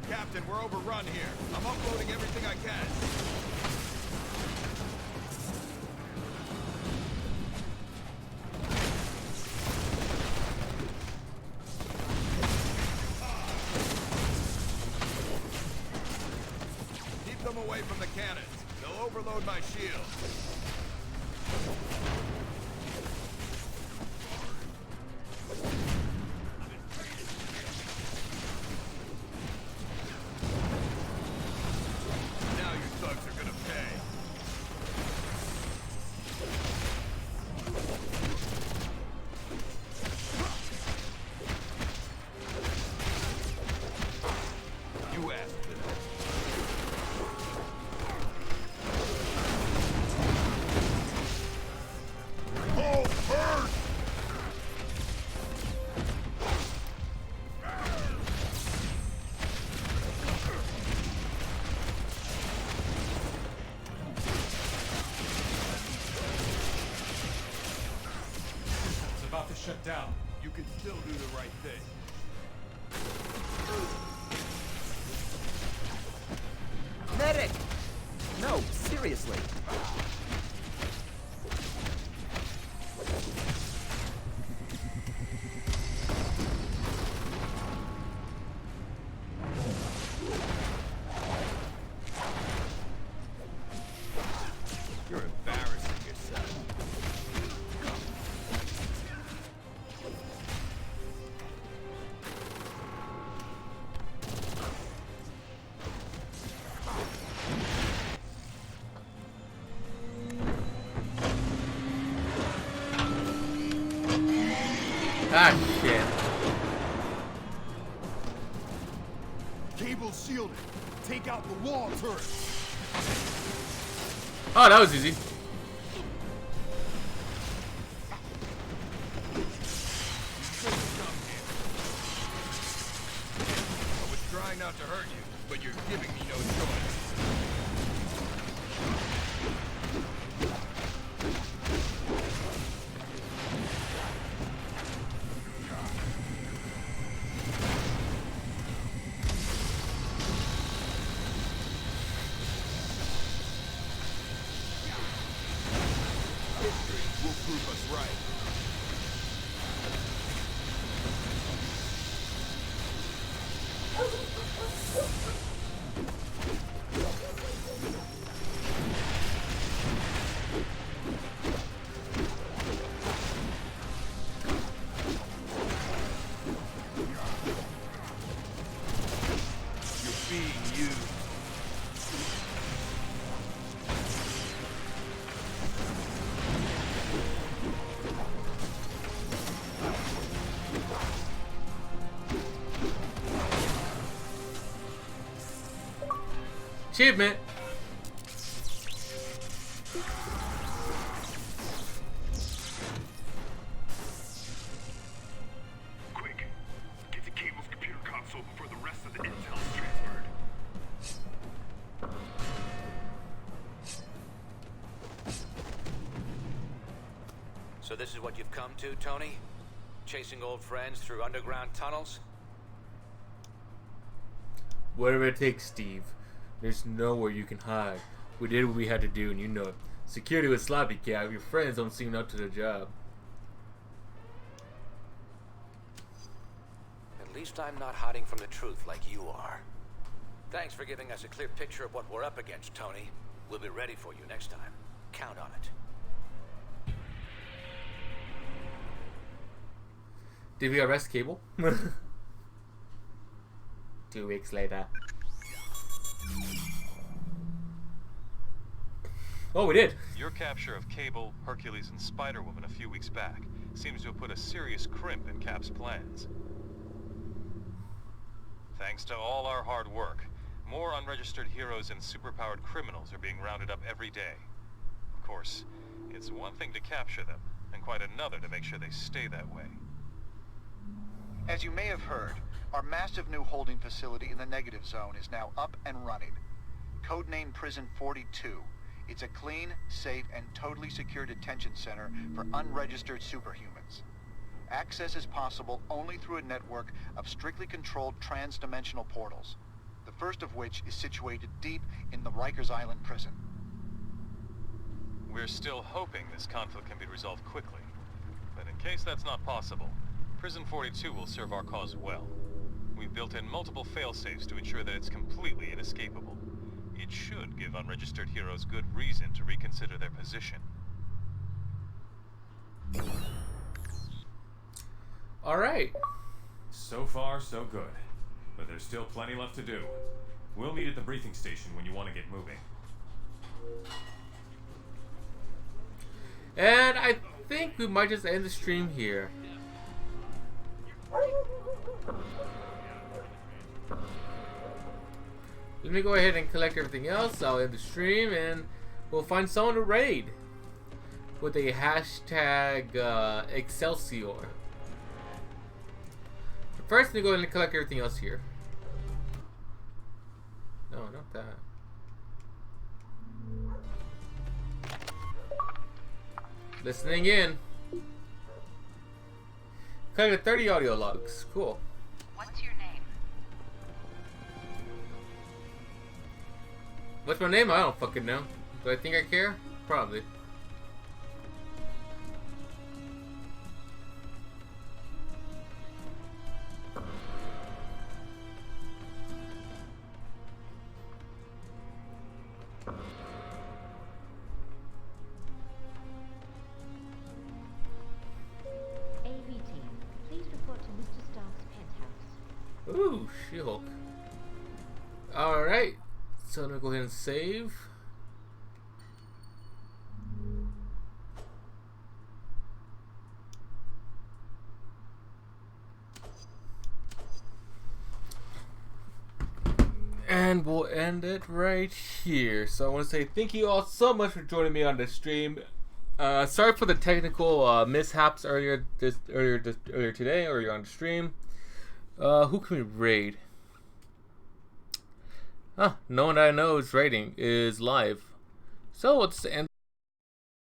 Captain, we're overrun here. I'm uploading everything I can. Keep them away from the cannons. They'll overload my shield. Now you thugs are gonna pay. You asked for that. Hold first! It's about to shut down. You can still do the right thing. Medic! No, seriously. You're embarrassing yourself. Ah, shit. Cable shielded. Take out the wall turret. Oh, that was easy. I was trying not to hurt you, but you're giving me no choice. History will prove us right. You're being used. Achievement. Quick, get to Cable's computer console before the rest of the intel's transferred. So this is what you've come to, Tony? Chasing old friends through underground tunnels? Whatever it takes, Steve. There's nowhere you can hide. We did what we had to do, and you know it. Security was sloppy, Cap. Your friends don't seem up to the job. At least I'm not hiding from the truth like you are. Thanks for giving us a clear picture of what we're up against, Tony. We'll be ready for you next time. Count on it. Did we arrest Cable? 2 weeks later. Oh, we did. Your capture of Cable, Hercules, and Spider-Woman a few weeks back seems to have put a serious crimp in Cap's plans. Thanks to all our hard work, more unregistered heroes and superpowered criminals are being rounded up every day. Of course, it's one thing to capture them, and quite another to make sure they stay that way. As you may have heard, our massive new holding facility in the negative zone is now up and running. Codenamed Prison 42. It's a clean, safe, and totally secure detention center for unregistered superhumans. Access is possible only through a network of strictly controlled trans-dimensional portals, the first of which is situated deep in the Rikers Island prison. We're still hoping this conflict can be resolved quickly, but in case that's not possible, Prison 42 will serve our cause well. We've built in multiple fail-safes to ensure that it's completely inescapable. It should give unregistered heroes good reason to reconsider their position. Alright. So far, so good. But there's still plenty left to do. We'll meet at the briefing station when you want to get moving. And I think we might just end the stream here. Let me go ahead and collect everything else. I'll end the stream and we'll find someone to raid with a hashtag Excelsior. But first, let me go ahead and collect everything else here. No, not that. Listening in. Collected 30 audio logs. Cool. What's your name? What's my name? I don't fucking know. Do I think I care? Probably. AV team, please report to Mr. Stark's penthouse. Ooh, She-Hulk. Alright. So I'm gonna go ahead and save. And we'll end it right here. So I want to say thank you all so much for joining me on this stream. Sorry for the technical mishaps earlier today or on the stream. Who can we raid? No one that I know is raiding is live. So let's end.